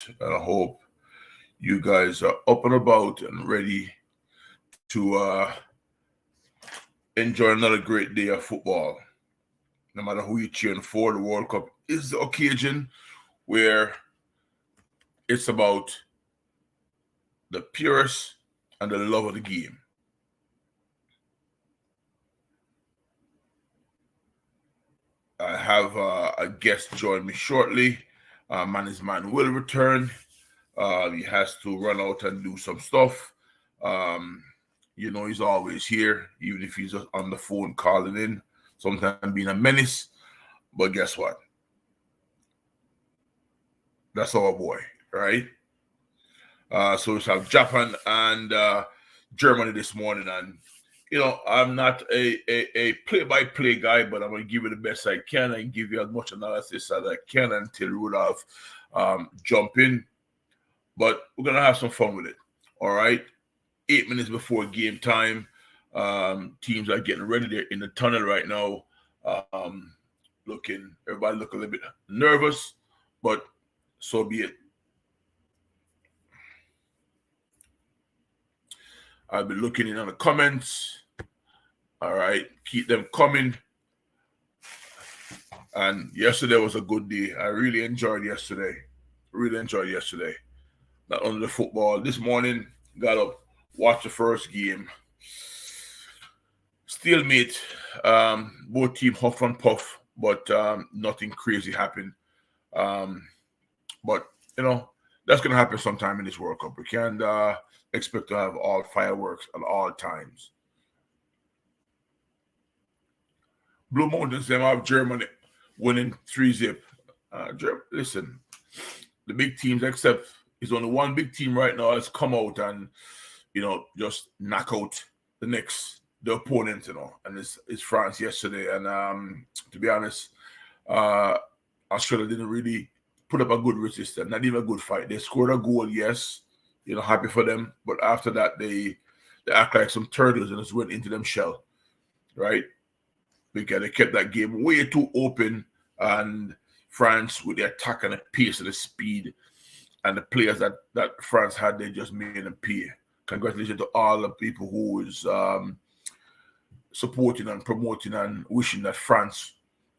and I hope you guys are up and about and ready to enjoy another great day of football. No matter who you're cheering for, the World Cup is the occasion where it's about the purest and the love of the game. I have a guest join me shortly. His man will return. He has to run out and do some stuff. Um, he's always here, even if he's just on the phone calling in, sometimes being a menace. But guess what? That's our boy, right? So we have Japan and Germany this morning. And, I'm not a play-by-play guy, but I'm going to give you the best I can and give you as much analysis as I can until Rudolph jump in. But we're going to have some fun with it, all right? 8 minutes before game time. Teams are getting ready. They're in the tunnel right now. Everybody look a little bit nervous, but so be it. I'll be looking in on the comments. All right, keep them coming. And yesterday was a good day. I really enjoyed yesterday. Not only the football. This morning, got up, watched the first game. Stalemate. Both teams huff and puff, but nothing crazy happened. But that's gonna happen sometime in this World Cup. We can't expect to have all fireworks at all times. Blue Mountains, them have Germany winning 3-0. Listen, the big teams, except it's only one big team right now has come out and just knock out the opponent, and it's France yesterday. And to be honest, Australia didn't really put up a good resistance, not even a good fight. They scored a goal, yes, happy for them. But after that, they act like some turtles and just went into them shell, right? Because they kept that game way too open, and France with the attack and the pace and the speed and the players that France had, they just made them pay. Congratulations to all the people who is supporting and promoting and wishing that France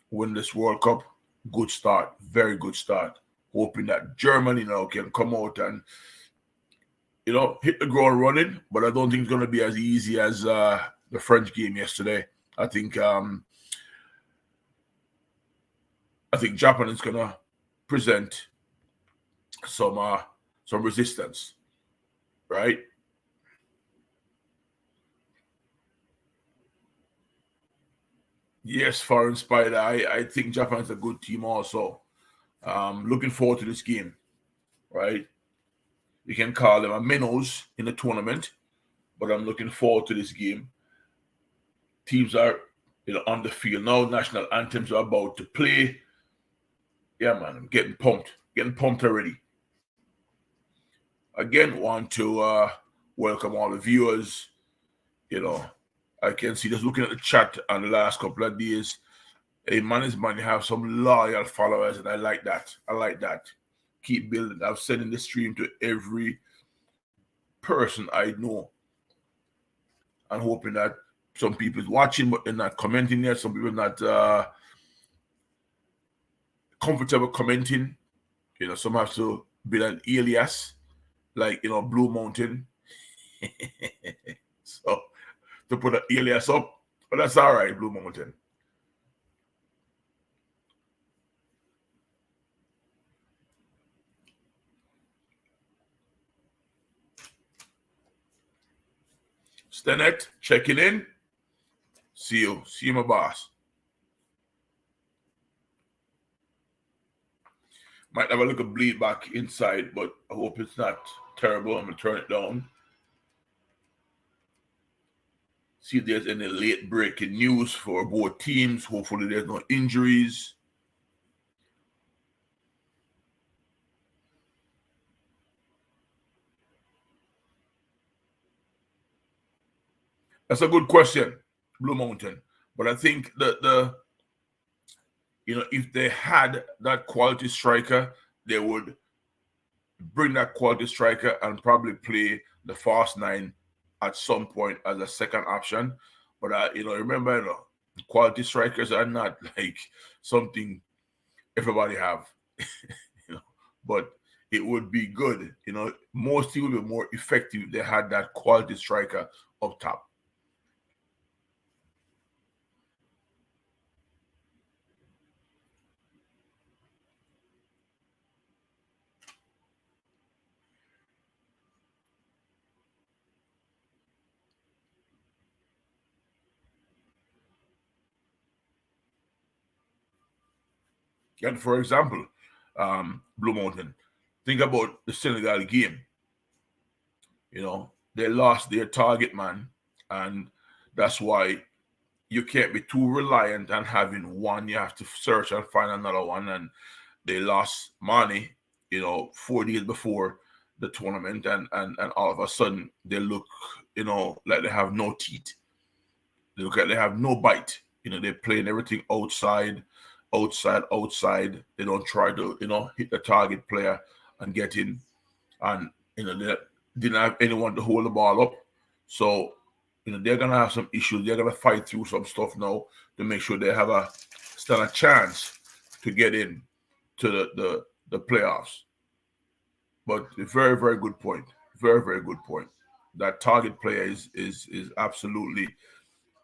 win this World Cup. Good start, very good start. Hoping that Germany now can come out and hit the ground running, but I don't think it's going to be as easy as the French game yesterday. I think Japan is going to present some resistance, right? Yes, Foreign Spider. I think Japan's a good team also. Looking forward to this game, right? You can call them a minnows in the tournament, but I'm looking forward to this game. Teams are on the field now. National anthems are about to play. Yeah, man, I'm getting pumped already. Again, want to welcome all the viewers. I can see just looking at the chat on the last couple of days. A man is man, you have some loyal followers, and I like that. Keep building. I've sent in the stream to every person I know. I'm hoping that some people is watching, but they're not commenting yet. Some people are not comfortable commenting. Some have to build an alias, like Blue Mountain. So to put an alias up, but that's all right, Blue Mountain. Stenet, checking in. See you, my boss. Might have a little bleed back inside, but I hope it's not terrible. I'm gonna turn it down. See if there's any late breaking news for both teams. Hopefully there's no injuries. That's a good question, Blue Mountain. But I think that if they had that quality striker, they would bring that quality striker and probably play the fast nine at some point as a second option. But remember, quality strikers are not like something everybody have, but it would be good. Most teams would be more effective if they had that quality striker up top. And for example, Blue Mountain, think about the Senegal game. They lost their target man, and that's why you can't be too reliant on having one. You have to search and find another one. And they lost Mane, 4 days before the tournament, and all of a sudden they look, like they have no teeth. They look like they have no bite. They're playing everything outside, outside, outside. They don't try to, hit the target player and get in. And they didn't have anyone to hold the ball up. So, they're gonna have some issues. They're gonna fight through some stuff now to make sure they have still a chance to get in to the playoffs. But a very, very good point. Very, very good point. That target player is absolutely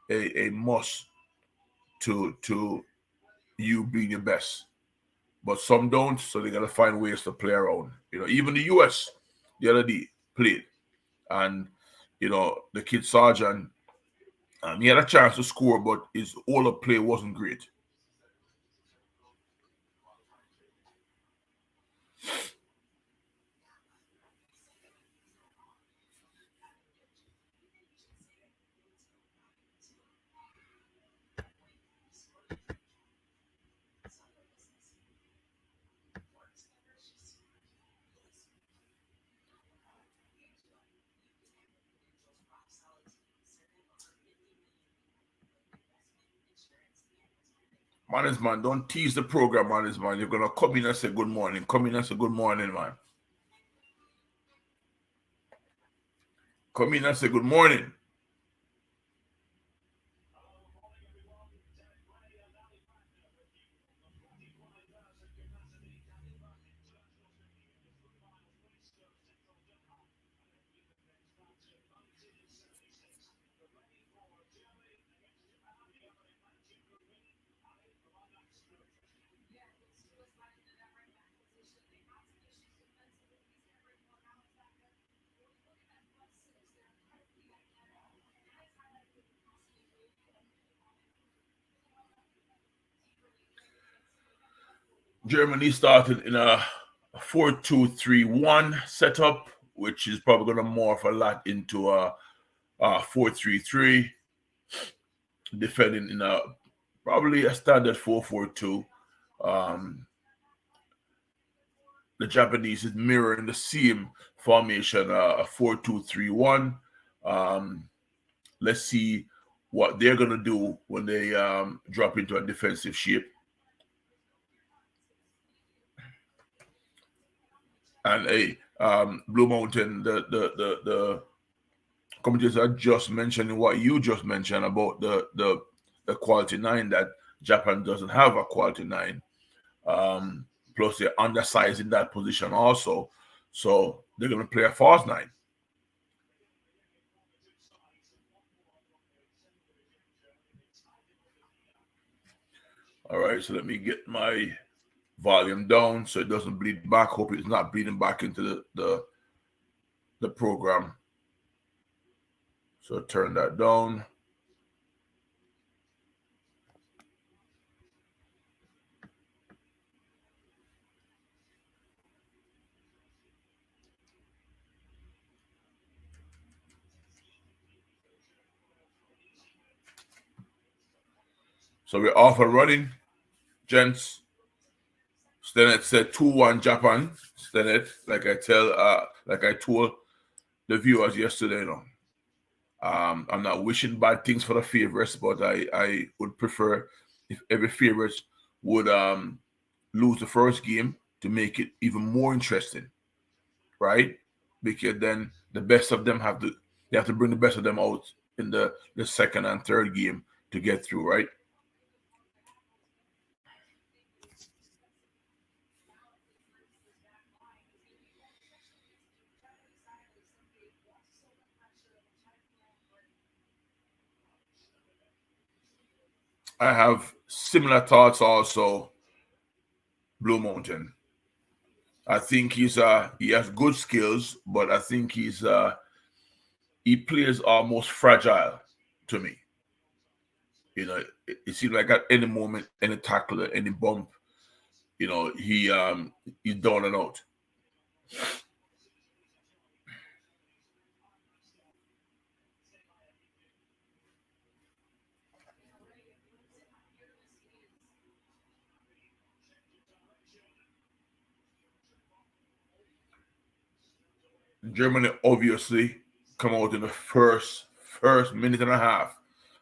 a must to you being your best. But some don't, so they gotta find ways to play around. Even the US the other day played. And the kid Sergeant, he had a chance to score, but his all of play wasn't great. Man, don't tease the program, man. You're gonna come in and say good morning. Come in and say good morning, man. Come in and say good morning. Germany started in a 4-2-3-1 setup, which is probably going to morph a lot into a 4-3-3, defending in probably a standard 4-4-2. The Japanese is mirroring the same formation, a 4-2-3-1. Let's see what they're going to do when they drop into a defensive shape. And Blue Mountain, the commentators are just mentioning what you just mentioned about the quality nine, that Japan doesn't have a quality nine. Plus, they're undersized in that position also. So they're going to play a fast nine. All right, so let me get my volume down so it doesn't bleed back. Hope it's not bleeding back into the program. So turn that down. So we're off and running, gents. Stenet said 2-1 Japan. Stenet, like I told the viewers yesterday, I'm not wishing bad things for the favorites, but I would prefer if every favorite would lose the first game to make it even more interesting. right? Because then the best of them they have to bring the best of them out in the second and third game to get through, right? I have similar thoughts also, Blue Mountain. I think he has good skills, but I think he plays almost fragile to me. It seems like at any moment, any tackle, any bump, he's down and out. Germany obviously come out in the first minute and a half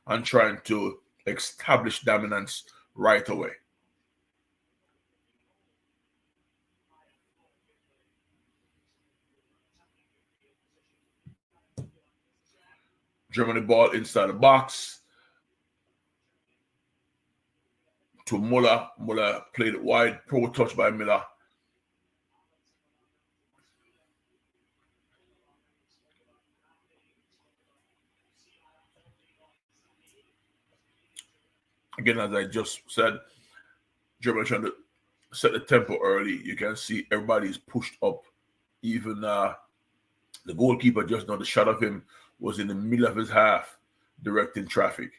and trying to establish dominance right away. Germany ball inside the box to Muller. Muller played it wide, pro touch by Miller. Again, as I just said, Germany trying to set the tempo early. You can see everybody's pushed up. Even the goalkeeper just now, the shot of him was in the middle of his half, directing traffic.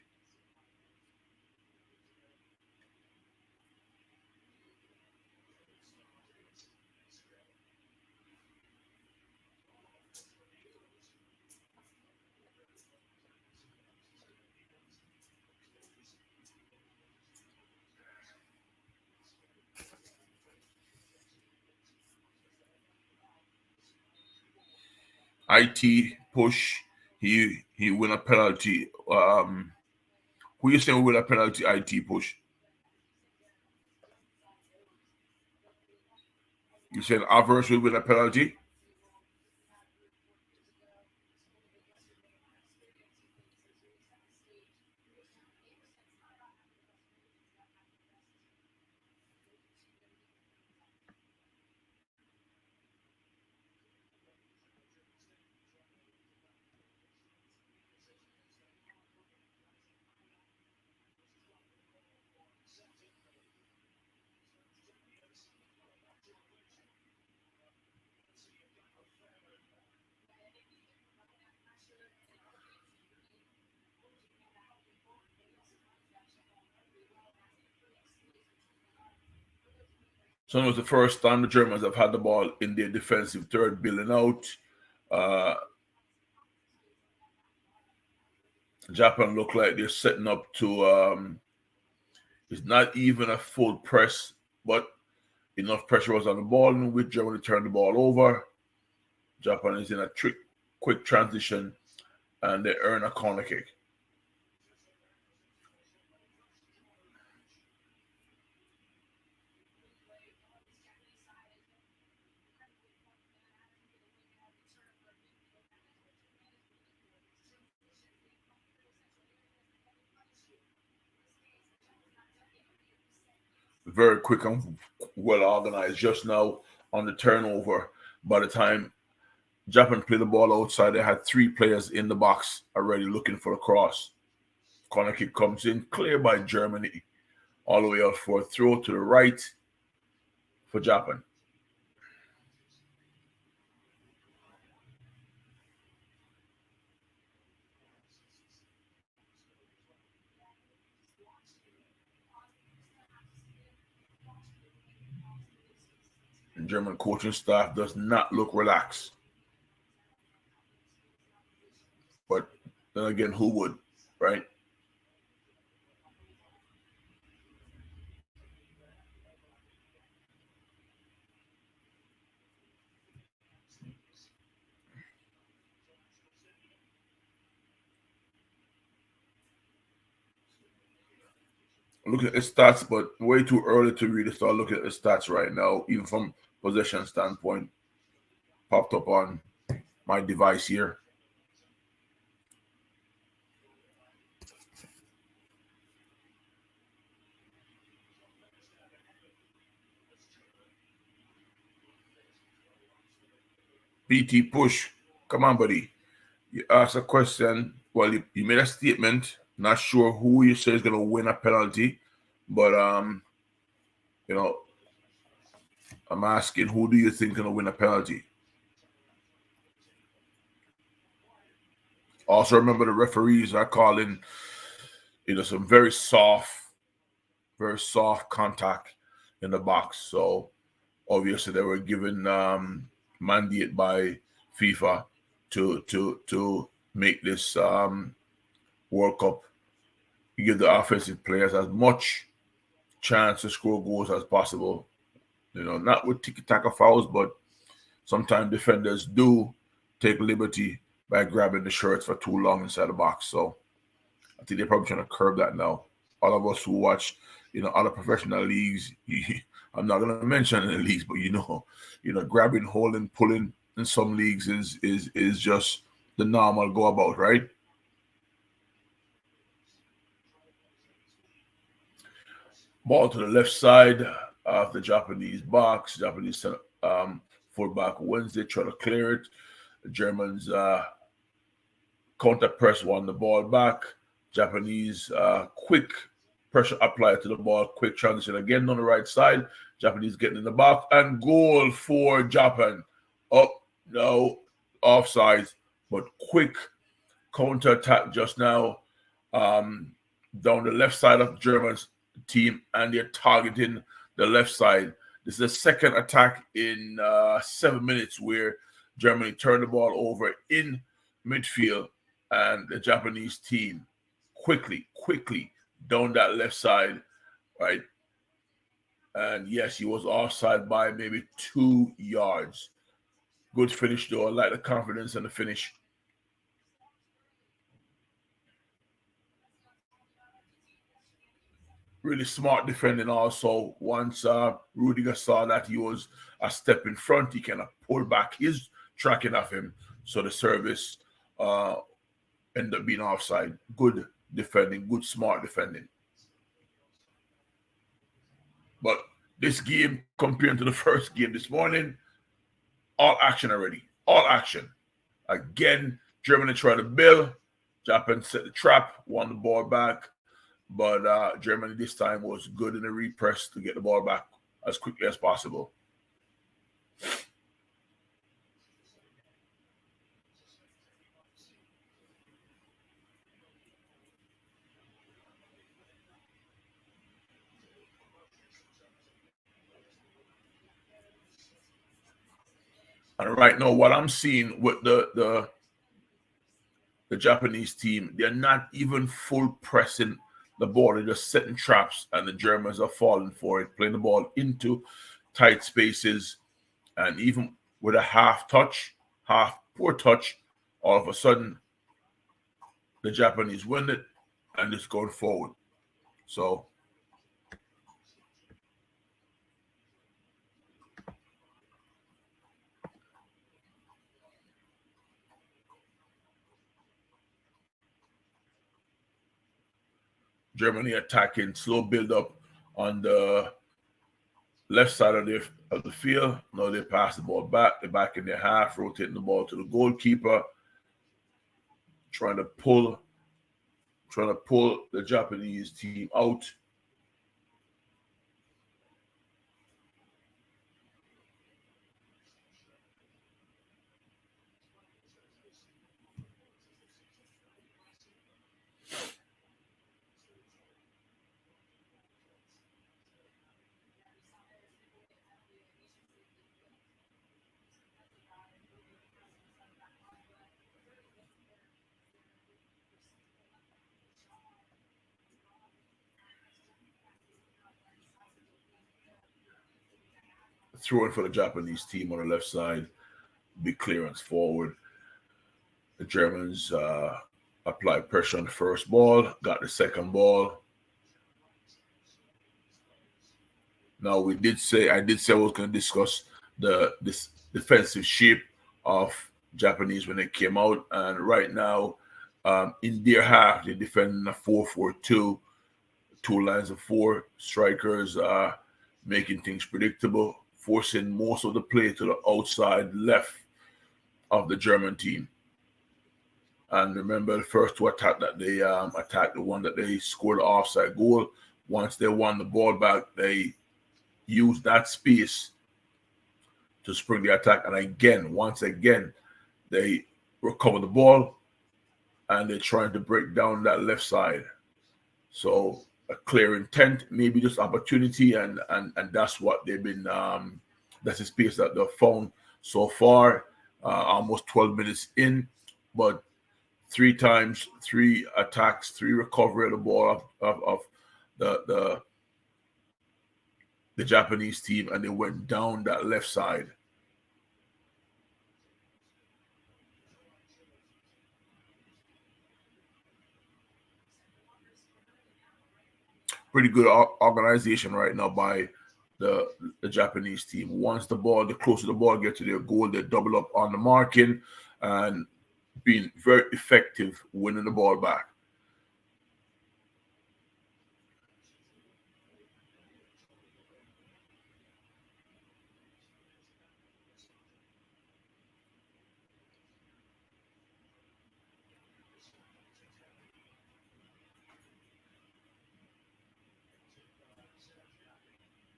IT push. He win a penalty. Who you saying will win a penalty? IT push. You saying Avers will win a penalty? So it was the first time the Germans have had the ball in their defensive third, building out. Uh, Japan look like they're setting up to. It's not even a full press, but enough pressure was on the ball in which Germany turned the ball over. Japan is in a quick transition, and they earn a corner kick. Very quick and well organized. Just now on the turnover, by the time Japan played the ball outside, they had three players in the box already looking for a cross. Corner kick comes in, clear by Germany, all the way out for a throw to the right for Japan. The German coaching staff does not look relaxed. But then again, who would, right? Looking at the stats, but way too early to really start looking at the stats right now, even from possession standpoint. popped up on my device here. BT Push, come on, buddy. You asked a question. Well, you made a statement. Not sure who you say is going to win a penalty, but you know, I'm asking who do you think is going to win a penalty? Also, remember the referees are calling, some very soft contact in the box. So obviously they were given mandate by FIFA to make this World Cup. You give the offensive players as much chance to score goals as possible. Not with tiki-taka fouls, but sometimes defenders do take liberty by grabbing the shirts for too long inside the box. So I think they're probably trying to curb that now. All of us who watch, other professional leagues, I'm not going to mention any leagues, but grabbing, holding, pulling in some leagues is just the normal go about, right? Ball to the left side of the Japanese box. Japanese fullback Wednesday try to clear it. The Germans counter press, won the ball back. Japanese quick pressure applied to the ball, quick transition again on the right side. Japanese getting in the box and goal for Japan. Up, no, offside, but quick counter attack just now down the left side of Germans team, and they're targeting the left side. This is the second attack in 7 minutes where Germany turned the ball over in midfield, and the Japanese team quickly down that left side, right? And yes, he was offside by maybe 2 yards. Good finish though. I like the confidence and the finish. Really smart defending also. Once Rudiger saw that he was a step in front, he kind of pulled back his tracking of him. So the service ended up being offside. Good defending, good smart defending. But this game, compared to the first game this morning, all action already. All action. Again, Germany tried to build. Japan set the trap, won the ball back. But Germany this time was good in the repress to get the ball back as quickly as possible. And right now, what I'm seeing with the Japanese team, they're not even full pressing the ball. They're just setting traps, and the Germans are falling for it, playing the ball into tight spaces. And even with a half poor touch, all of a sudden, the Japanese win it, and it's going forward. So Germany attacking, slow build up on the left side of the field. Now they pass the ball back. They're back in their half, rotating the ball to the goalkeeper, trying to pull the Japanese team out. Throwing for the Japanese team on the left side. Big clearance forward. The Germans applied pressure on the first ball, got the second ball. Now I did say I was going to discuss this defensive shape of Japanese when they came out. And right now, in their half, they're defending a 4-4-2, two lines of four strikers, making things predictable, forcing most of the play to the outside left of the German team. And remember, the first two attack that they attacked, the one that they scored the offside goal. Once they won the ball back, they used that space to spring the attack. And again, once again, they recover the ball and they're trying to break down that left side. So a clear intent, maybe just opportunity, and that's what they've been. That's the space that they've found so far. Almost 12 minutes in, but 3 times, 3 attacks, 3 recovery of the ball of the Japanese team, and they went down that left side. Pretty good organization right now by the Japanese team. Once the closer the ball gets to their goal, they double up on the marking and being very effective winning the ball back.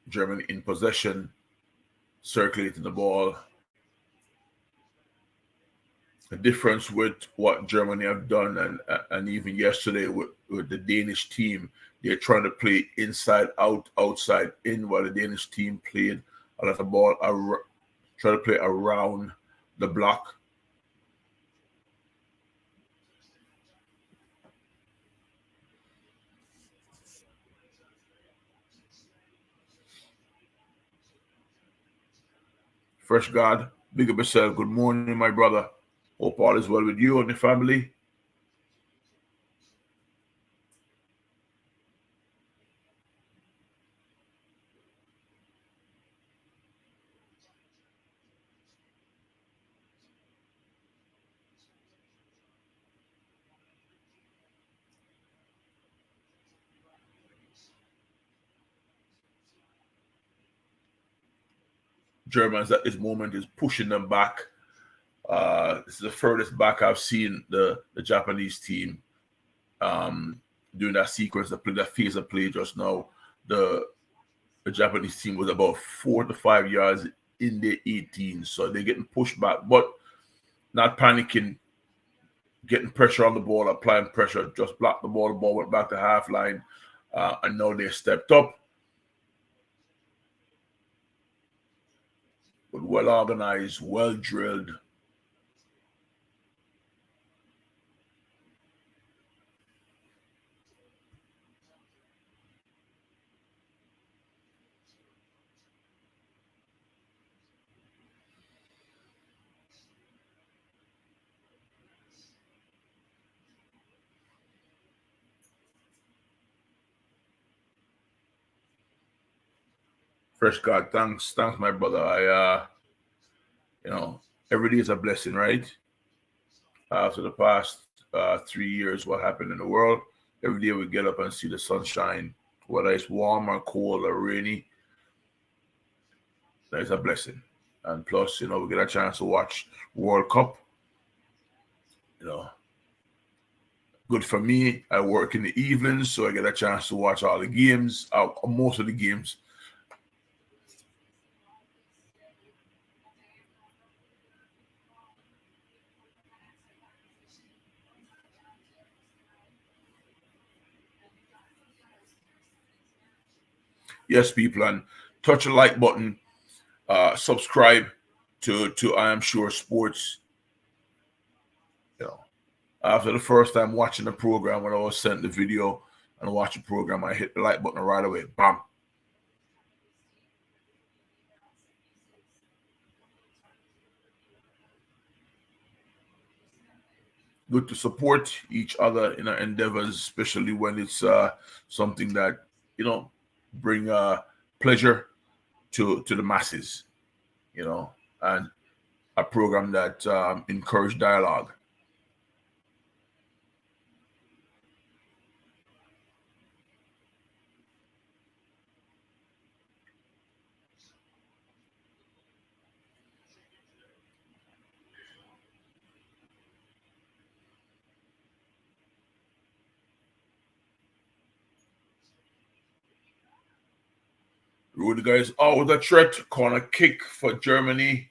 Germany in possession, circulating the ball. The difference with what Germany have done, and even yesterday with the Danish team, they're trying to play inside out, outside in, while the Danish team played a lot of ball, try to play around the block. Fresh God, big up yourself. Good morning, my brother. Hope all is well with you and your family. Germans at this moment is pushing them back. This is the furthest back I've seen the Japanese team doing that sequence of play, that phase of play just now. The Japanese team was about 4 to 5 yards in their 18, so they're getting pushed back, but not panicking, getting pressure on the ball, applying pressure, just blocked the ball. The ball went back to half line, and now they stepped up. But well organized, well drilled. Fresh God, thanks, my brother. Every day is a blessing, right? After the past 3 years, what happened in the world? Every day we get up and see the sunshine, whether it's warm or cold or rainy. That is a blessing. And plus, we get a chance to watch World Cup. You know, good for me. I work in the evenings, so I get a chance to watch all the games, most of the games. Yes, people, and touch the like button, subscribe to I Am Sure Sports. After the first time watching the program, when I was sent the video and watch the program, I hit the like button right away. Bam. Good to support each other in our endeavors, especially when it's something that bring pleasure to the masses. And a program that encouraged dialogue. Rudiger is always a threat. Corner kick for Germany.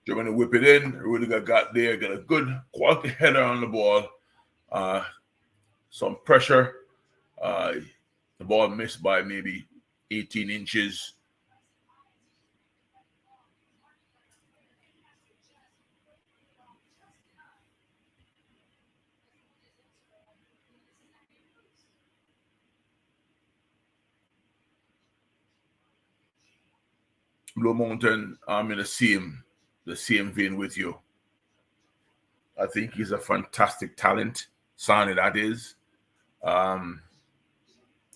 Germany whip it in. Rudiger got there, got a good quality header on the ball. Some pressure. The ball missed by maybe 18 inches. Blue Mountain, I'm in the same vein with you. I think he's a fantastic talent. Sonny, that is. Um,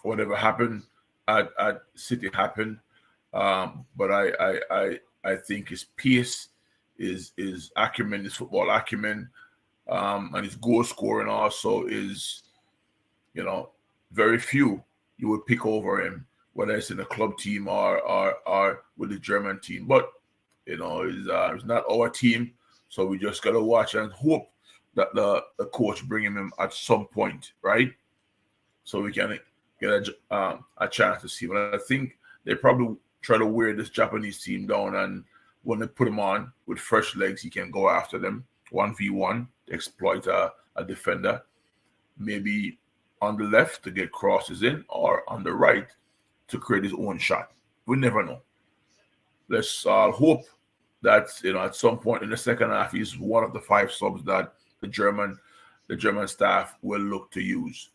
Whatever happened at City happened. But I think his pace, his acumen, his football acumen, and his goal scoring also is, very few you would pick over him, whether it's in the club team or with the German team. But it's not our team, so we just gotta watch and hope that the coach bring him in at some point, right? So we can get a chance to see. But I think they probably try to wear this Japanese team down, and when they put him on with fresh legs, he can go after them 1v1, exploit a defender, maybe on the left to get crosses in, or on the right to create his own shot. We never know. Let's hope that at some point in the second half he's one of the 5 subs that the German staff will look to use.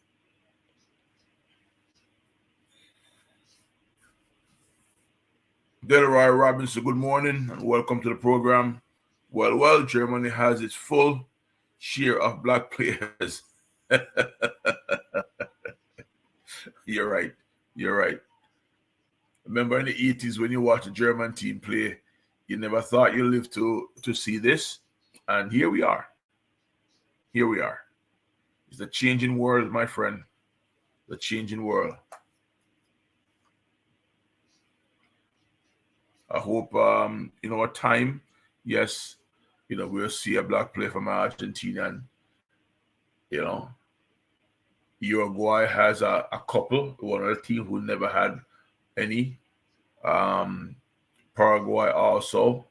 Delroy Robinson, good morning and welcome to the program. Well, Germany has its full share of black players. You're right. You're right. Remember in the 80s when you watch a German team play, you never thought you'd live to see this. And here we are. Here we are. It's a changing world, my friend. The changing world. I hope a time, yes, we'll see a black player from Argentina, and Uruguay has a couple, one of the team who never had any. Paraguay also.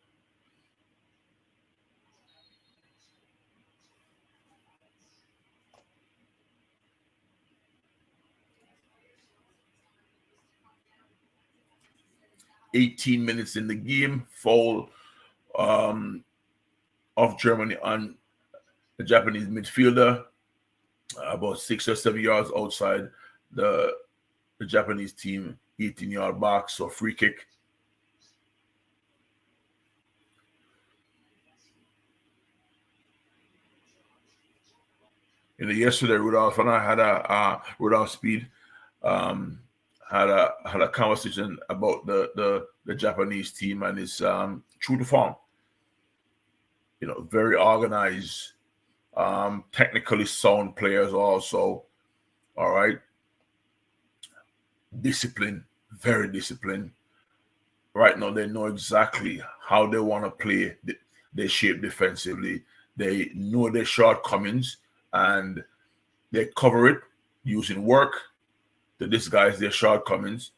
$18 in the game, foul of Germany on the Japanese midfielder, about 6 or 7 yards outside the Japanese team 18-yard box, so free kick. Yesterday, Rudolph and I had Rudolph Speed had a conversation about the Japanese team, and it's true to form. Very organized, technically sound players also. All right, discipline, very disciplined. Right now, they know exactly how they want to play. They shape defensively. They know their shortcomings, and they cover it using work to disguise their shortcomings.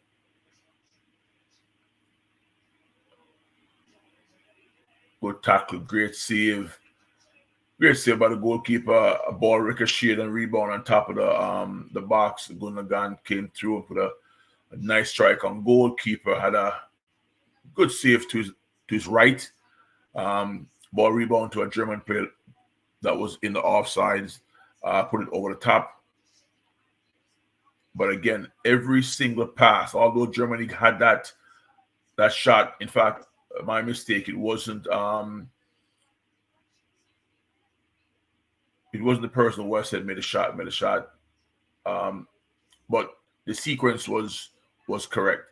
Good tackle, great save. Great save by the goalkeeper. A ball ricocheted and rebound on top of the box. Gundogan came through and put a nice strike on goalkeeper. Had a good save to his right. Ball rebound to a German player that was in the offsides. Put it over the top. But again, every single pass, although Germany had that shot, in fact, my mistake, it wasn't the person who said made a shot. But the sequence was correct.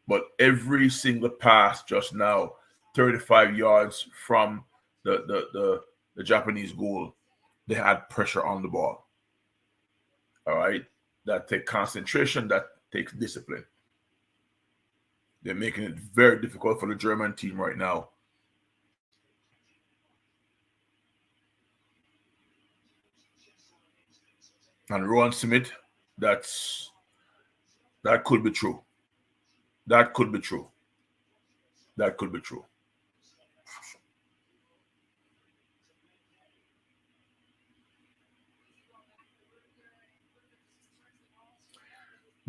But every single pass just now, 35 yards from the Japanese goal, they had pressure on the ball. All right. That takes concentration, that takes discipline. They're making it very difficult for the German team right now. And Rowan Smith, that could be true. That could be true. That could be true.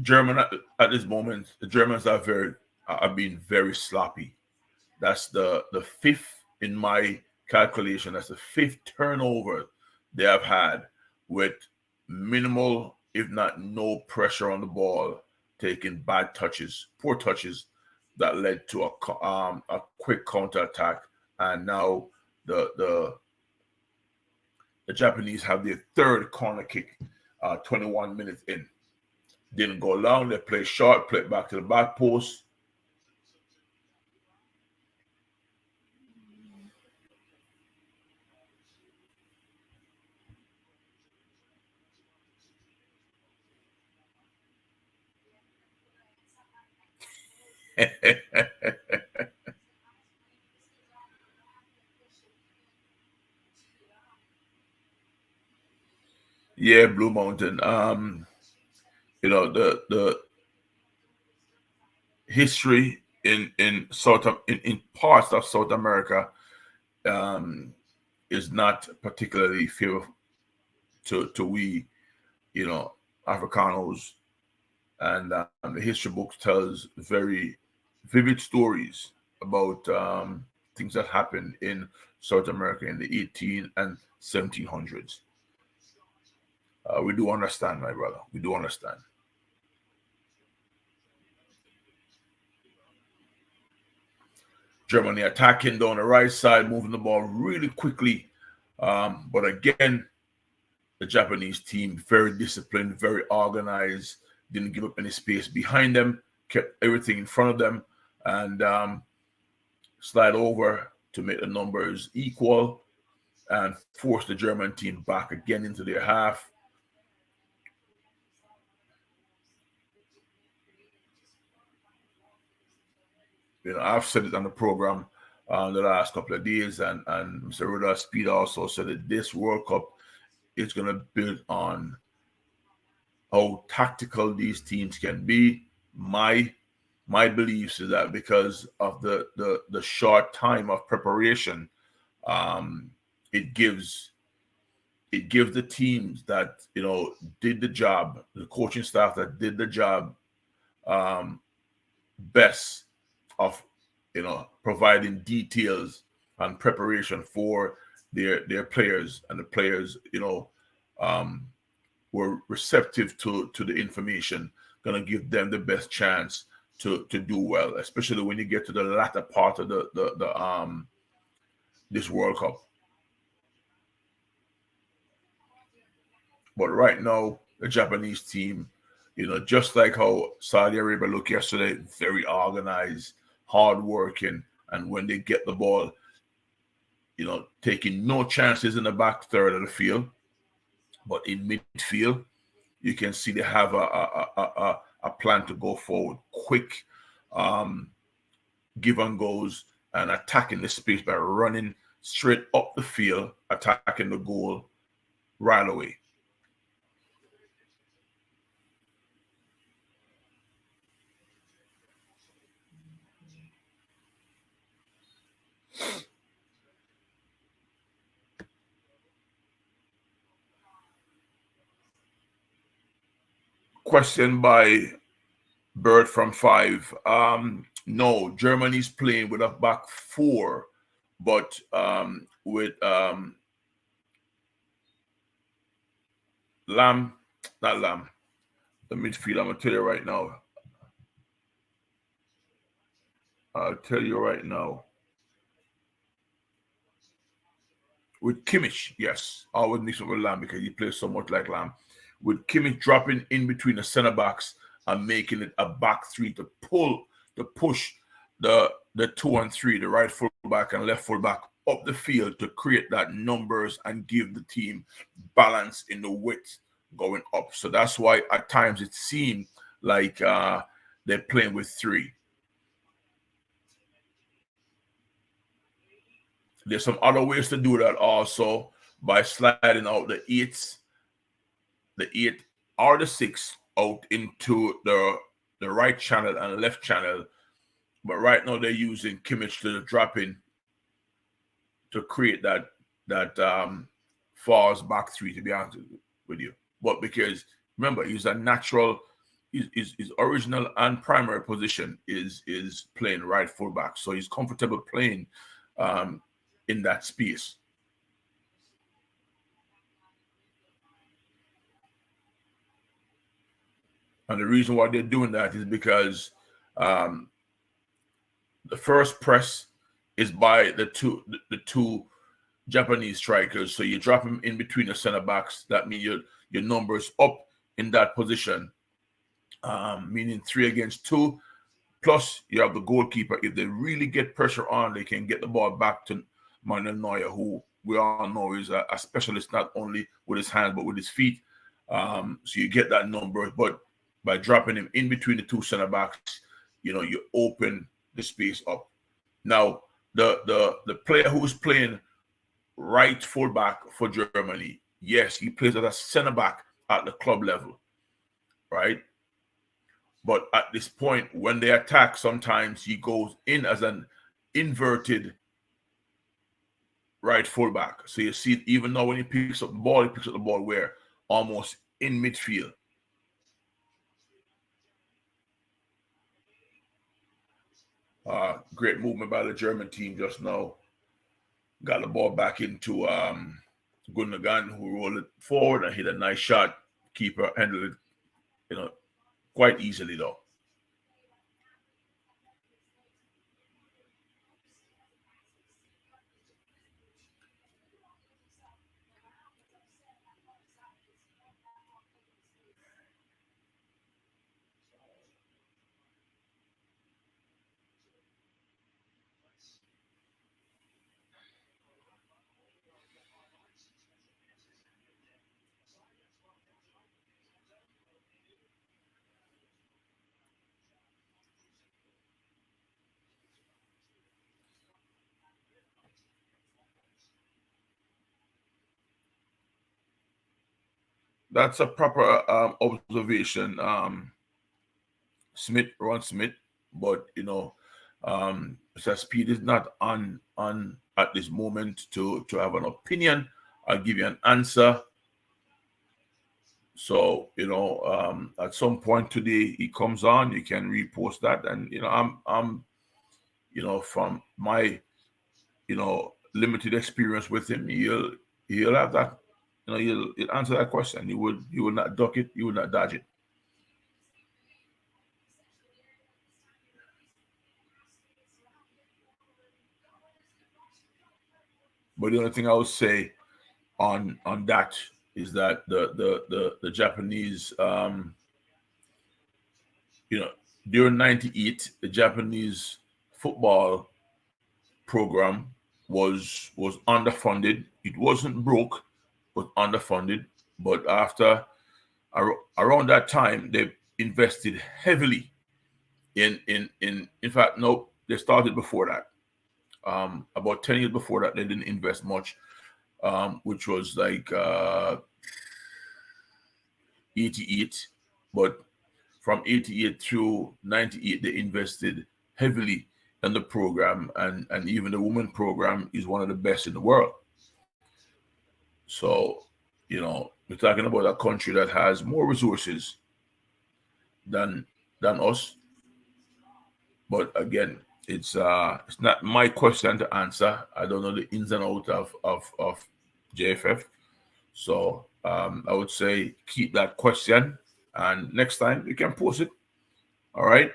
German at this moment, the Germans are being very sloppy. That's the fifth in my calculation. That's the fifth turnover they have had with minimal, if not no, pressure on the ball, taking bad touches, poor touches that led to a quick counter attack, and now the the Japanese have their third corner kick, 21 minutes in. Didn't go long. They play short, play back to the back post. Yeah, Blue Mountain. The history in parts of South America um, is not particularly favorable to we, you know, Africanos, and the history book tells very vivid stories about things that happened in South America in the 18 and 1700s. We do understand, my brother. We do understand. Germany attacking down the right side, moving the ball really quickly. But again, the Japanese team, very disciplined, very organized, didn't give up any space behind them, kept everything in front of them, and slide over to make the numbers equal and force the German team back again into their half. I've said it on the program the last couple of days, and Mr. Rudolph Speed also said that this World Cup is going to build on how tactical these teams can be. My beliefs is that because of the short time of preparation, um, it gives the teams that did the job, the coaching staff that did the job um, best of providing details and preparation for their players, and the players um, were receptive to the information, gonna give them the best chance to do well, especially when you get to the latter part of the this World Cup. But right now, the Japanese team, just like how Saudi Arabia looked yesterday, very organized, hard working, and when they get the ball, taking no chances in the back third of the field, but in midfield, you can see they have a plan to go forward, quick, um, give and goes, and attacking the space by running straight up the field, attacking the goal right away. Question by Bird from five. No, Germany's playing with a back four, but with Lamb, not Lamb, the midfield. I'm gonna tell you right now. I'll tell you right now. With Kimmich, yes, I would mix up with Lamb because he plays so much like Lamb. With Kimmich dropping in between the center backs and making it a back three to push the 2 and 3, the right full fullback and left fullback up the field to create that numbers and give the team balance in the width going up. So that's why at times it seemed like they're playing with three. There's some other ways to do that also by sliding out the eight or the six out into the right channel and left channel. But right now they're using Kimmich to drop in to create that falls back three, to be honest with you. But because remember, he's a natural, his original and primary position is playing right fullback, so he's comfortable playing in that space. And the reason why they're doing that is because um, the first press is by the two Japanese strikers. So you drop him in between the center backs. That means your numbers up in that position, meaning 3 against 2. Plus, you have the goalkeeper. If they really get pressure on, they can get the ball back to Manuel Neuer, who we all know is a specialist not only with his hands but with his feet. So you get that number, but by dropping him in between the two center backs, you open the space up. Now, the player who's playing right fullback for Germany, yes, he plays as a center back at the club level, right? But at this point, when they attack, sometimes he goes in as an inverted right fullback. So you see, even now when he picks up the ball, he picks up the ball where almost in midfield. Great movement by the German team just now. Got the ball back into Gundogan, who rolled it forward and hit a nice shot. Keeper handled it, quite easily though. That's a proper observation, Ron Smith. But Mr. Speed is not on at this moment to have an opinion. I'll give you an answer. So at some point today he comes on, you can repost that, and I'm from my limited experience with him, he'll have that. He'll answer that question. He would not duck it. He would not dodge it. But the only thing I would say on that is that the Japanese, during '98, the Japanese football program was underfunded. It wasn't broke, but underfunded. But after around that time, they invested heavily in fact, no, they started before that. About 10 years before that, they didn't invest much, which was like 88. But from 88 through 98, they invested heavily in the program, and even the women program is one of the best in the world. So, we're talking about a country that has more resources than us. But again, it's not my question to answer. I don't know the ins and outs of JFF. So I would say keep that question, and next time you can post it. All right.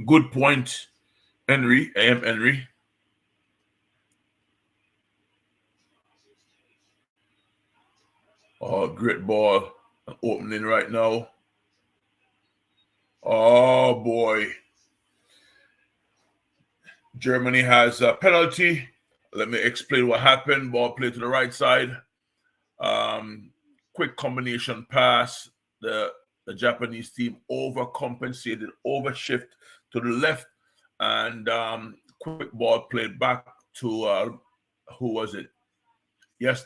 Good point. Henry, AM Henry. Oh, great ball opening right now. Oh boy. Germany has a penalty. Let me explain what happened. Ball played to the right side. Quick combination pass. The Japanese team overcompensated, overshift to the left, and quick ball played back to who was it? Yes,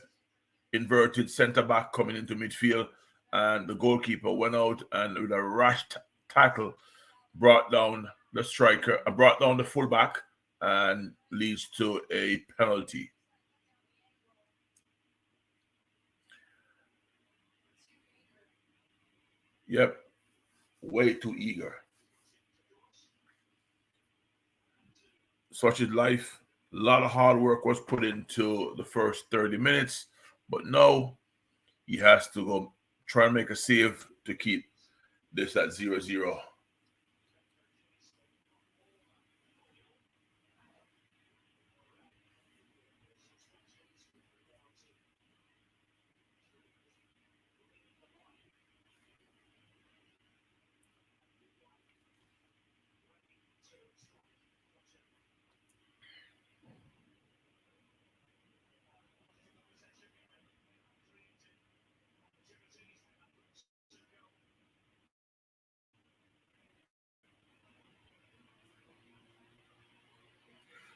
inverted center back coming into midfield, and the goalkeeper went out and with a rash tackle brought down the striker, brought down the fullback, and leads to a penalty. Yep, way too eager. Such is life. A lot of hard work was put into the first 30 minutes, but no, he has to go try and make a save to keep this at 0-0.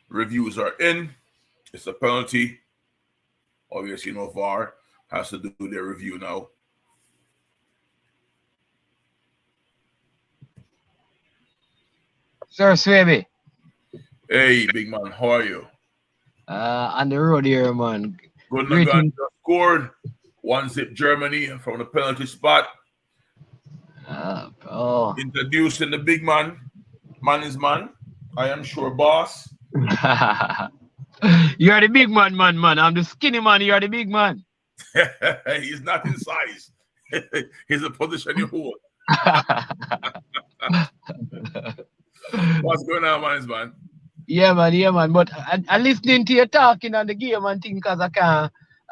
Reviews are in. It's a penalty. Obviously, no VAR has to do their review now. Sir Swaby. Hey, big man, how are you? On the road here, man. Good Greeting. just scored. 1-0 Germany from the penalty spot. Oh. Introducing the big man. Man is man. I am sure, boss. You're the big man, man. I'm the skinny man. You're the big man. He's not in size. He's a position you hold. What's going on, man? Yeah, man. But I listening to you talking on the game and thing because I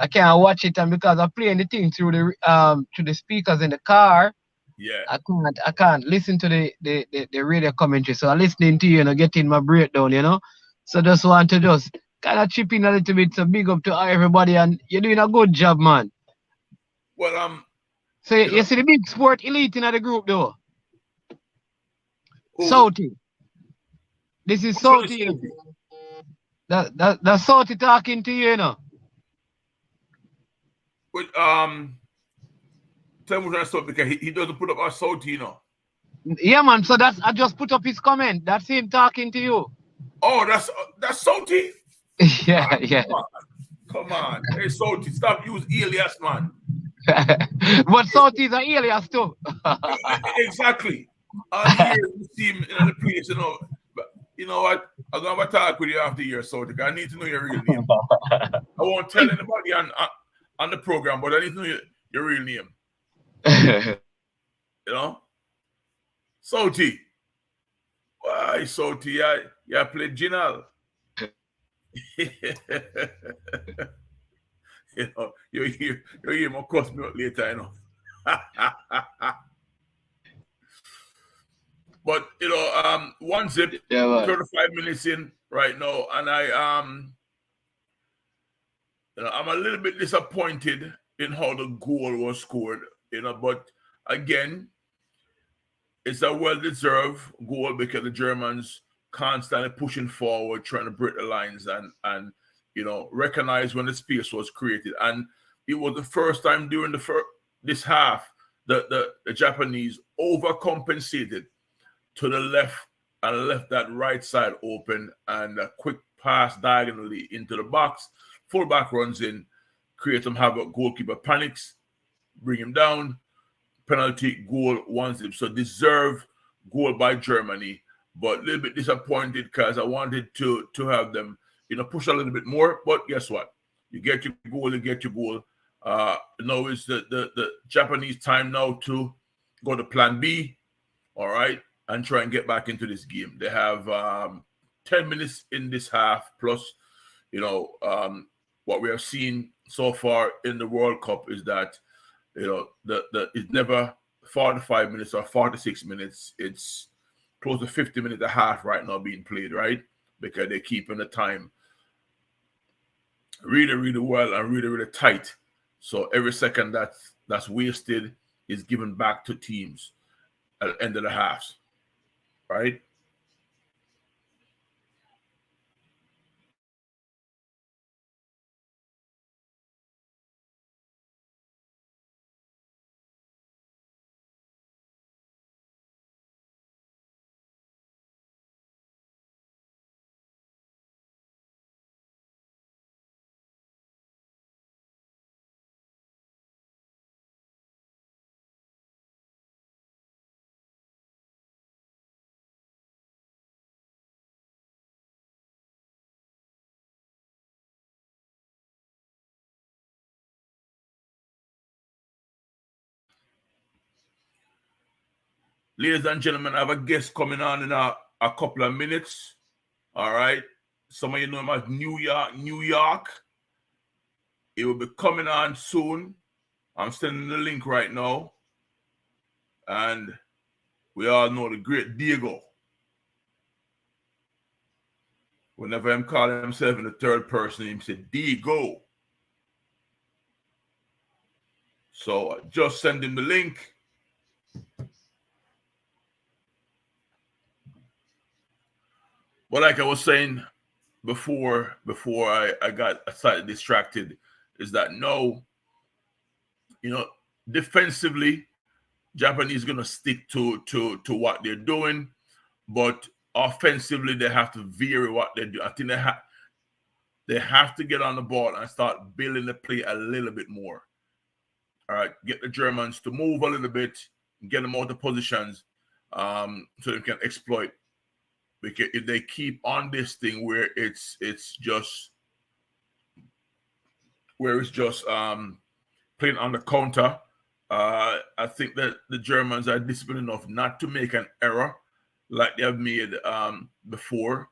can't watch it, and because I'm playing the thing through the speakers in the car. Yeah. I can't listen to the radio commentary. So I'm listening to you and getting my breakdown, So just want to just kind of chip in a little bit. So big up to everybody, and you're doing a good job, man. Well, So you see the big sport elite in the group though. Who? Salty. This is Salty. That's Salty talking to you, But tell me what I saw because he doesn't put up our Salty, Yeah, man. So I just put up his comment. That's him talking to you. Oh, that's Salty. Yeah, yeah. Come on. Hey, Salty, stop using alias, man. But Salty is an alias too. Exactly. Here you see him in the place, But you know what? I'm gonna talk with you after your Salty. I need to know your real name. I won't tell anybody on the program, but I need to know your real name. Salty. Why, Salty? I played Ginal. You'll hear more cost me out later, But 1-0, yeah, 35 minutes in right now, and I'm a little bit disappointed in how the goal was scored, but again, it's a well-deserved goal because the Germans constantly pushing forward, trying to break the lines and recognize when the space was created. And it was the first time during this half that the Japanese overcompensated to the left and left that right side open, and a quick pass diagonally into the box. Fullback runs in, create some havoc. Goalkeeper panics, bring him down. Penalty, goal, 1-0. So deserved goal by Germany, but a little bit disappointed because I wanted to have them, push a little bit more. But guess what? You get your goal, Now it's the Japanese time now to go to plan B, all right, and try and get back into this game. They have 10 minutes in this half, plus, what we have seen so far in the World Cup is that, it's never 45 minutes or 46 minutes. It's close to 50 minutes a half right now being played, right? Because they're keeping the time really, really well and really, really tight. So every second that's wasted is given back to teams at the end of the halves, right? Ladies and gentlemen, I have a guest coming on in a couple of minutes. All right. Some of you know him as New York, New York. He will be coming on soon. I'm sending the link right now. And we all know the great Diego. Whenever I'm calling himself in the third person, he said Diego. So just send him the link. But like I was saying before I got slightly distracted, is that no, defensively, Japanese gonna stick to what they're doing, but offensively they have to vary what they do. I think they have to get on the ball and start building the play a little bit more. All right, get the Germans to move a little bit, get them out of positions, so they can exploit. Because if they keep on this thing where it's just playing on the counter, I think that the Germans are disciplined enough not to make an error like they have made before.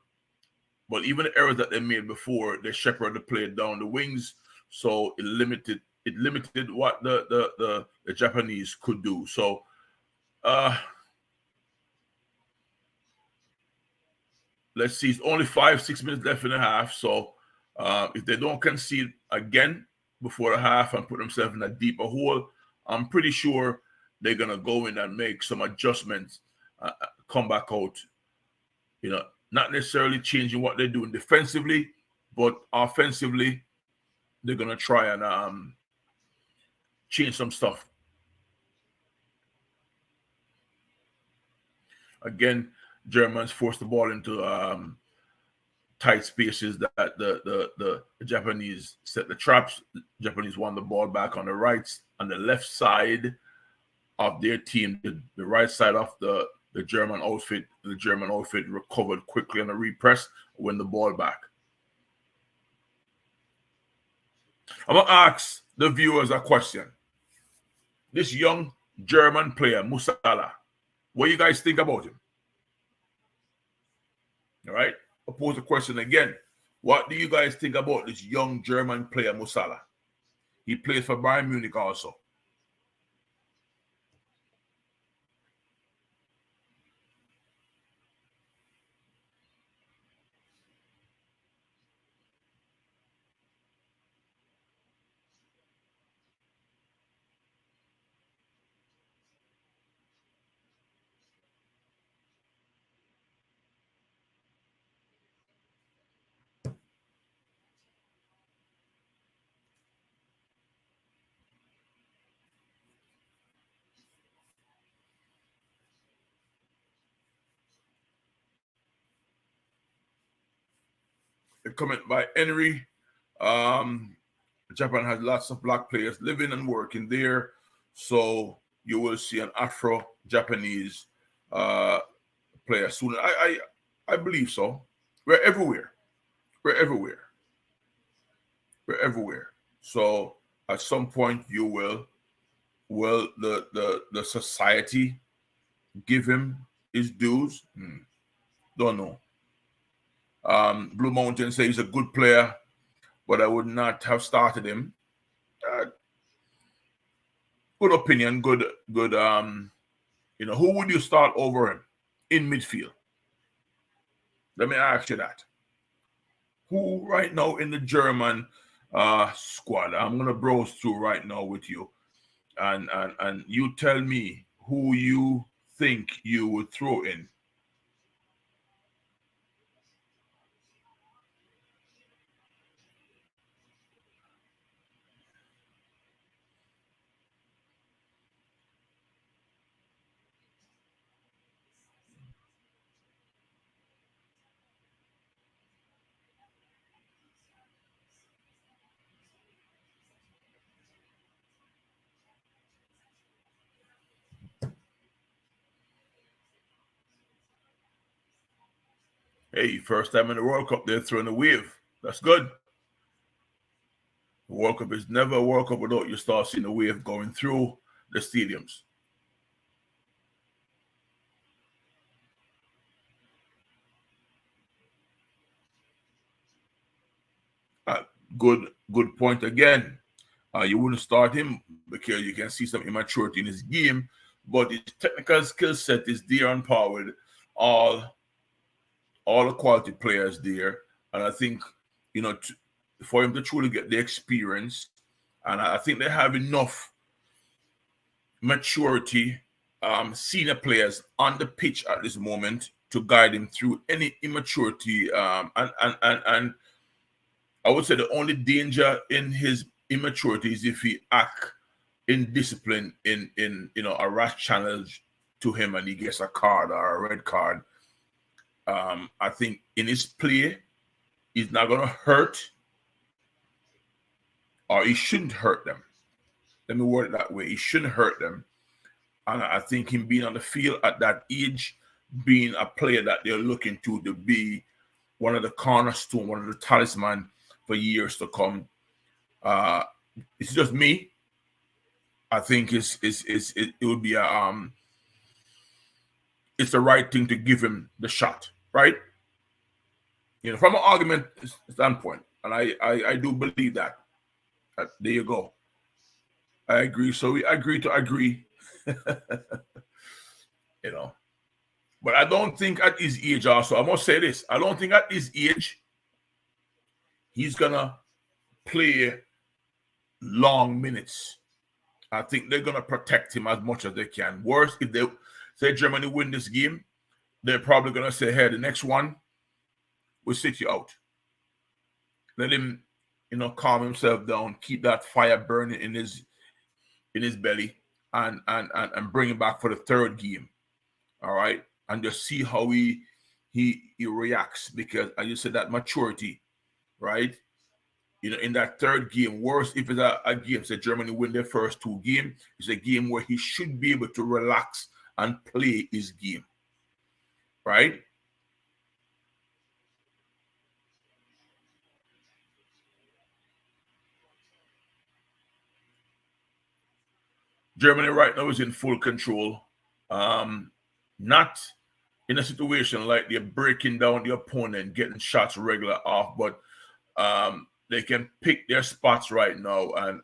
But even the errors that they made before, they shepherded the play down the wings, so it limited what the Japanese could do. So let's see, it's only 5-6 minutes left in the half. So if they don't concede again before the half and put themselves in a deeper hole, I'm pretty sure they're gonna go in and make some adjustments, come back out. Not necessarily changing what they're doing defensively, but offensively, they're gonna try and change some stuff. Again, Germans forced the ball into tight spaces that the Japanese set the traps. The Japanese won the ball back on the left side of their team, the right side of the German outfit. The German outfit recovered quickly on a repress, win the ball back. I'm gonna ask the viewers a question. This young German player, Musiala, what do you guys think about him? All right. I'll pose the question again. What do you guys think about this young German player, Musiala? He plays for Bayern Munich also. A comment by Henry. Japan has lots of black players living and working there, so you will see an Afro-Japanese player soon. I believe so. We're everywhere. We're everywhere. We're everywhere. So at some point you will the society give him his dues? Don't know. Blue Mountain says he's a good player, but I would not have started him. Good opinion, good. Who would you start over him in midfield? Let me ask you that. Who right now in the German squad? I'm gonna browse through right now with you, and you tell me who you think you would throw in. Hey, first time in the World Cup, they're throwing a wave. That's good. The World Cup is never a World Cup without you start seeing a wave going through the stadiums. Good point again. You wouldn't start him because you can see some immaturity in his game, but his technical skill set is there on par with all the quality players there. And I think, for him to truly get the experience, and I think they have enough maturity, senior players on the pitch at this moment to guide him through any immaturity. And I would say the only danger in his immaturity is if he act indisciplined in a rash challenge to him and he gets a card or a red card. I think in his play, he's not going to hurt, or he shouldn't hurt them. Let me word it that way. He shouldn't hurt them. And I think him being on the field at that age, being a player that they're looking to be one of the cornerstone, one of the talisman for years to come. It's just me. I think it would be it's the right thing to give him the shot, right? From an argument standpoint, and I do believe that. There you go. I agree. So we agree to agree. But I don't think at his age also, I must say this, I don't think at his age he's gonna play long minutes. I think they're gonna protect him as much as they can. Worse, if they say Germany win this game, they're probably gonna say, hey, the next one, we'll sit you out. Let him, calm himself down, keep that fire burning in his belly, and bring him back for the third game. All right. And just see how he reacts, because as you said, that maturity, right? In that third game, worse if it's a game, say Germany win their first two games, it's a game where he should be able to relax and play his game, right? Germany right now is in full control. Not in a situation like they're breaking down the opponent, getting shots regular off, but they can pick their spots right now and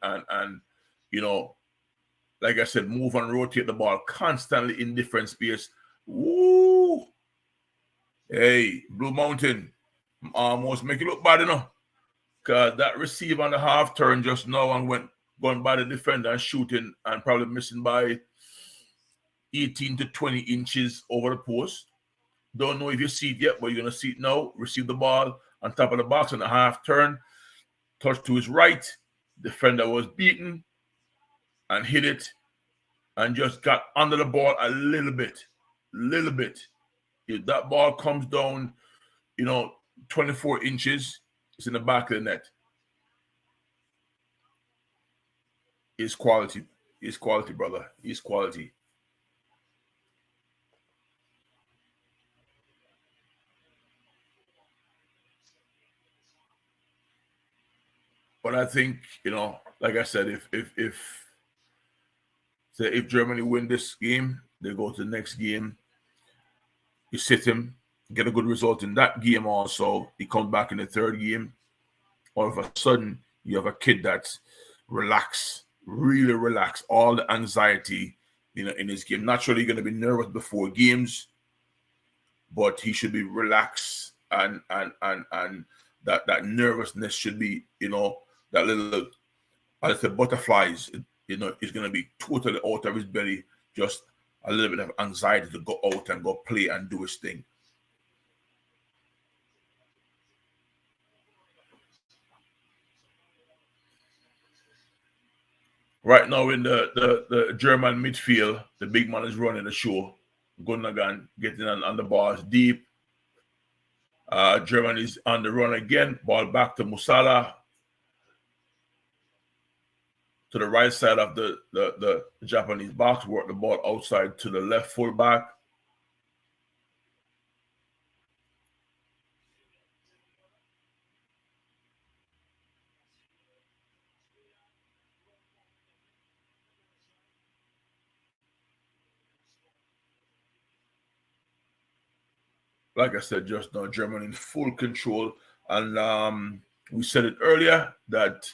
like I said, move and rotate the ball constantly in different space. Woo! Hey, Blue Mountain, almost make it look bad enough. Because that receive on the half turn just now and went going by the defender and shooting and probably missing by 18 to 20 inches over the post. Don't know if you see it yet, but you're going to see it now. Receive the ball on top of the box on the half turn. Touch to his right. Defender was beaten and hit it and just got under the ball a little bit. If that ball comes down, 24 inches, it's in the back of the net. It's quality. It's quality, brother. It's quality. But I think, like I said, if Germany win this game, they go to the next game. You sit him get a good result in that game also. He comes back in the third game. All of a sudden, you have a kid that's relaxed, really relaxed, all the anxiety, in his game. Naturally, going to be nervous before games, but he should be relaxed, and that nervousness should be, that little, I say, butterflies, is going to be totally out of his belly. Just a little bit of anxiety to go out and go play and do his thing. Right now in the German midfield, the big man is running the show. Gundogan getting on the bars deep. Germany's on the run again. Ball back to Musiala. To the right side of the Japanese box. Work the ball outside to the left fullback. Like I said just now, Germany in full control. And we said it earlier that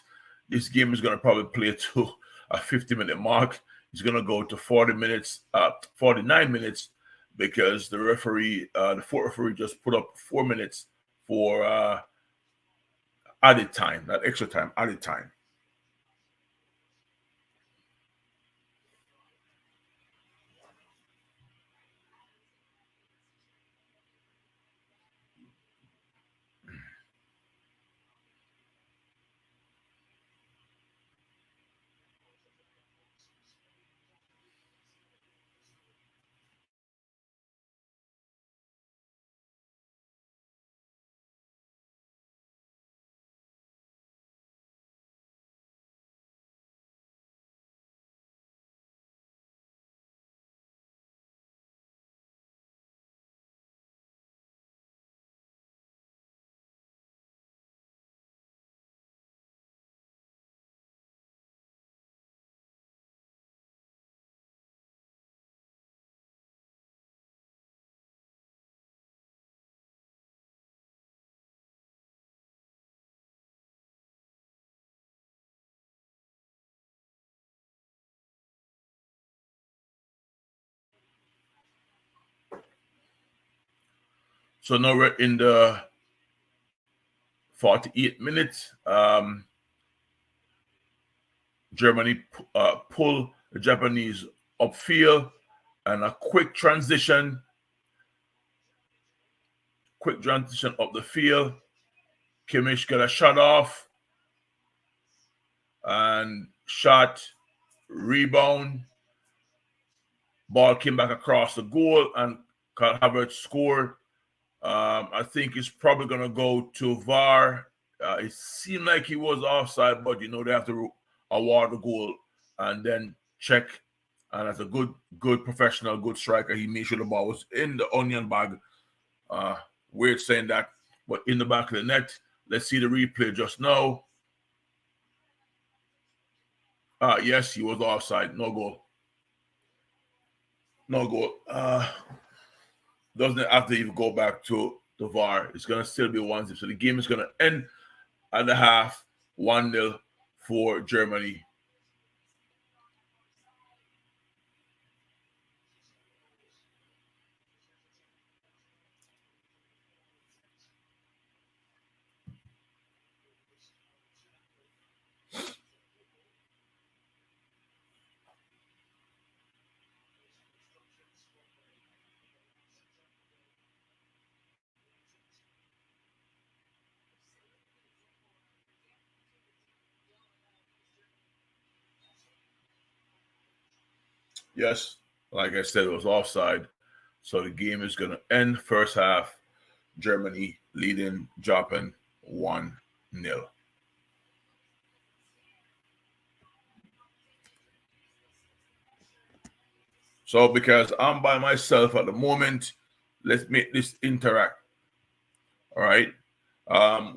this game is going to probably play to a 50-minute mark. It's going to go to 49 minutes, because the fourth referee just put up 4 minutes for added time, not extra time, added time. So now we're in the 48 minutes. Germany pull the Japanese upfield, and a quick transition up the field. Kimmich got a shot off, and shot, rebound. Ball came back across the goal, and Kai Havertz scored. I think it's probably going to go to VAR. It seemed like he was offside, but they have to award the goal and then check. And as a good professional, good striker, he made sure the ball was in the onion bag. Weird saying that, but in the back of the net. Let's see the replay just now. Yes, he was offside. No goal. No goal. Doesn't have to even go back to the VAR. It's going to still be 1-0. So the game is going to end at the half, 1-0 for Germany. Yes, like I said, it was offside. So the game is going to end first half. Germany leading Japan 1-0. So because I'm by myself at the moment, let's make this interact. All right.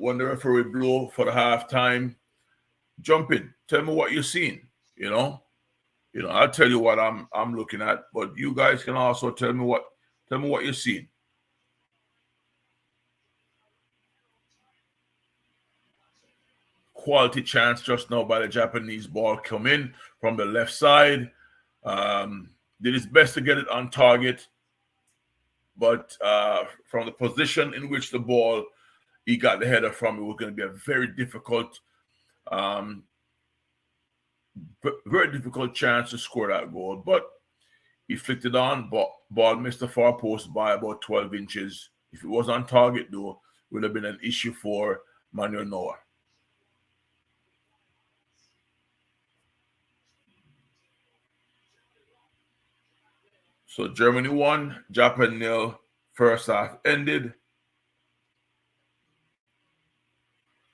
When the referee blow for the halftime, jump in. Tell me what you're seeing. I'll tell you what I'm looking at, but you guys can also tell me what you're seeing. quality chance just now by the Japanese. Ball come in from the left side. Did his best to get it on target, but from the position in which the ball he got the header from, it was going to be a very difficult chance to score that goal. But he flicked it on, but ball missed the far post by about 12 inches. If it was on target, though, it would have been an issue for Manuel Neuer. So Germany won, Japan 0. First half ended.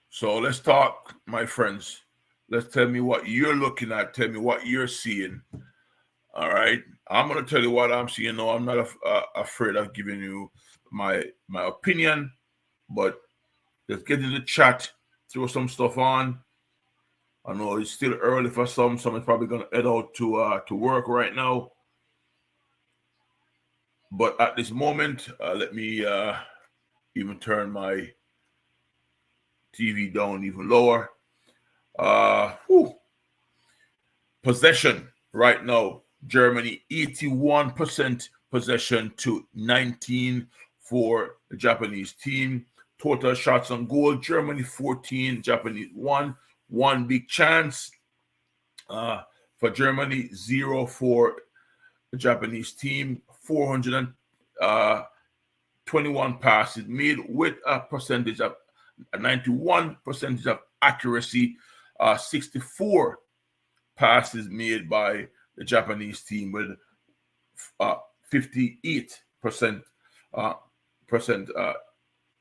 So let's talk, my friends. Let's tell me what you're looking at. Tell me what you're seeing. All right. I'm going to tell you what I'm seeing. No, I'm not afraid of giving you my opinion, but let's get in the chat, throw some stuff on. I know it's still early for some. Some is probably going to head out to work right now. But at this moment, let me even turn my TV down even lower. Possession right now, Germany 81% possession to 19 for the Japanese team. Total shots on goal, Germany 14, Japanese 1. One big chance for Germany, 0 for the Japanese team. 421 passes made with a percentage of 91% of accuracy. 64 passes made by the Japanese team with 58%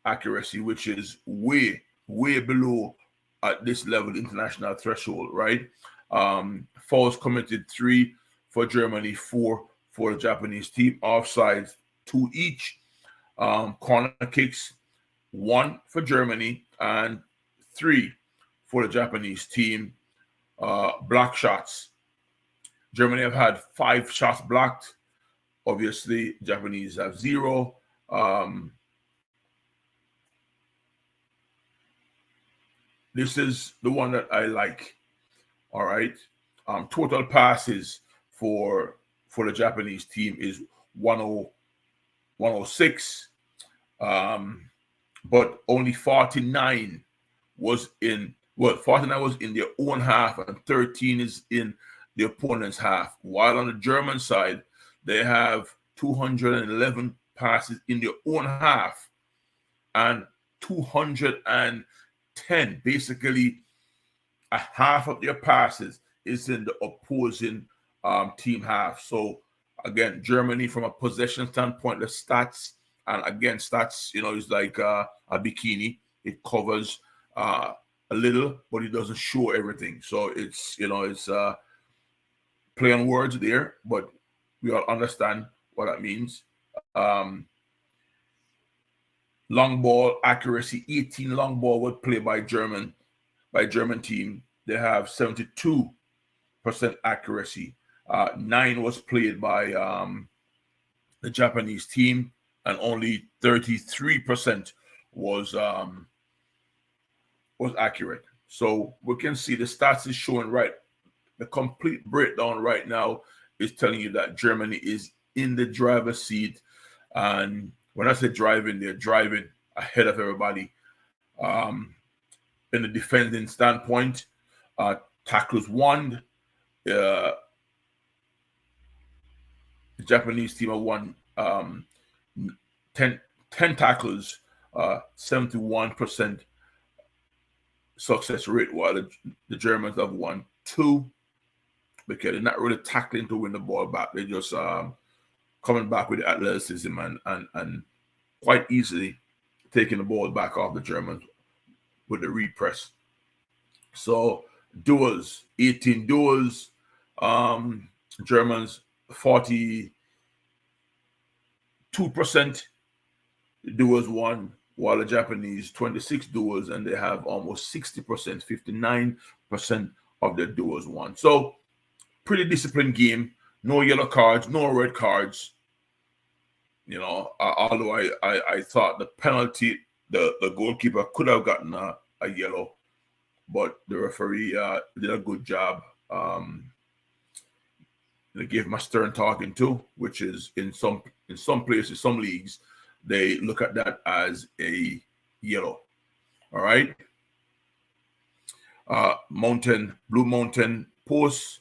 accuracy, which is way below at this level international threshold, right? Fouls committed 3 for Germany, 4 for the Japanese team. Offsides 2 each. Corner kicks 1 for Germany and 3 for the Japanese team. Block shots. Germany have had 5 shots blocked. Obviously, Japanese have 0. This is the one that I like. All right. Total passes for the Japanese team is 106. But only 49 was in 49 was in their own half and 13 is in the opponent's half. While on the German side, they have 211 passes in their own half and 210. Basically, a half of their passes is in the opposing team half. So again, Germany from a possession standpoint, the stats, and again, stats, is like a bikini. It covers a little, but it doesn't show everything. So it's play on words there, but we all understand what that means. Long ball accuracy, 18 long ball was played by German team. They have 72% accuracy. 9 was played by the Japanese team, and only 33% was accurate. So we can see the stats is showing right. The complete breakdown right now is telling you that Germany is in the driver's seat, and when I say driving, they're driving ahead of everybody. In the defending standpoint, tackles won. The Japanese team have won 10 tackles, 71% success rate, while the Germans have won 2, because they're not really tackling to win the ball back. They're just coming back with the athleticism and quite easily taking the ball back off the Germans with the repress. So duels, 18 duels. Germans 42% duels won, while the Japanese 26 duels, and they have almost 60%, 59% of their duels won. So pretty disciplined game. No yellow cards, no red cards. Although I thought the penalty, the goalkeeper could have gotten a yellow. but the referee did a good job. They gave him a stern talking to, which is in some places, some leagues, they look at that as a yellow. All right. Blue Mountain Post.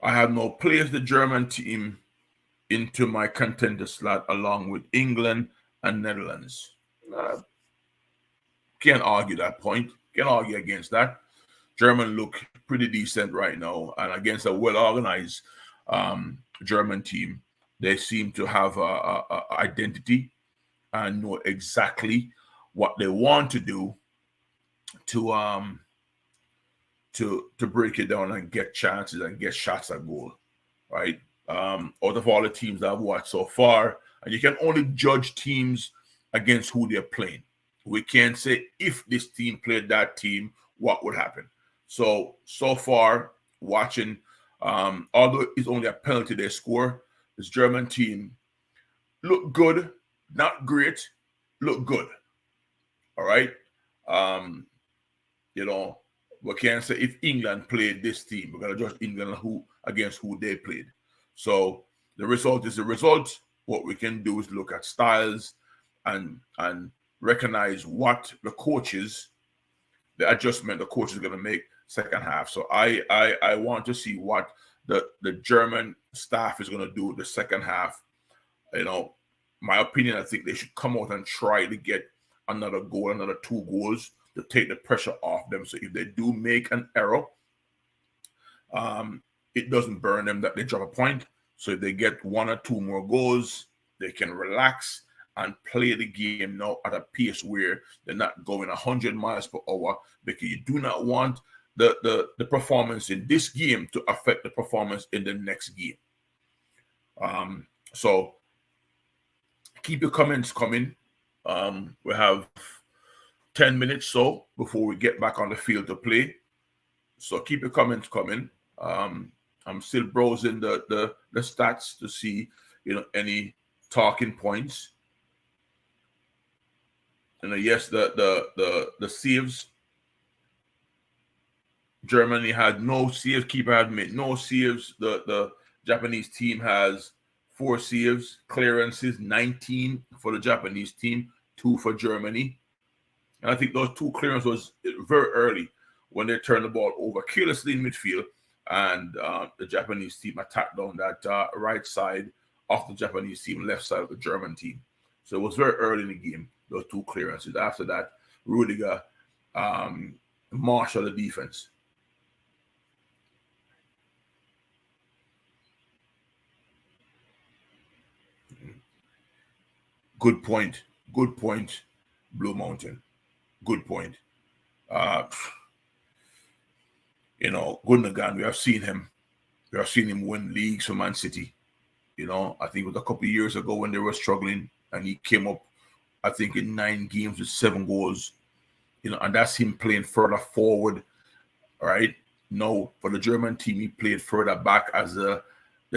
I have now placed the German team into my contender slot along with England and Netherlands. Can't argue that point. Can't argue against that. German look pretty decent right now, and against a well-organized German team, they seem to have a identity and know exactly what they want to do to break it down and get chances and get shots at goal, right? Out of all the teams that I've watched so far, and you can only judge teams against who they're playing. We can't say if this team played that team, what would happen. So far, watching, although it's only a penalty they score, this German team look good, not great, look good. All right. We can't say if England played this team, we're gonna judge England against who they played. So the result is the result. What we can do is look at styles and recognize what the adjustment the coach is gonna make second half. So I want to see what the German staff is gonna do the second half. My opinion, I think they should come out and try to get another goal, another 2 goals to take the pressure off them. So if they do make an error, it doesn't burn them that they drop a point. So if they get 1 or 2 more goals, they can relax and play the game now at a pace where they're not going 100 miles per hour, because you do not want the performance in this game to affect the performance in the next game. So keep your comments coming. We have 10 minutes so before we get back on the field to play. So keep your comments coming. I'm still browsing the stats to see any talking points. Yes, the saves. Germany had no saves. Keeper had made no saves. The Japanese team has 4 saves, clearances, 19 for the Japanese team, 2 for Germany. And I think those 2 clearances was very early when they turned the ball over carelessly in midfield, and the Japanese team attacked down that right side of the Japanese team, left side of the German team. So it was very early in the game, those 2 clearances. After that, Rudiger marshaled the defense. Good point, Blue Mountain. Good point. Gundogan, we have seen him. We have seen him win leagues for Man City. I think it was a couple of years ago when they were struggling, and he came up, I think, in 9 games with 7 goals. And that's him playing further forward, right? No, for the German team, he played further back as the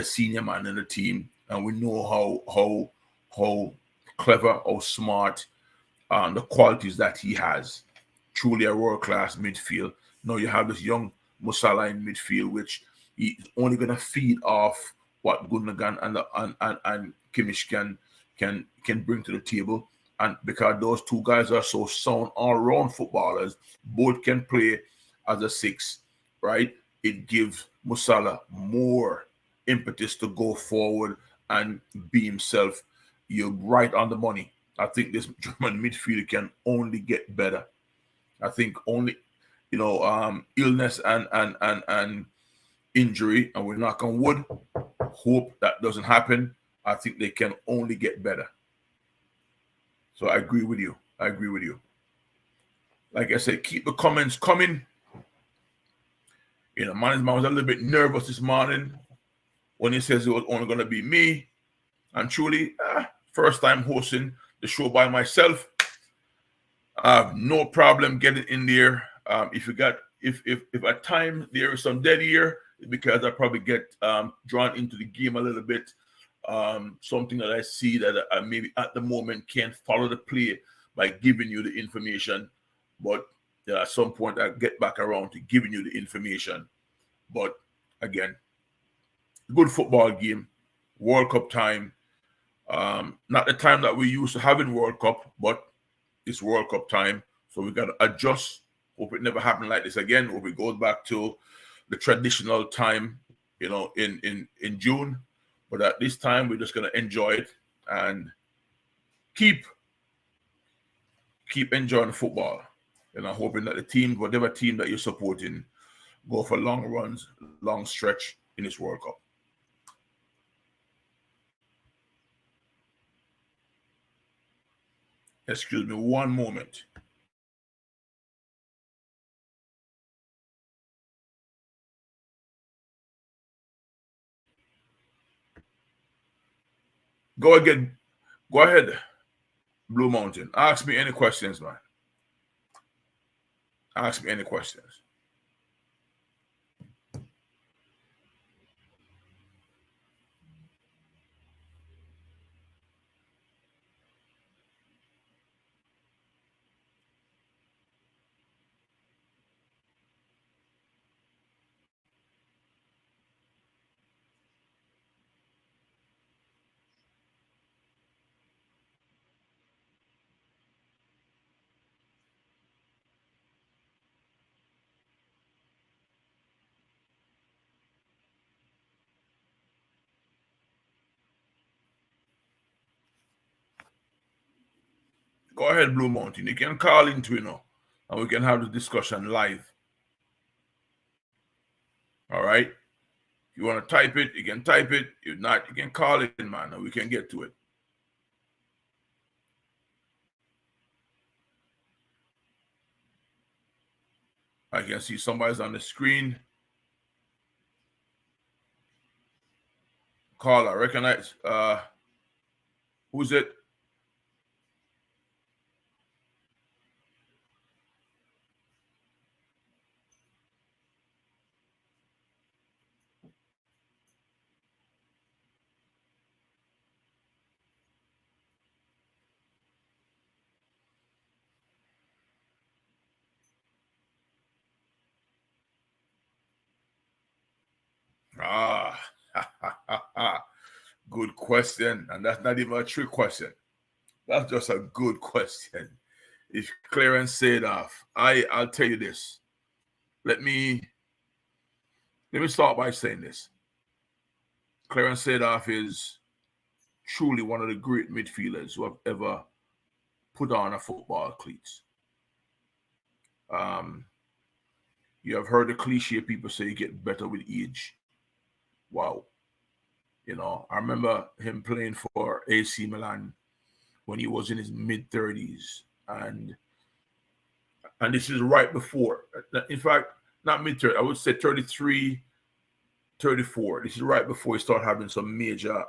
senior man in the team, and we know how clever, how smart, the qualities that he has. Truly a world-class midfield. Now you have this young Musiala in midfield, which he's only going to feed off what Gundogan and Kimmich can bring to the table. And because those 2 guys are so sound all-round footballers, both can play as a 6, right? It gives Musiala more impetus to go forward and be himself. You're right on the money. I think this German midfield can only get better. I think only, illness and injury, and we're knock on wood, hope that doesn't happen. I think they can only get better. So I agree with you. Like I said, keep the comments coming. Man was a little bit nervous this morning when he says it was only going to be me. And truly, first time hosting the show by myself. I have no problem getting in there. If at time there is some dead ear, because I probably get drawn into the game a little bit. Something that I see that I maybe at the moment can't follow the play. by giving you the information, but at some point I get back around to giving you the information. But again, good football game, World Cup time. Not the time that we used to having World Cup, but it's World Cup time. So we got to adjust. Hope it never happened like this again. Hope it goes back to the traditional time, in June. But at this time, we're just going to enjoy it and keep enjoying football. Hoping that the team, whatever team that you're supporting, go for long runs, long stretch in this World Cup. Excuse me one moment. Go ahead, Blue Mountain. Ask me any questions, man. Ask me any questions. Go ahead, Blue Mountain. You can call into, and we can have the discussion live. All right? If you want to type it, you can type it. If not, you can call in, man, and we can get to it. I can see somebody's on the screen. Call, I recognize. Who's it? Good question. And that's not even a trick question. That's just a good question. If Clarence Seedorf, I'll tell you this. Let me start by saying this. Clarence Seedorf is truly one of the great midfielders who have ever put on a football cleats. You have heard the cliche people say you get better with age. Wow. I remember him playing for AC Milan when he was in his mid-30s. And this is right before. In fact, not mid-30s. I would say 33, 34. This is right before he started having some major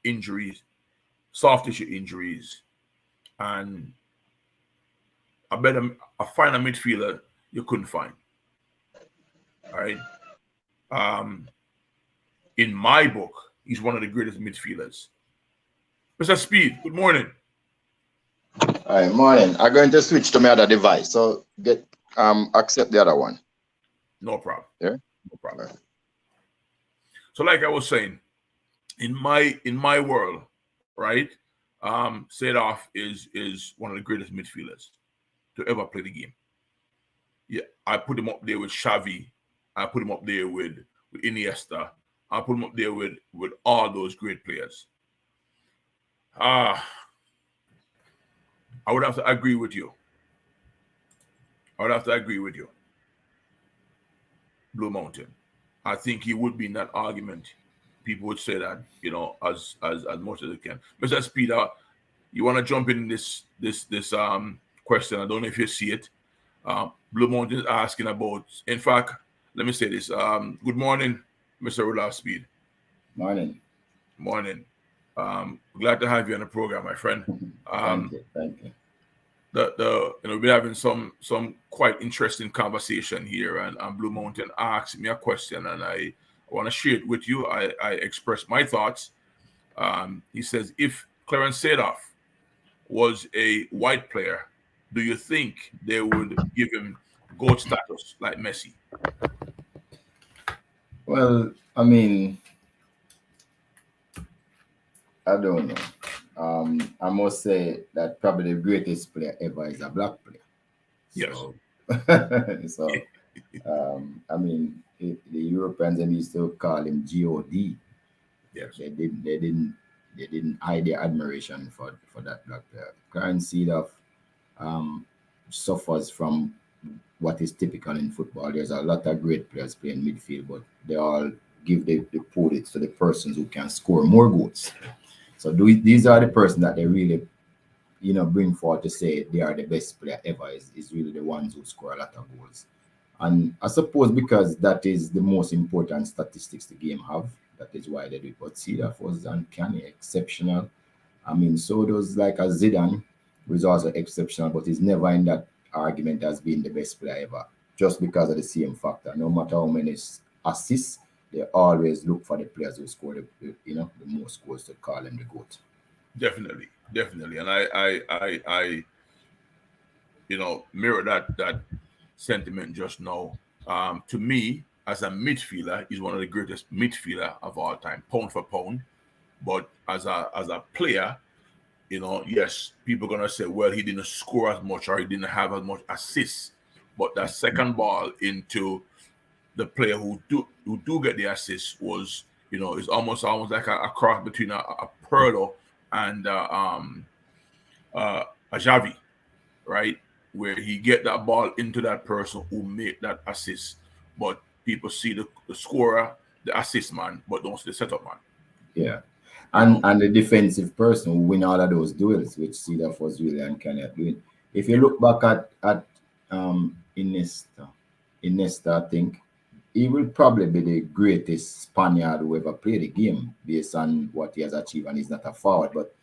injuries, soft tissue injuries. And I find a midfielder you couldn't find. All right. In my book, he's one of the greatest midfielders. Mr. Speed, good morning. Hi, morning. I'm going to switch to my other device, so accept the other one. No problem. Yeah, no problem. So, like I was saying, in my world, right, Seedorf is one of the greatest midfielders to ever play the game. Yeah, I put him up there with Xavi. I put him up there with Iniesta. I put him up there with all those great players. I would have to agree with you. Blue Mountain. I think he would be in that argument. People would say that, as much as they can. Mr. Speeder, you want to jump in this question? I don't know if you see it. Blue Mountain is asking about. In fact, let me say this. Good morning, Mr. Rudolph Speed. Morning. Glad to have you on the program, my friend. Thank you. We're having some quite interesting conversation here, and Blue Mountain asked me a question, and I want to share it with you. I expressed my thoughts. He says, if Clarence Seedorf was a white player, do you think they would give him gold status like Messi? Well, I mean, I don't know. I must say that probably the greatest player ever is a black player. Yes. So, so I mean, the Europeans they used to call him God. Yes. They didn't hide their admiration for that black player. Clarence Seedorf suffers from what is typical in football. There's a lot of great players playing midfield, but they all give the put to the persons who can score more goals. So these are the person that they really, bring forward to say they are the best player ever is really the ones who score a lot of goals. And I suppose because that is the most important statistics the game have, that is why they do it. But Seedorf was uncanny, exceptional. I mean, so does like a Zidane, who is also exceptional, but he's never in that argument as being the best player ever, just because of the same factor. No matter how many assists, they always look for the players who score the most goals to call them the GOAT. Definitely, and I mirror that sentiment just now. To me, as a midfielder, he's one of the greatest midfielder of all time, pound for pound. But as a player, yes, people are gonna say, well, he didn't score as much or he didn't have as much assists. But that second ball into the player who do get the assist was, is almost like a cross between a Pirlo and a Xavi, right? Where he get that ball into that person who made that assist. But people see the scorer, the assist man, but don't see the setup man. Yeah. And the defensive person who win all of those duels, which Seedorf was really uncanny at doing. If you look back at Iniesta, I think he will probably be the greatest Spaniard who ever played the game based on what he has achieved. And he's not a forward, but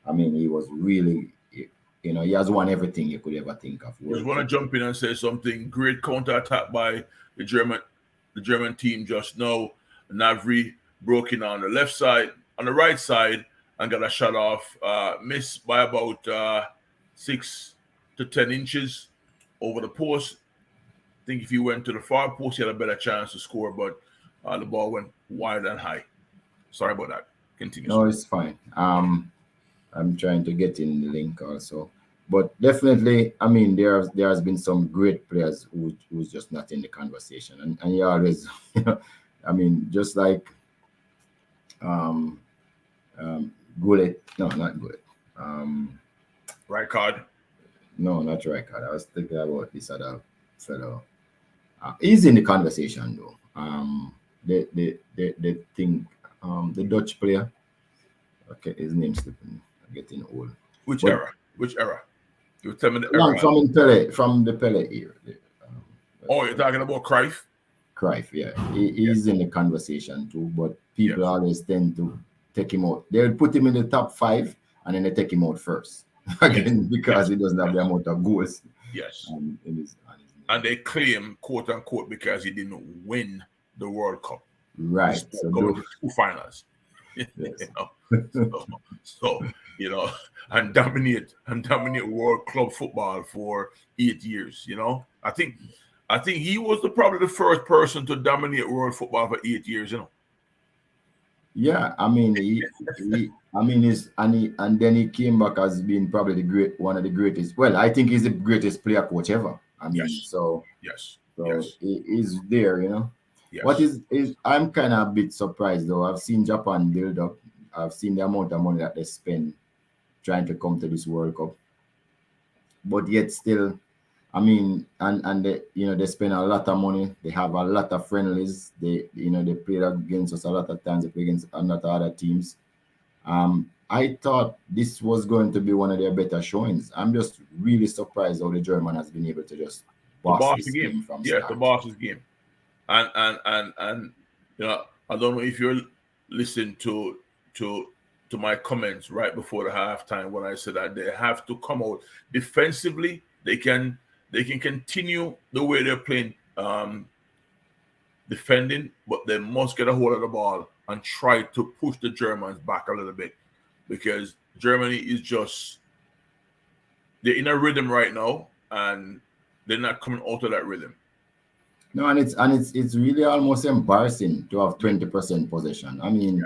I mean, he was really, he has won everything you could ever think of. Just want to jump in and say something. Great counter attack by the German team just now. Navri broke in on the left side, on the right side, and got a shot off. Missed by about 6 to 10 inches over the post. I think if he went to the far post, he had a better chance to score, but the ball went wide and high. Sorry about that. Continue. No, it's fine. I'm trying to get in the link also. But definitely, I mean, there has been some great players who's just not in the conversation. And you always, I mean, just like Gullit, no, not Gullit. Rijkaard. No, not Rijkaard. I was thinking about this other fellow. He's in the conversation though. The thing, the Dutch player. Okay, his name's slipping. I'm getting old. Which era? You tell me the era. From the Pele era. You're talking about Cruyff? Cruyff, yeah. He's in the conversation too, but people always tend to take him out. They'll put him in the top 5 and then they take him out first. Again, because he doesn't have the amount of goals. Yes. And they claim, quote unquote, because he didn't win the World Cup. Right. So go to 2 finals. Yes. So and dominate world club football for 8 years. I think he was probably the first person to dominate world football for 8 years. Yeah, I mean, and then he came back as being probably one of the greatest. Well, I think he's the greatest player coach ever. I mean, yes. He is there. Yes. What is I'm kind of a bit surprised though. I've seen Japan build up. I've seen the amount of money that they spend trying to come to this World Cup, but yet still, I mean, and they spend a lot of money. They have a lot of friendlies. They played against us a lot of times. They play against a lot of other teams. I thought this was going to be one of their better showings. I'm just really surprised how the German has been able to just boss this game from start. The boss's game. And I don't know if you're listening to my comments right before the halftime when I said that they have to come out defensively. They can continue the way they're playing defending, but they must get a hold of the ball and try to push the Germans back a little bit, because Germany is just they're in a rhythm right now, and they're not coming out of that rhythm. No, and it's really almost embarrassing to have 20% possession. I mean,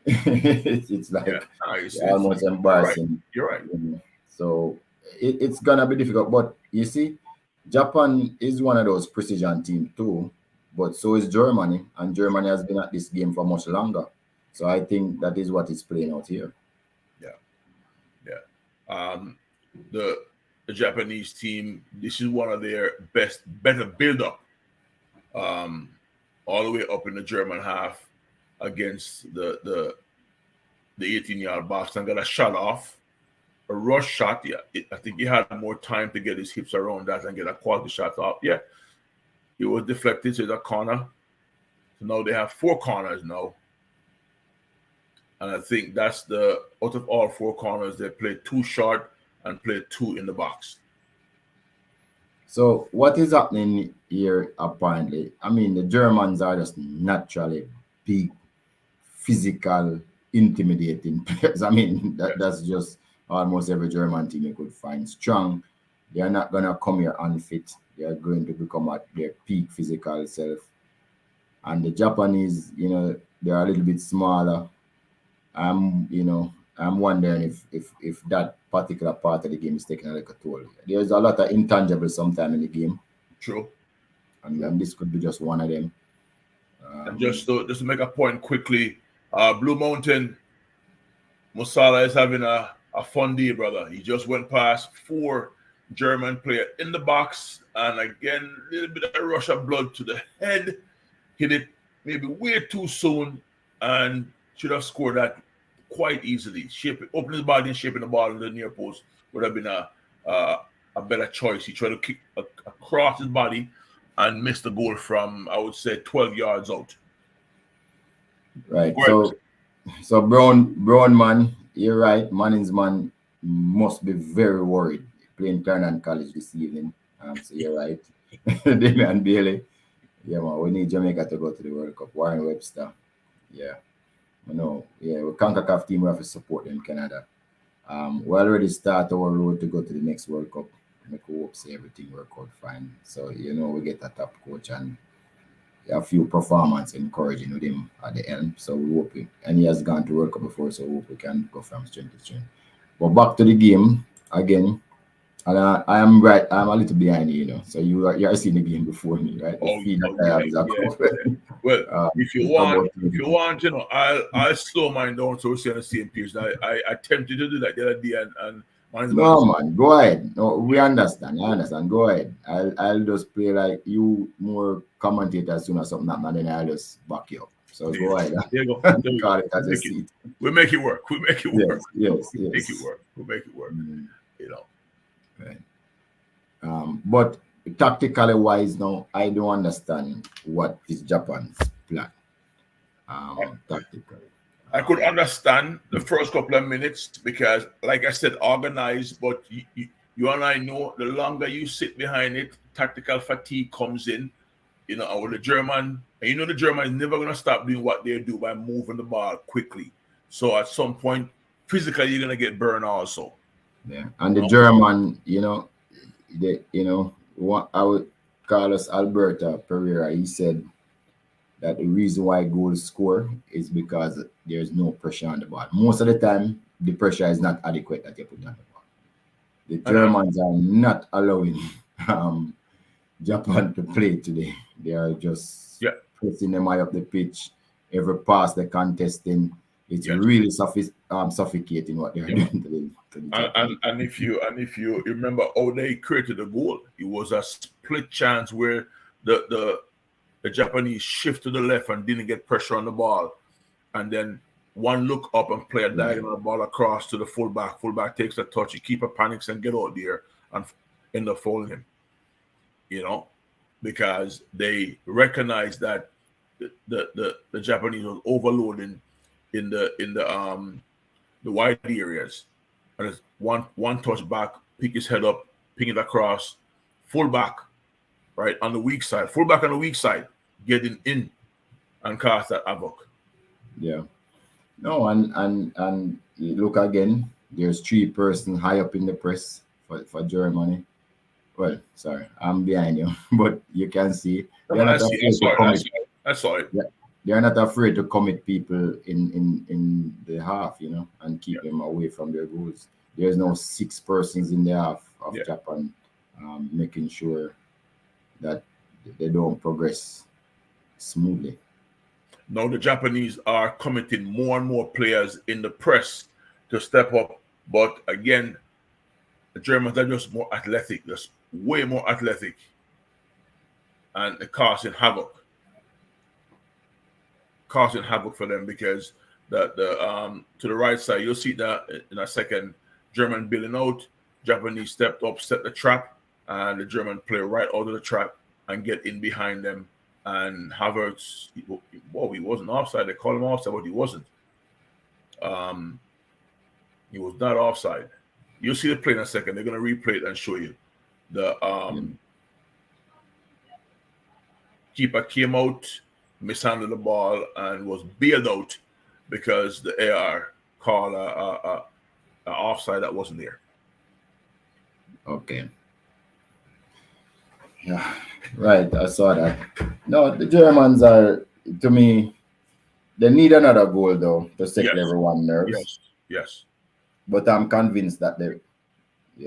it's like almost embarrassing. You're right. So it's gonna be difficult. But you see, Japan is one of those precision teams too. But so is Germany, and Germany has been at this game for much longer. So I think that is what is playing out here. The Japanese team, this is one of their better build-up, all the way up in the German half against the 18-yard box, and got a shot off, a rush shot. Yeah, I think he had more time to get his hips around that and get a quality shot off. Yeah, it was deflected to the corner. So now they have 4 corners now. And I think that's out of all 4 corners, they played 2 short and played 2 in the box. So what is happening here apparently? I mean, the Germans are just naturally big, physical, intimidating players. I mean, that's just almost every German team you could find. Strong. They are not going to come here unfit. They are going to become at their peak physical self. And the Japanese, they are a little bit smaller. I'm wondering if that particular part of the game is taking a little toll. There's a lot of intangibles sometime in the game. True. And this could be just one of them. And just to make a point quickly, Blue Mountain, Musala is having a fun day, brother. He just went past 4 German players in the box, and again, a little bit of a rush of blood to the head. Hit it maybe way too soon, and should have scored that quite easily. Opening his body and shaping the ball in the near post would have been a better choice. He tried to kick across his body and missed the goal from, I would say, 12 yards out. Right. So Brown man, you're right. Manning's man must be very worried playing Clarendon College this evening. So you're right. Damian Bailey. Yeah, man, we need Jamaica to go to the World Cup. Warren Webster. Yeah. With CONCACAF team, we have to support them, Canada. We already start our road to go to the next World Cup. I hope say everything work out fine. So, we get a top coach and a few performance encouraging with him at the helm. So we hope and he has gone to World Cup before, so we hope we can go from strength to strength. But back to the game again. And I am right. I'm a little behind you, So you are seeing the game before me, right? Well, if you want, I'll slow mine down so we see on the same page. I attempted to do that the other day, and no, man, go ahead. No, we understand. I understand. Go ahead. I'll just play like you more commentator as soon as something happens, and then I'll just back you up. So go ahead. There you go. We'll make it work. We'll make it work. Yes. Make it work. We'll make it work. Right. But tactically wise now, I don't understand what is Japan's plan. Tactically. I could understand the first couple of minutes because, like I said, organized, but you and I know the longer you sit behind it, tactical fatigue comes in, and with the German, and the German is never going to stop doing what they do by moving the ball quickly. So at some point, physically, you're going to get burned also. Yeah, and the German, Carlos Alberto Pereira, he said that the reason why goals score is because there's no pressure on the ball. Most of the time, the pressure is not adequate that you put on the ball. The Germans are not allowing Japan to play today. They are just pressing them high up the pitch. Every pass they're contesting. It's really suffocating what they're doing to the and if you remember how they created the goal, it was a split chance where the Japanese shift to the left and didn't get pressure on the ball, and then one look up and play a diagonal ball across to the fullback. Fullback takes a touch, the keeper panics and get out there and end up fouling him. Because they recognize that the Japanese was overloading in the wide areas, and it's one touch back, pick his head up, ping it across, fullback, right on the weak side, fullback on the weak side, getting in and cast that havoc. Yeah, no, and you look again. There's 3 persons high up in the press for Germany. Well, sorry, I'm behind you, but you can see Come they're on, I not see. I afraid saw to it. commit. I saw it. Yeah, they're not afraid to commit people in the half, and keep them away from their goals. There's no 6 persons in the half of Yeah. Japan, making sure that they don't progress smoothly. Now the Japanese are committing more and more players in the press to step up. But again, the Germans are just more athletic, just way more athletic, and it causing havoc for them because the to the right side you'll see that in a second. German building out, Japanese stepped up, set the trap, and the German play right out of the trap and get in behind them. And Havertz, he wasn't offside. They called him offside, but he wasn't. Um, he was not offside. You'll see the play in a second. They're gonna replay it and show you. The Yeah. keeper came out, mishandled the ball, and was bailed out because the AR called a offside that wasn't there. Okay. Yeah. Right. I saw that. No, the Germans are, to me, they need another goal though to settle Yes, everyone's nerves. yes. But I'm convinced that he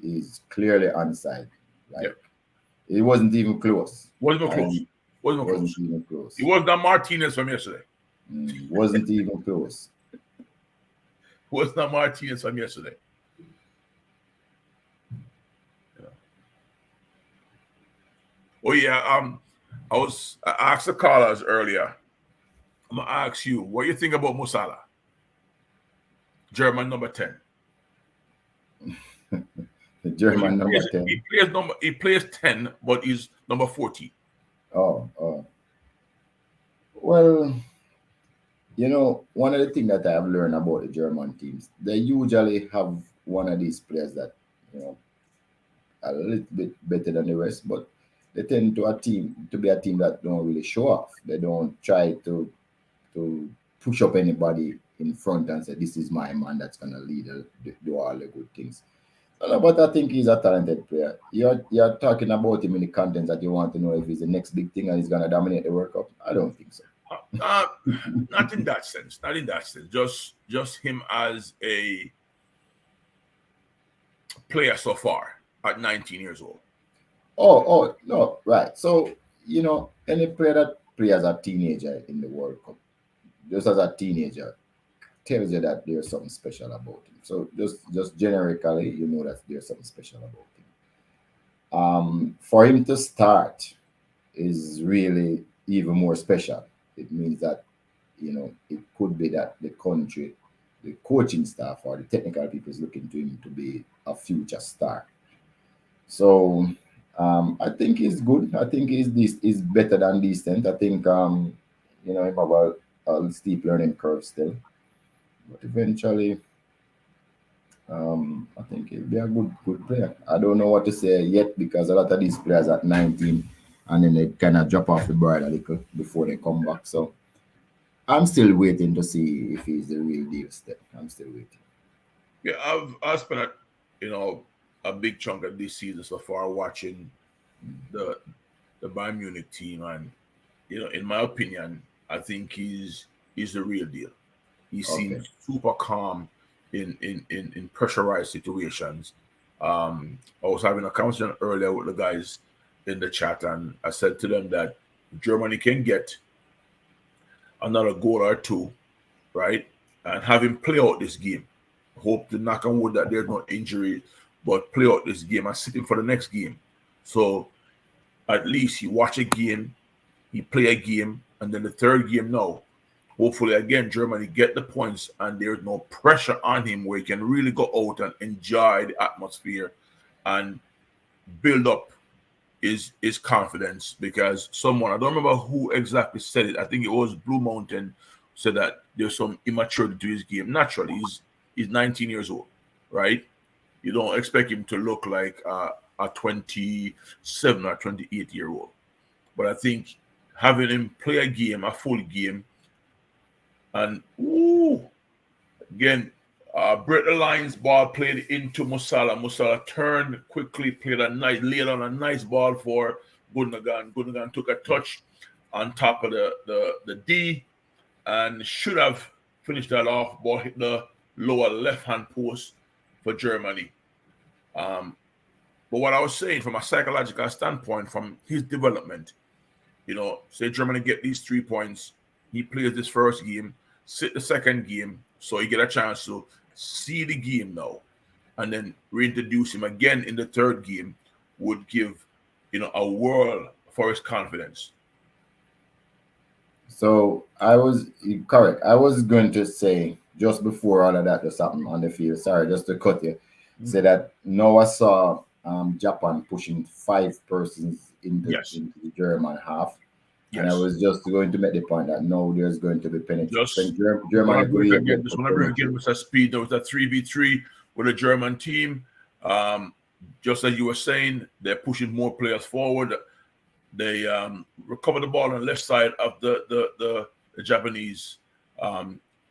is clearly onside. Like Yeah. it wasn't even close. Wasn't even close. And Wasn't even wasn't close. even close. It was not Martinez from yesterday. Wasn't even close. Was not Martinez from yesterday. Yeah. Oh yeah. I asked the callers earlier. I'm gonna ask you, what you think about Musala? German number 10. The German number 10. He plays 10, but he's number 40. Oh. Well, one of the things that I've learned about the German teams, they usually have one of these players that, a little bit better than the rest, but they tend to be a team that don't really show off. They don't try to push up anybody in front and say, this is my man that's gonna lead do all the good things. But I think he's a talented player. You're talking about him in the context that you want to know if he's the next big thing and he's gonna dominate the World Cup. I don't think so. Not in that sense. Not in that sense. Just him as a player so far at 19 years old. Oh no, right. So any player that plays as a teenager in the World Cup, just as a teenager, tells you that there's something special about him. So just generically, that there's something special about him. For him to start is really even more special. It means that it could be that the country, the coaching staff or the technical people is looking to him to be a future star. So I think he's good. I think he's better than decent. I think him have a steep learning curve still, but eventually, I think he'll be a good player. I don't know what to say yet because a lot of these players at 19 and then they kind of drop off the board a little before they come back. So I'm still waiting to see if he's the real deal still. I'm still waiting. Yeah, I've spent a big chunk of this season so far watching the Bayern Munich team, and in my opinion, I think he's the real deal. He seems super calm in pressurized situations. I was having a conversation earlier with the guys in the chat, and I said to them that Germany can get another goal or two, right, and have him play out this game. Hope to knock on wood that there's no injury, but play out this game and sit him for the next game. So at least he watch a game, he play a game, and then the third game now, hopefully again Germany get the points and there's no pressure on him where he can really go out and enjoy the atmosphere and build up his confidence. Because someone, I don't remember who exactly said it, I think it was Blue Mountain, said that there's some immaturity to his game. Naturally, he's 19 years old, right? You don't expect him to look like a 27 or 28-year-old. But I think having him play a full game, and again, Brett the Lions ball played into Musala. Musala turned quickly, laid on a nice ball for Gundogan. Gundogan took a touch on top of the D and should have finished that off. Ball hit the lower left-hand post for Germany. But what I was saying from a psychological standpoint, from his development, say Germany get these 3 points, he plays this first game, sit the second game, so he get a chance to see the game now, and then reintroduce him again in the third game would give, a world for his confidence. So I was correct. I was going to say just before all of that just happened on the field. Sorry, just to cut you. Say that now I saw Japan pushing 5 persons into the German half. Yes. And I was just going to make the point that no, there's going to be penetration. Germany just want to bring again with that speed. There was a 3v3 with a German team. Just as you were saying, they're pushing more players forward. They recover the ball on the left side of the Japanese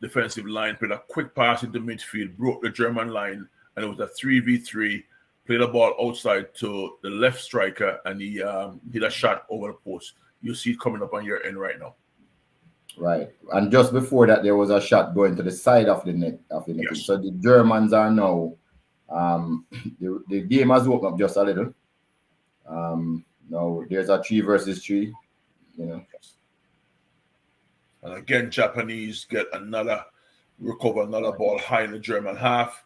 defensive line, played a quick pass into midfield, broke the German line, and it was a 3v3. Played the ball outside to the left striker, and he did a shot over the post. You see it coming up on your end right now. Right. And just before that, there was a shot going to the side of the net. Yes. So the Germans are now, the game has opened up just a little. Now there's a 3 versus 3, And again, Japanese recover another ball high in the German half.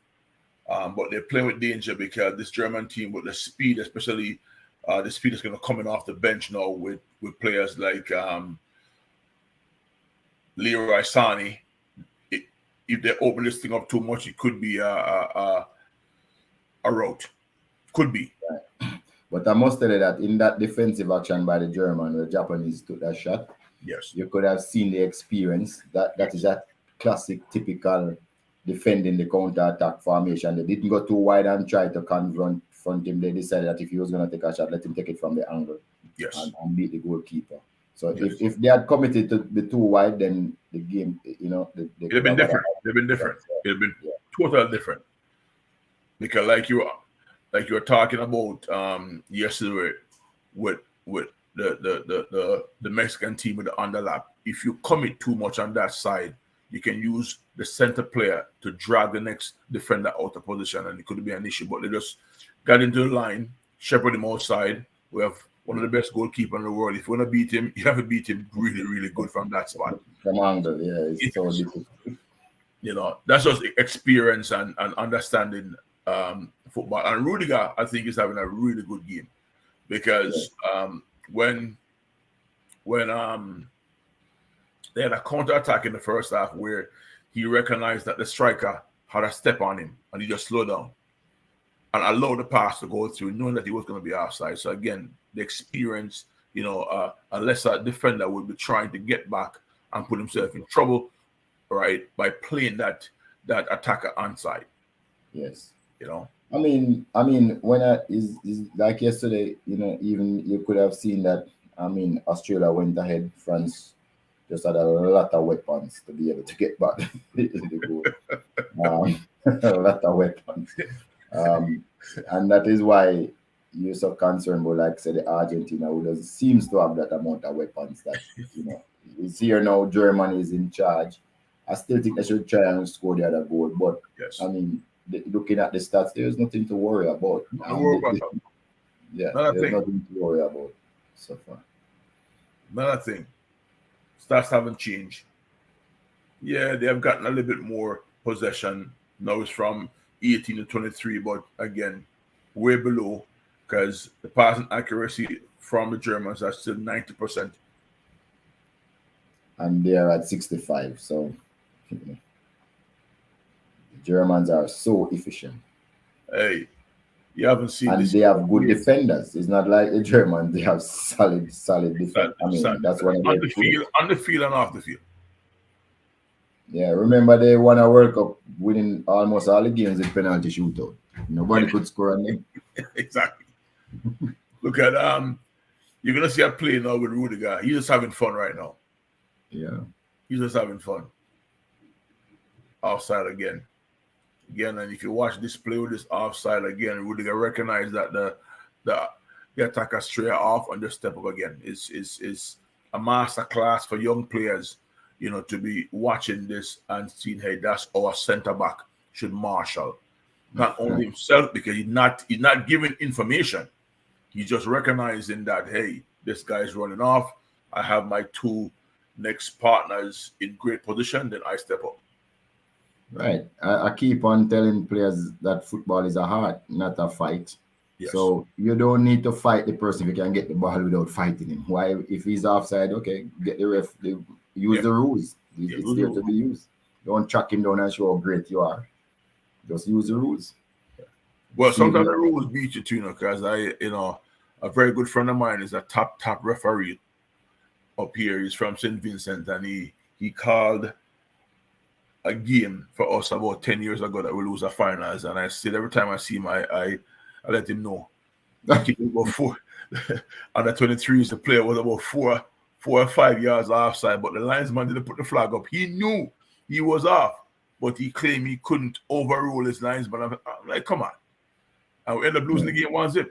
But they're playing with danger because this German team, with the speed, especially the speed is going to coming off the bench now with players like Leroy Sané. If they open this thing up too much, it could be a rout. Could be. Right. But I must tell you that in that defensive action by the German, the Japanese took that shot. Yes. You could have seen the experience. That is that classic, typical defending the counter-attack formation. They didn't go too wide and try to confront him. They decided that if he was going to take a shot, let him take it from the angle. Yes. And beat the goalkeeper. So yes. if they had committed to be too wide, then the game, it'd have been different. It'd been different. It'd been totally different. Because like you were talking about yesterday with the Mexican team with the underlap. If you commit too much on that side, you can use the center player to drag the next defender out of position, and it could be an issue. But they just got into the line, shepherd him outside. We have one of the best goalkeepers in the world. If you want to beat him, you have to beat him really, really good from that spot. From angle, it's so difficult. That's just experience and understanding football. And Rudiger, I think, is having a really good game because when they had a counter-attack in the first half where he recognized that the striker had a step on him and he just slowed down and allowed the pass to go through, knowing that he was going to be offside. So again, the experience, a lesser defender would be trying to get back and put himself in trouble, right, by playing that attacker onside. Yes. I mean, when is like yesterday, even you could have seen that. Australia went ahead. France just had a lot of weapons to be able to get back the goal. A lot of weapons, and that is why you're so concerned about, like, say, the Argentina, who seems to have that amount of weapons. That it's here now. Germany is in charge. I still think they should try and score the other goal, but yes. Looking at the stats, there's nothing to worry about. There's nothing to worry about so far. Another thing, stats haven't changed. Yeah, they have gotten a little bit more possession. Now it's from 18 to 23, but again, way below because the passing accuracy from the Germans are still 90%. And they're at 65, so... Germans are so efficient. Hey, you haven't seen and this. They have good defenders. It's not like the Germans. They have solid defense. That's what on the field and off the field. Yeah, remember they won a World Cup winning almost all the games in penalty shootout. Nobody could score on them. Exactly. Look at you're gonna see a play now with Rudiger. He's just having fun right now. Yeah. He's just having fun. Offside again. again. And if you watch this play with this offside again, Rudiger recognize that the attacker straight off and just step up again. Is a master class for young players, to be watching this and seeing, hey, that's our centre back should marshal. Not only himself, because he's not giving information. He's just recognizing that, hey, this guy's running off. I have my two next partners in great position, then I step up. Right. I keep on telling players that football is a art, not a fight. Yes. So you don't need to fight the person if you can get the ball without fighting him. Why? If he's offside, okay, get the ref. Use the rules. It's there to be used. Don't track him down and show how great you are. Just use the rules. Well, sometimes the rules beat you too, because a very good friend of mine is a top referee up here. He's from St. Vincent, and he called a game for us about 10 years ago that we lose the finals. And I said every time I see him, I let him know. About four. Under 23s, the player was about 4 or 5 yards offside, but the linesman didn't put the flag up. He knew he was off, but he claimed he couldn't overrule his linesman. I'm like, come on. And we end up losing the game 1-0.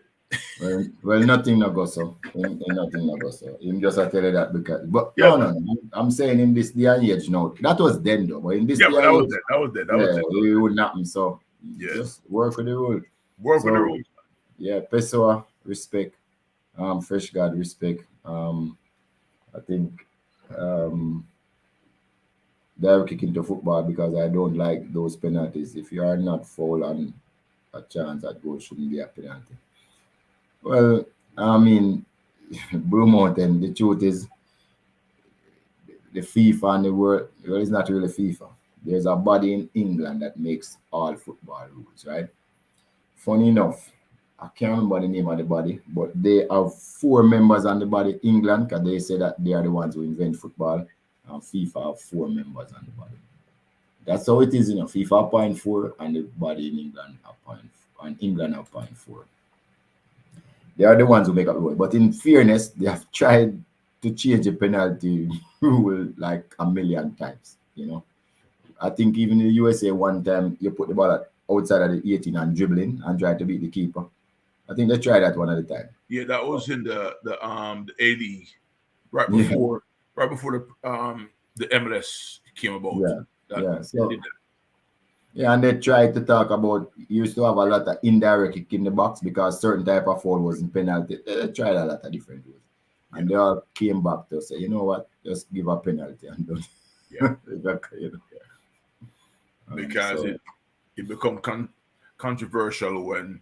Well, nothing no go so. Nothing no go so. Him just I tell you that because, but Yeah, no. I'm saying in this day and age now. That was then though, but in this day and that age, was dead. That was dead. it would happen. So Yes. just work with the rule. Work with the rules. Yeah, Pessoa, respect. Fresh God, respect. I think they're kicking to football because I don't like those penalties. If you are not foul on a chance that goal shouldn't be a penalty. Well, I mean, Blue Mountain, the truth is the FIFA and the world, well, it's not really FIFA. There's a body in England that makes all football rules, right? Funny enough, I can't remember the name of the body, but they have 4 members on the body, England, because they say that they are the ones who invent football, and FIFA have 4 members on the body. That's how it is, FIFA appoint 4, and the body in England appoint 4. They are the ones who make up the rule. But in fairness, they have tried to change the penalty rule like a million times, I think even in the USA one time, you put the ball outside of the 18 and dribbling and try to beat the keeper. I think they tried that one at a time. Yeah, that was in the A-League right before the MLS came about. And they tried to talk about used to have a lot of indirect kick in the box because certain type of foul wasn't penalty. They tried a lot of different rules. And they all came back to say, you know what, just give a penalty and don't. Yeah. Because it become controversial when,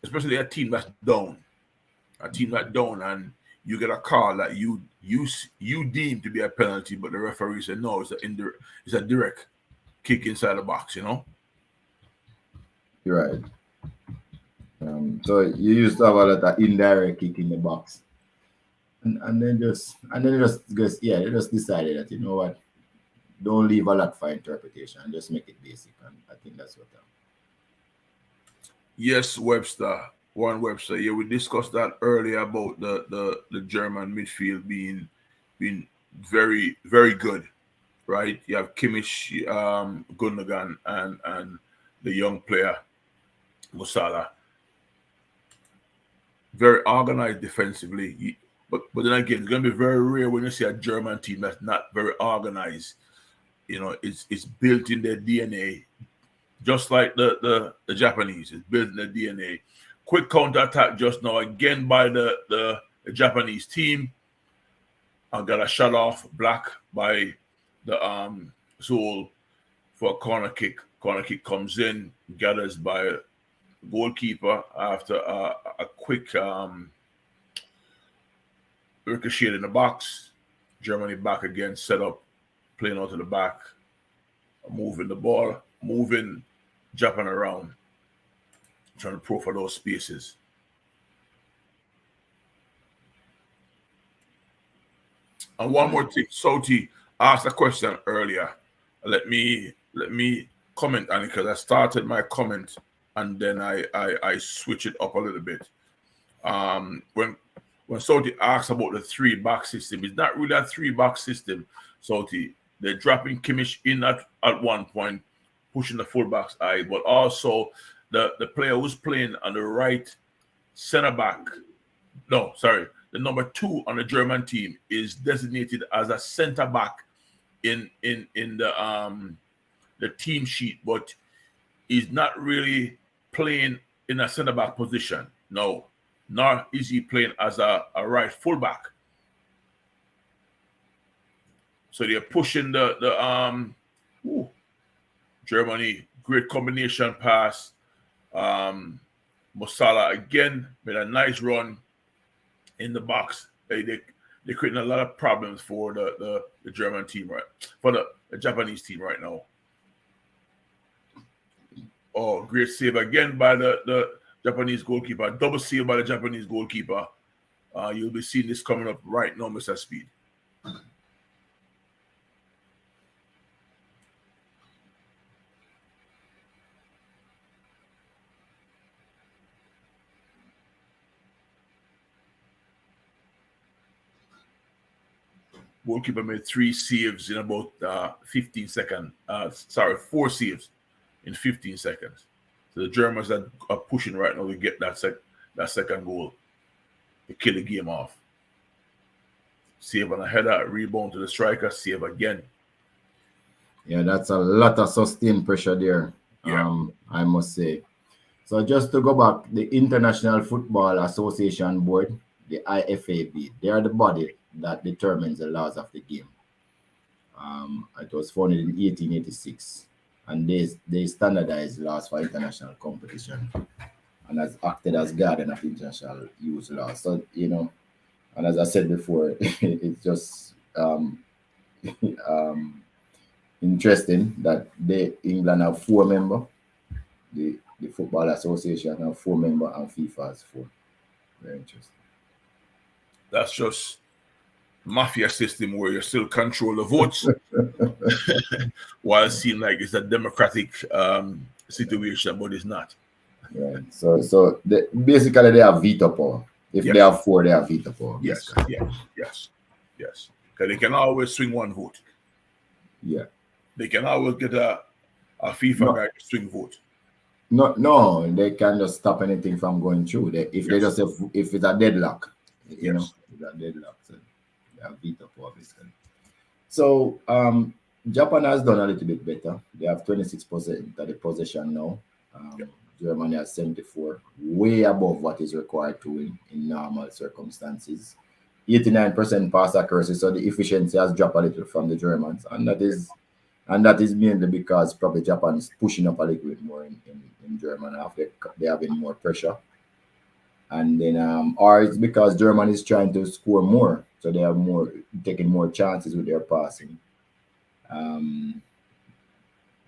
especially a team that's down. And you get a call that you deem to be a penalty, but the referee said no, it's a direct kick inside the box, You're right. So you used to have a lot of indirect kick in the box, and then just they just decided that, you know what, don't leave a lot for interpretation and just make it basic, and I think that's what. Yes, Warren Webster. Yeah, we discussed that earlier about the German midfield being very, very good, right? You have Kimmich, Gundogan, and the young player Musiala. Very organized defensively, but then again, it's gonna be very rare when you see a German team that's not very organized. It's built in their DNA, just like the Japanese. It's built in their DNA. Quick counter attack just now again by the Japanese team. I got a shot off block by the Seoul for a corner kick. Corner kick comes in, gathers by goalkeeper after a quick ricochet in the box. Germany back again, set up, playing out to the back, moving the ball, moving Japan around, trying to profile those spaces. And one more thing, Soti asked a question earlier. Let me comment on it because I started my comment and then I switch it up a little bit. When Soti asks about the 3-back system, it's not really a 3-back system, Soti. They're dropping Kimmich in at one point, pushing the fullback's eye, but also the player who's playing on the right center back. No, sorry, the number 2 on the German team is designated as a center back in the team sheet, but he's not really playing in a center back position. No, nor is he playing as a right fullback. So they're pushing the Germany, great combination pass. Musiala again made a nice run in the box. They're creating a lot of problems for the German team, right? For the Japanese team right now. Oh, great save again by the Japanese goalkeeper. Double save by the Japanese goalkeeper. You'll be seeing this coming up right now, Mr. Speed. Goalkeeper made 3 saves in about 15 seconds. 4 saves in 15 seconds. So the Germans are pushing right now to get that second goal to kill the game off. Save on a header, rebound to the striker, save again. Yeah, that's a lot of sustained pressure there. Yeah. I must say. So just to go back, the International Football Association Board, the IFAB, they are the body that determines the laws of the game. It was founded in 1886, and they standardized laws for international competition and has acted as guardian of international use laws. So, and as I said before, it's just interesting that England have 4 members, the Football Association have 4 members, and FIFA has 4. Very interesting. That's just mafia system where you still control the votes while it seems like it's a democratic situation, but it's not. Right. So basically they have veto power. If they have 4, they have veto power. Yes. Because they can always swing one vote. Yeah. They can always get a FIFA guy to swing vote. No, they can just stop anything from going through. If it's a deadlock, it's a deadlock. So they have veto power basically. So Japan has done a little bit better. They have 26% of the possession now. Germany has 74, way above what is required to win in normal circumstances. 89% pass accuracy, so the efficiency has dropped a little from the Germans, and that is mainly because probably Japan is pushing up a little bit more in Germany after they having more pressure, and then or it's because Germany is trying to score more, so they are taking more chances with their passing.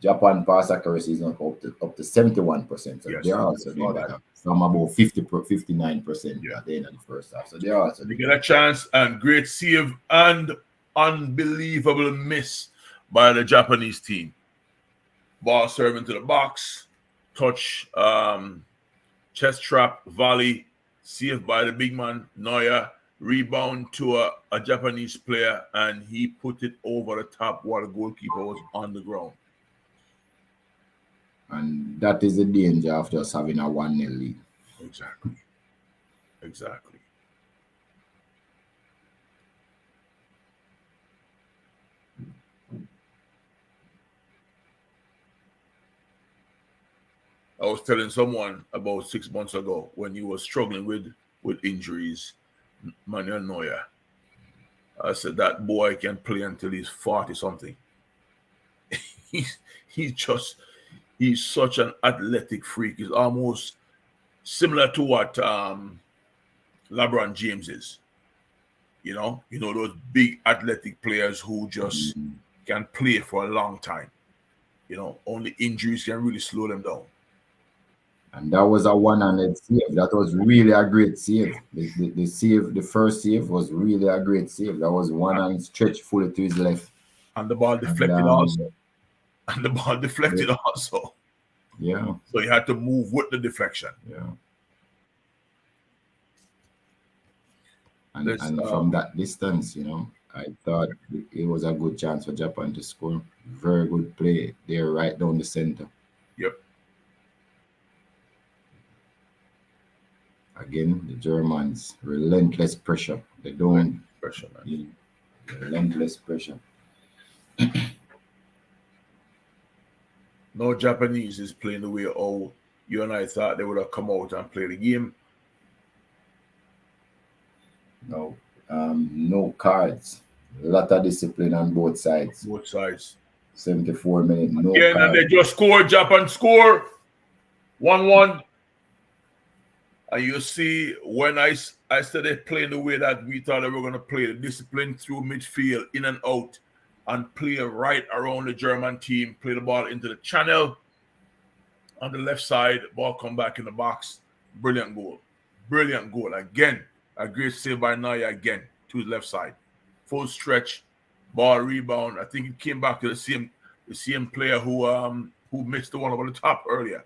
Japan pass accuracy is not up to 71%. So they are also doing better. From about 59% at the end of the first half. So they are also they get a chance, and great save and unbelievable miss by the Japanese team. Ball serving to the box, touch, chest trap, volley, saved by the big man Neuer, rebound to a Japanese player, and he put it over the top while the goalkeeper was on the ground. And that is the danger of just having a 1-0 lead. Exactly. I was telling someone about 6 months ago when he was struggling with injuries, Manuel Neuer. I said that boy can play until he's 40-something. He's such an athletic freak. He's almost similar to what LeBron James is. Those big athletic players who just can play for a long time. Only injuries can really slow them down. And that was a one-handed save. That was really a great save. The save, the first save was really a great save. That was one hand stretched fully to his left. And the ball deflected also. Yeah. So he had to move with the deflection. Yeah. And from that distance, I thought it was a good chance for Japan to score. Very good play there, right down the center. Yep. Again, the Germans, relentless pressure. They don't Pressure, man. relentless pressure. No Japanese is playing the way you and I thought they would have come out and played the game. No cards. A lot of discipline on both sides. Both sides. 74 minutes, no Yeah, and cards. they just scored. Japan score 1-1. And you see, when I started playing the way that we thought they were going to play, the discipline through midfield, in and out, and play right around the German team, play the ball into the channel on the left side, ball come back in the box. Brilliant goal. Brilliant goal. Again, a great save by Neuer again to his left side. Full stretch, ball rebound. I think it came back to the same player who missed the one over the top earlier.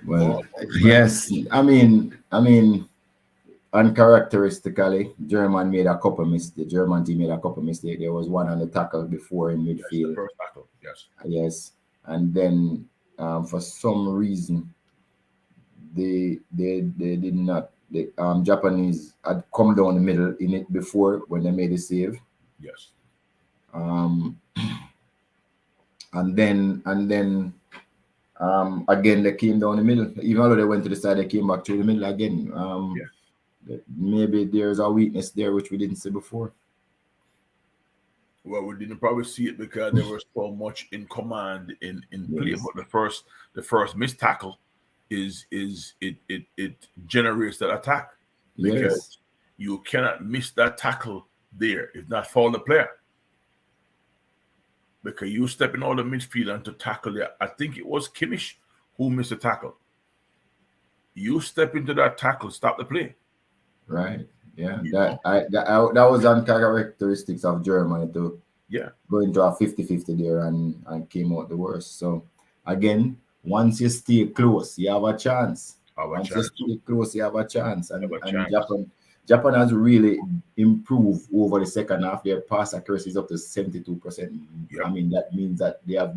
Well, yes, I mean, uncharacteristically, the German team made a couple mistakes. There was one on the tackle before in midfield. Yes, the first tackle, yes. Yes, and then for some reason, they did not. The Japanese had come down the middle in it before when they made the save. Yes. And then again they came down the middle. Even though they went to the side, they came back to the middle again. Maybe there's a weakness there which we didn't see before. Well, we didn't probably see it because there was so much in command in play. Yes. But the first missed tackle is it generates that attack, because Yes. you cannot miss that tackle there if not foul the player. Because you stepping out of midfield and to tackle there. I think it was Kimmich who missed the tackle. You step into that tackle, stop the play. Right. Yeah. That was uncharacteristics of Germany to go into a 50-50 there and came out the worst. So again, once you stay close, you have a chance. You stay close, you have a chance. And Japan has really improved over the second half. Their pass accuracy is up to 72%. Yep. I mean, that means that they are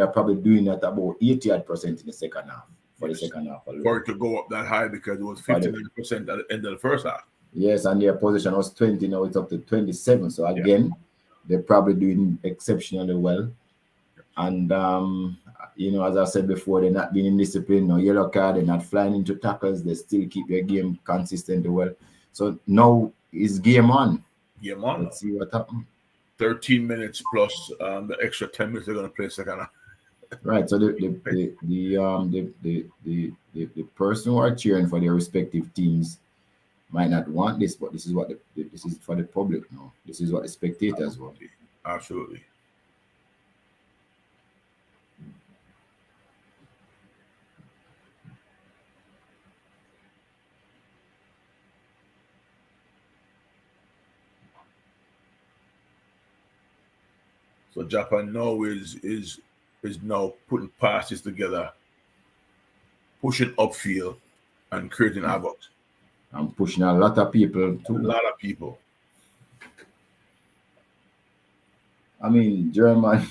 probably doing that about 80% in the second half. For the second half alone. For it to go up that high, because it was 59% at the end of the first half. Yes, and their position was 20, now it's up to 27. So again, they're probably doing exceptionally well. And as I said before, they're not being indisciplined, no yellow card, they're not flying into tackles, they still keep their game consistently well. So now is game on. Game on. Let's see what happens. 13 minutes plus the extra 10 minutes they're going to play second half. Right. So the person who are cheering for their respective teams might not want this, but this is what this is for the public now. This is what the spectators want. Absolutely. So Japan now is now putting passes together, pushing upfield, and creating havoc. I'm pushing a lot of people too. A lot of people. I mean, German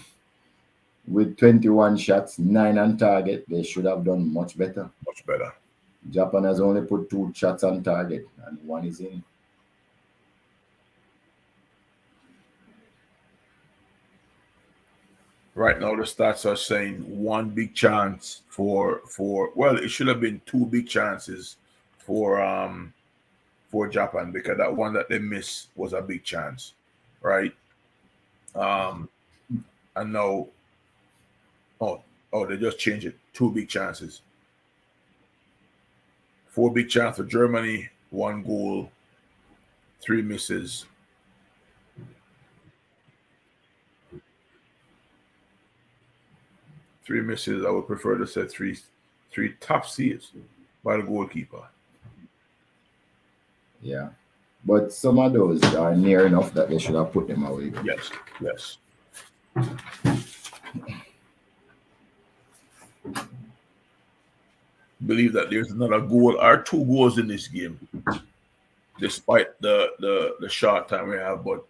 with 21 shots, 9 on target, they should have done much better. Much better. Japan has only put 2 shots on target, and 1 is in. Right now, the stats are saying 1 big chance for it should have been 2 big chances for Japan, because that one that they missed was a big chance, right? And now, they just changed it. 2 big chances. 4 big chances for Germany, 1 goal, 3 misses. 3 misses. I would prefer to say three top saves by the goalkeeper. Yeah. But some of those are near enough that they should have put them away. Yes. believe that there's another goal or 2 goals in this game, despite the short time we have. But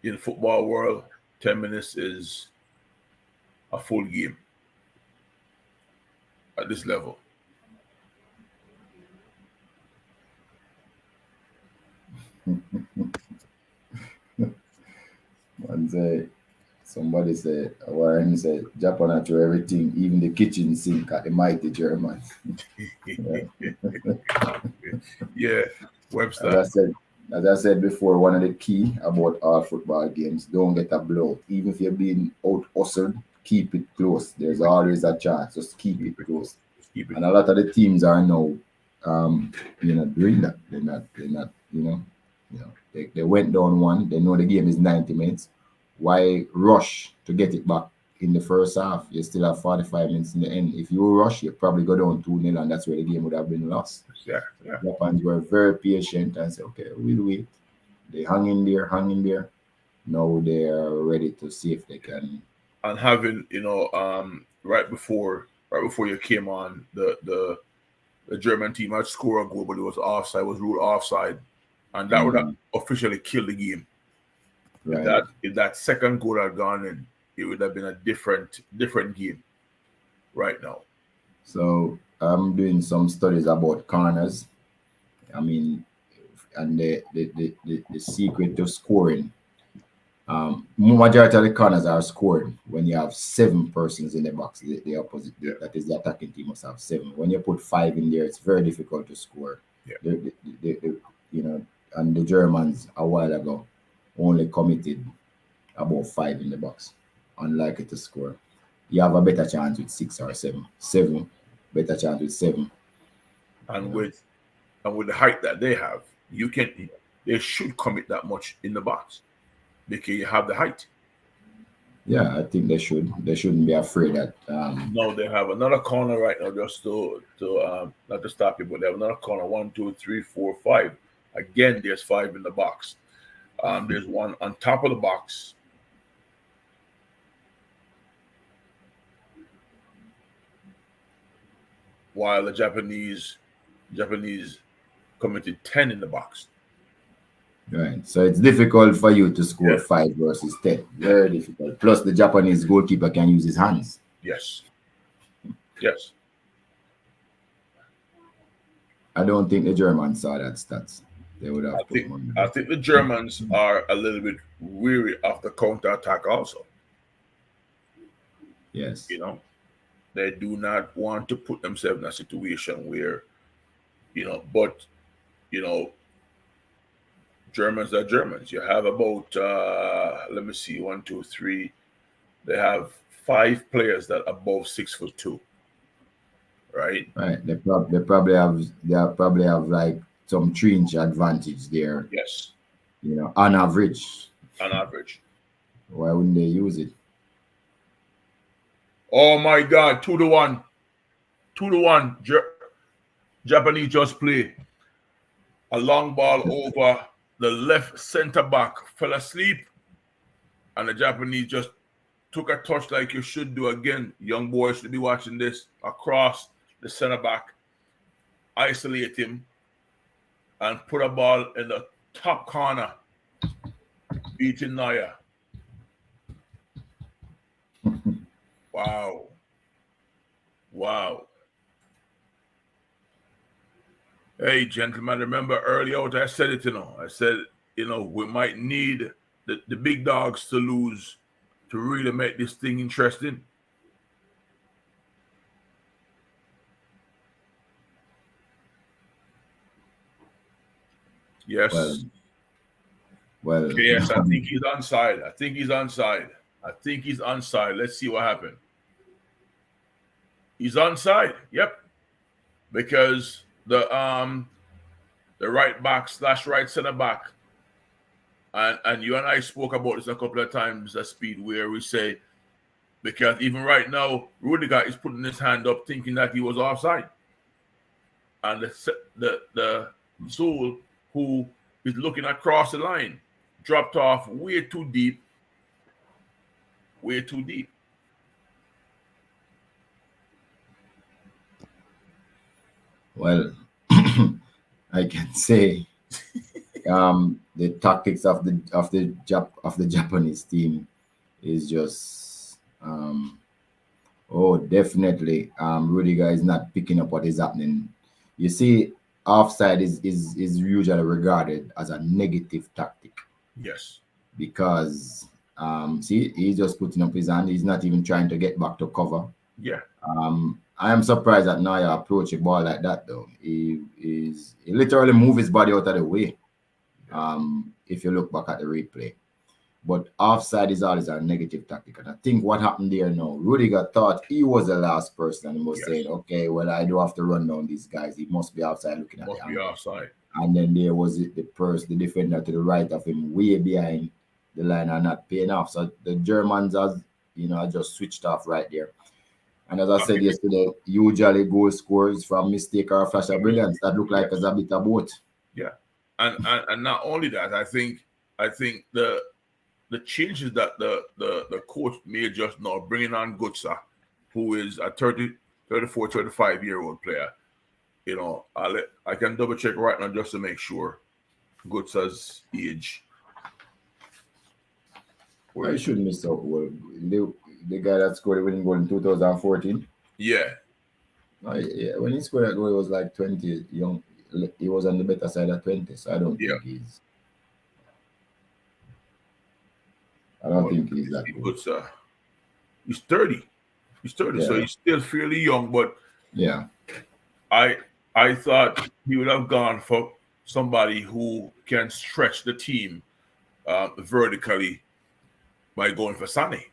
in the football world, 10 minutes is a full game at this level. Somebody said, Warren said, Japan had throw everything, even the kitchen sink at the mighty German. Yeah, Webster. As I said before, one of the key about all football games, don't get a blow. Even if you're being out hustled, keep it close. There's always a chance. Just keep it close. And a lot of the teams are now, doing that. They're not. They went down one. They know the game is 90 minutes. Why rush to get it back in the first half? You still have 45 minutes in the end. If you rush, you probably go down 2-0, and that's where the game would have been lost. Yeah. Japans were very patient and said, okay, we'll wait. They hung in there. Now they are ready to see if they can. And having, right before you came on, the German team had scored a goal, but it was offside, was ruled offside. And that would have officially killed the game. Right. If that second goal had gone in, it would have been a different game right now. So I'm doing some studies about corners. I mean, and the secret to scoring. Majority of the corners are scored when you have 7 persons in the box. The opposite, that is the attacking team, must have 7. When you put 5 in there, it's very difficult to score. Yeah. And the Germans a while ago only committed about 5 in the box, unlikely to score. You have a better chance with 6 or 7. 7, better chance with 7. And with the height that they have, they should commit that much in the box because you have the height. Yeah, I think they should. They shouldn't be afraid that. No, they have another corner right now, just to not to stop you, but they have another corner. 1, 2, 3, 4, 5. Again, there's 5 in the box. There's one on top of the box. While the Japanese committed 10 in the box. Right. So it's difficult for you to score 5 versus 10. Very difficult. Plus the Japanese goalkeeper can use his hands. Yes. I don't think the Germans saw that stats. They would have. I think the Germans are a little bit weary of the counter attack also. Yes. They do not want to put themselves in a situation where, Germans are Germans. You have about, let me see, 1, 2, 3. They have 5 players that are above 6'2". Right. Right. They probably have like some 3-inch advantage there. Yes. On average. On average. Why wouldn't they use it? Oh my God, 2-1. 2-1. Japanese just play a long ball over the left center back, fell asleep, and the Japanese just took a touch like you should do. Again, young boys should be watching this, across the center back, isolate him, and put a ball in the top corner, beating Neuer. Wow. Hey, gentlemen, remember early out I said it, I said, we might need the big dogs to lose to really make this thing interesting. Yes. Well. Yes, I think he's onside. Let's see what happened. He's onside. Yep. Because the right back / right center back, and you and I spoke about this a couple of times, that Speed, where we say, because even right now, Rudiger is putting his hand up thinking that he was offside. And the Zul, who is looking across the line, dropped off way too deep. Well, I can say the tactics of the Japanese team is just definitely Rudiger is not picking up what is happening. You see, offside is usually regarded as a negative tactic Yes. because see, he's just putting up his hand. He's not even trying to get back to cover. Yeah. I am surprised that Naya approach a ball like that though. He literally move his body out of the way. If you look back at the replay. But offside is always a negative tactic. And I think what happened there now, Rudiger thought he was the last person and he was saying, okay, well, I do have to run down these guys. He must be outside looking at Must the be angle. offside. And then there was the defender to the right of him, way behind the line and not paying off. So the Germans just switched off right there. And as I said yesterday, usually goal scores from mistake or a flash of brilliance. That look like it's a bit of both. Yeah. And not only that, I think the changes that the coach made just now, bringing on Gutsa, who is a 34, 35-year-old player. I can double check right now just to make sure Gutsa's age. I shouldn't miss out. Well, the guy that scored the winning goal in 2014. Yeah. Yeah, when he scored that goal, he was like 20 young. He was on the better side of 20, so I don't think he's. I don't think he's that good. He's 30. He's 30, so he's still fairly young. But yeah, I thought he would have gone for somebody who can stretch the team vertically by going for Sané.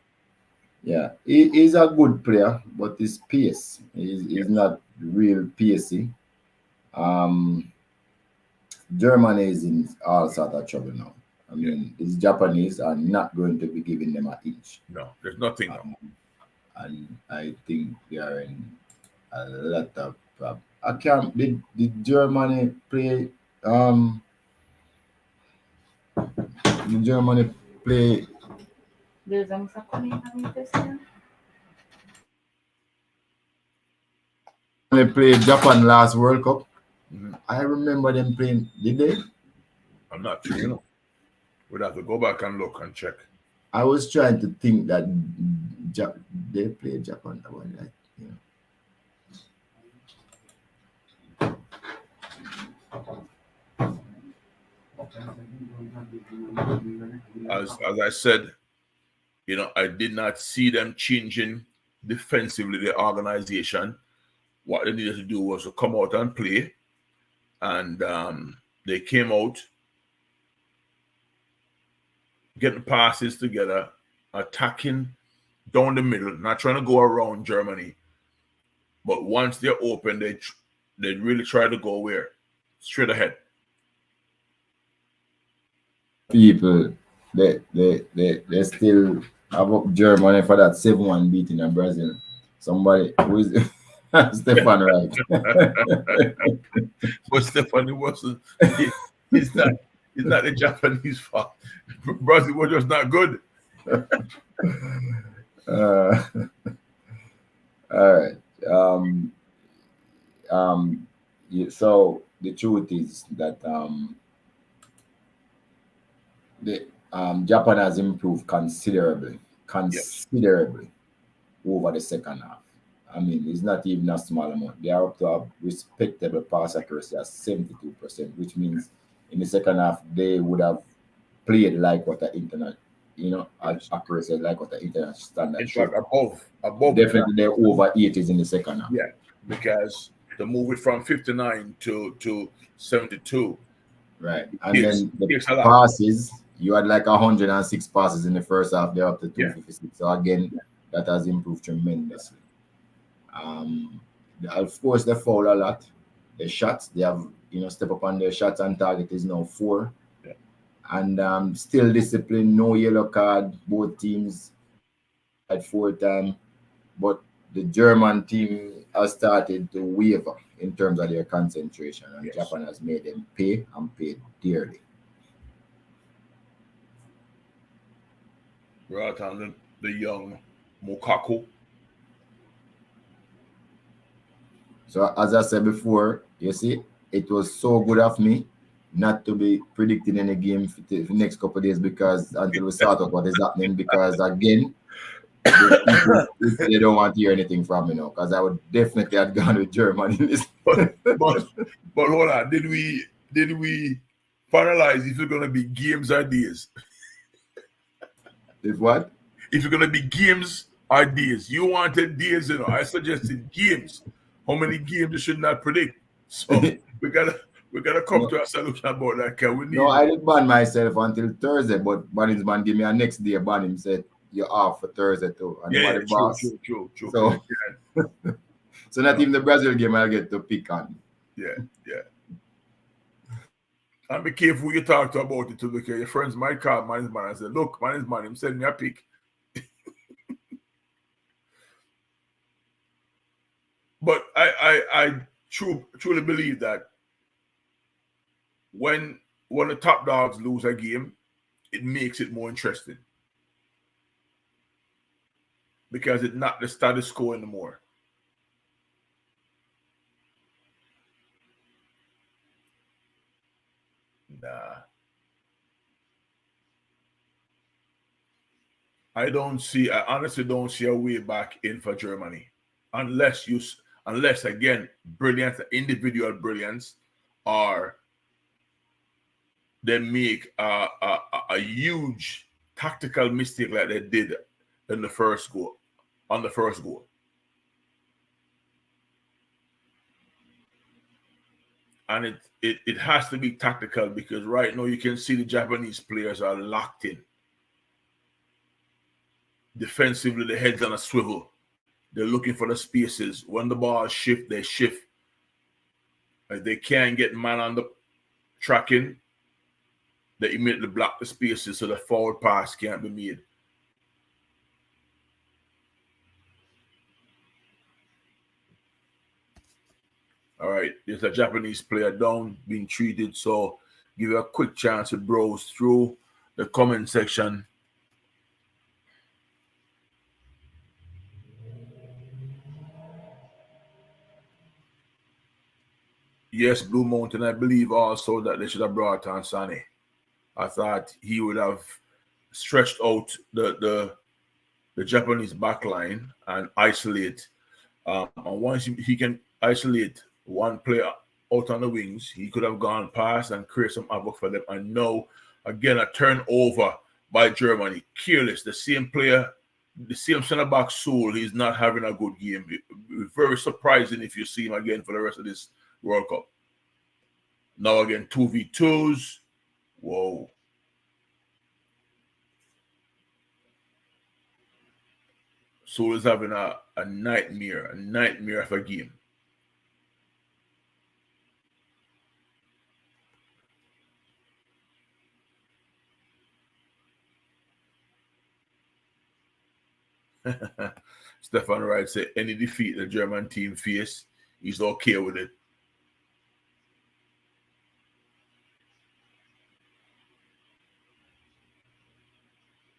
Yeah, he's a good player, but his pace he's not real pacey. Germany is in all sort of trouble now. I mean, these Japanese are not going to be giving them an inch. No, there's nothing. And I think they are in a lot of problems. I can't. Did Germany play? Did Germany play? They played Japan last World Cup. Mm-hmm. I remember them playing. Did they? I'm not sure. We'd have to go back and look and check. I was trying to think that they played Japan. As I said, I did not see them changing defensively the organization. What they needed to do was to come out and play, and they came out, getting passes together, attacking down the middle, not trying to go around Germany. But once they're open, they really try to go where? Straight ahead. People, they still have up Germany for that 7-1 beating in Brazil. Somebody who is Stefan Wright. But Stefan wasn't. It's not the Japanese fault. Brazil was just not good. All right. So the truth is that Japan has improved considerably over the second half. I mean, it's not even a small amount. They are up to a respectable pass accuracy at 72%, which means in the second half they would have played like what the internet, accuracy like what the internet standard. In fact, above. Definitely, they're over 80s in the second half. Yeah, because to move it from 59 to 72. Right, and then the passes, you had like 106 passes in the first half. They're up to 256. Yeah. So again, that has improved tremendously. Of course, they foul a lot. The shots, they have step up on their shots and target is now 4. Yeah. And still discipline, no yellow card. Both teams at 4 times, but the German team has started to waver in terms of their concentration, and Japan has made them pay and pay dearly. Right on the young Mokaku. So as I said before, you see, it was so good of me not to be predicting any game for the next couple of days because until we sort out what is happening, because again, the people they don't want to hear anything from me now because I would definitely have gone with Germany in this. but hold on, did we finalize if it's gonna be games or days? If what? If it's gonna be games or days, you wanted days, you know. I suggested games. How many games you should not predict? So we gotta come to a solution about that. Can we need No, I didn't ban myself until Thursday, but Banningsman gave me a next day ban him said you're off for Thursday too. And yeah, the boss. true. So, so not even the Brazil game I'll get to pick on. Yeah. And be careful who you talk to about it too, because your friends might call Manningsman and say, look, Manningsman, him send me a pick. But I truly believe that when the top dogs lose a game, it makes it more interesting. Because it's not the status quo anymore. Nah. I honestly don't see a way back in for Germany. Unless again, brilliance, individual brilliance, or they make a huge tactical mistake like they did in the first goal, on the first goal. And it has to be tactical because right now you can see the Japanese players are locked in. Defensively, the head's on a swivel. They're looking for the spaces. When the ball shift, they shift. If they can't get man on the tracking, they immediately block the spaces so the forward pass can't be made. All right, there's a Japanese player down being treated, so give you a quick chance to browse through the comment section. Yes, Blue Mountain, I believe also that they should have brought on Sane. I thought he would have stretched out the Japanese back line and isolate. And once he can isolate one player out on the wings, he could have gone past and create some havoc for them. And now, again, a turnover by Germany. Careless, the same player, the same center back Soul, he's not having a good game. Very surprising if you see him again for the rest of this World Cup. Now again, 2v2s. Whoa. Soul is having a nightmare of a game. Stefan Wright said any defeat the German team face, he's okay with it.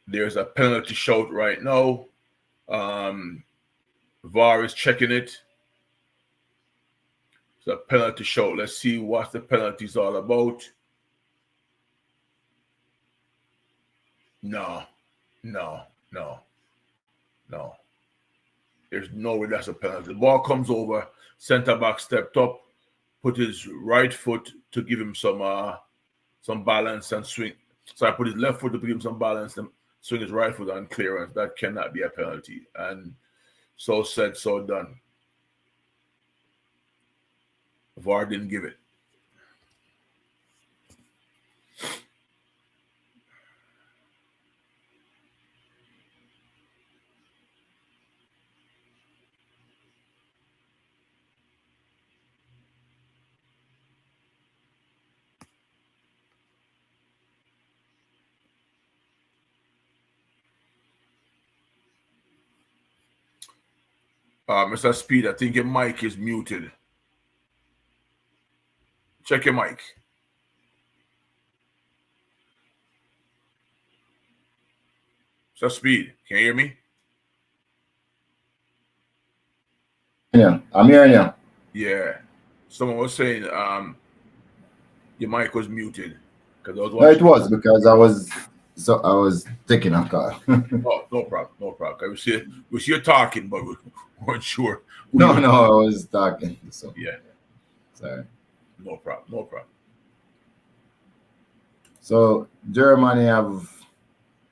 There's a penalty shout right now. VAR is checking it. It's a penalty shout. Let's see what the penalty is all about. No. There's no way that's a penalty. The ball comes over, center back stepped up, put his right foot to give him some balance and swing. So I put his left foot to give him some balance and swing his right foot on clearance. That cannot be a penalty. And so said, so done. VAR didn't give it. Mr. Speed, I think your mic is muted. Check your mic. Mr. Speed, can you hear me? Yeah, I'm hearing you. Yeah. Someone was saying your mic was muted because I was No, it watching. was because I was taking a call. Oh, no problem, no problem. We see you talking, but we weren't sure who No, you. no, I was talking. So Yeah, sorry. no problem, no problem. So Germany have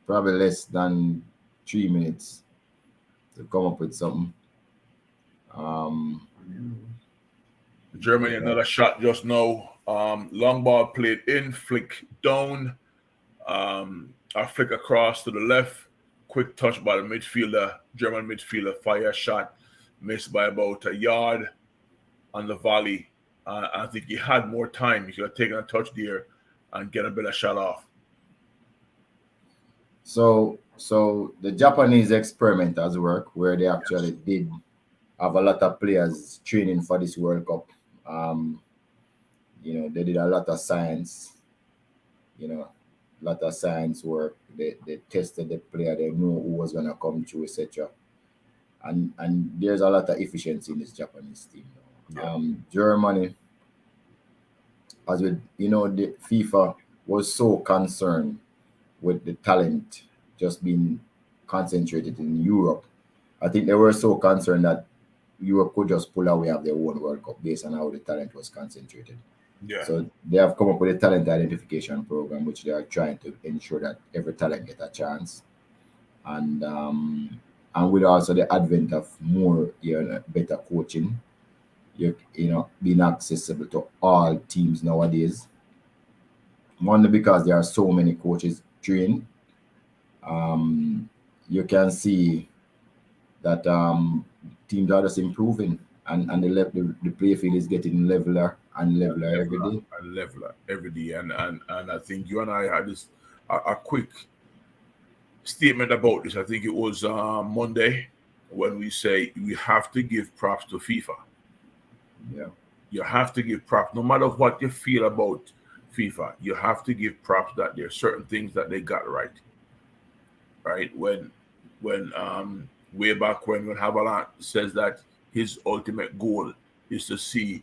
probably less than 3 minutes to come up with something. Um, Germany another shot just now. Long ball played in, flick down, a flick across to the left. Quick touch by the midfielder, German midfielder, fire shot, missed by about a yard on the volley. I think he had more time. He could have taken a touch there and get a better shot off. so the Japanese experiment has worked where they actually did have a lot of players training for this World Cup. They did a lot of science, a lot of science work. They tested the player, they knew who was gonna come through, etc. And there's a lot of efficiency in this Japanese team. Yeah. Germany, as with the FIFA was so concerned with the talent just being concentrated in Europe. I think they were so concerned that Europe could just pull away of their own World Cup based on how the talent was concentrated. Yeah. So they have come up with a talent identification program, which they are trying to ensure that every talent get a chance, and with also the advent of more better coaching, being accessible to all teams nowadays. Only because there are so many coaches trained, you can see that teams are just improving, and the play field is getting leveler and leveler every day. And leveler every day. And I think you and I had this a quick statement about this. I think it was Monday when we say we have to give props to FIFA. Yeah. You have to give props, no matter what you feel about FIFA. You have to give props that there are certain things that they got right. Right when way back when Havelange says that his ultimate goal is to see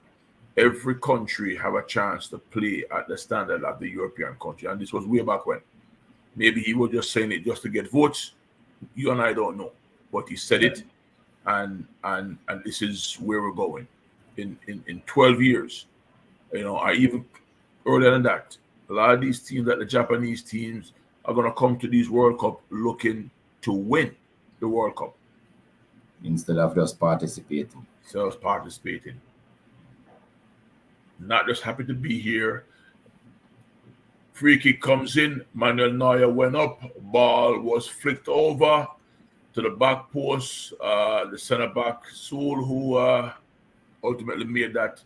every country have a chance to play at the standard of the European country, and this was way back when. Maybe he was just saying it just to get votes. You and I don't know, but he said it, and this is where we're going in 12 years. I even earlier than that. A lot of these teams, like the Japanese teams, are going to come to these World Cup looking to win the World Cup Instead of just participating. So participating. Not just happy to be here. Free kick comes in. Manuel Neuer went up. Ball was flicked over to the back post. The centre back, Soul, who ultimately made that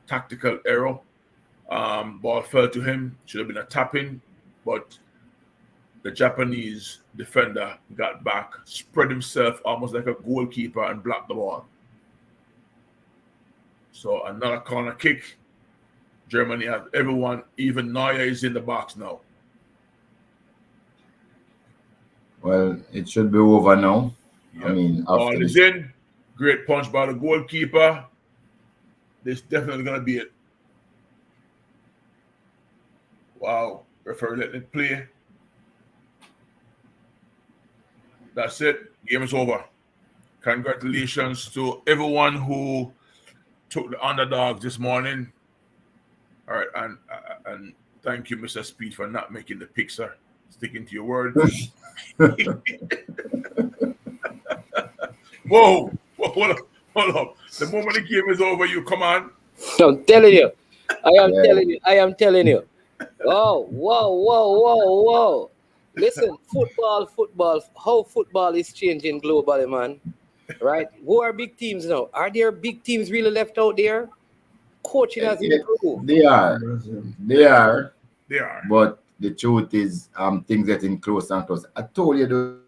tactical error. Ball fell to him. Should have been a tap-in, but the Japanese defender got back, spread himself almost like a goalkeeper, and blocked the ball. So another corner kick. Germany have everyone, even Neuer is in the box now. Well, it should be over now. Yep. I mean, ball after is this, in. Great punch by the goalkeeper. This definitely gonna be it. Wow, referee let it play. That's it. Game is over. Congratulations to everyone who took the underdogs this morning. All right, and thank you, Mr. Speed, for not making the pick, sir. Sticking to your word. Whoa, hold up. The moment the game is over, you come on. I'm telling you. I am telling you. Oh, whoa. Listen, football, how football is changing globally, man. Right? Who are big teams now? Are there big teams really left out there? Coaching has improved. They are. They are. But the truth is, things getting closer and closer. I told you,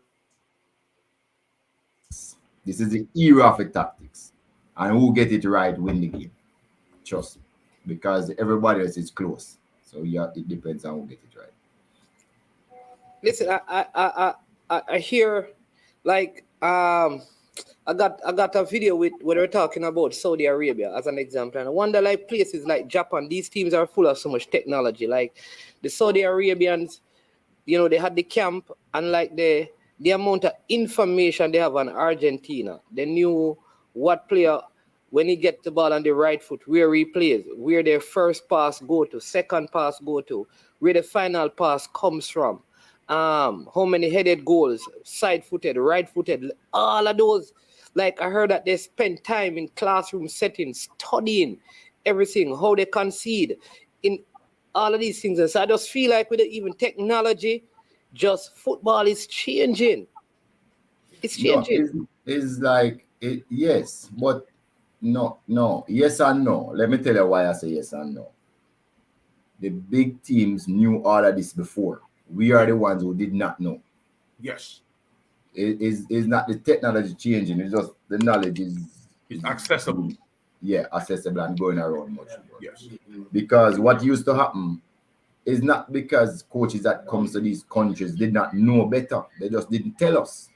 this is the era of the tactics, and who get it right win the game. Trust me, because everybody else is close. So yeah, it depends on who get it right. Listen, I hear like I got a video with where they're talking about Saudi Arabia as an example, and I wonder like places like Japan. These teams are full of so much technology. Like the Saudi Arabians, they had the camp, and like the amount of information they have on Argentina. They knew what player when he gets the ball on the right foot, where he plays, where their first pass go to, second pass go to, where the final pass comes from. How many headed goals, side-footed, right-footed, all of those. Like I heard that they spend time in classroom settings studying everything, how they concede in all of these things. And so I just feel like with even technology, just football is changing. It's changing. It's like yes, but no, yes and no. Let me tell you why I say yes and no. The big teams knew all of this before. We are the ones who did not know. Yes. It's not the technology changing, it's just the knowledge is accessible. Yeah, accessible and going around much more. Yes. Because what used to happen is not because coaches that comes to these countries did not know better. They just didn't tell us.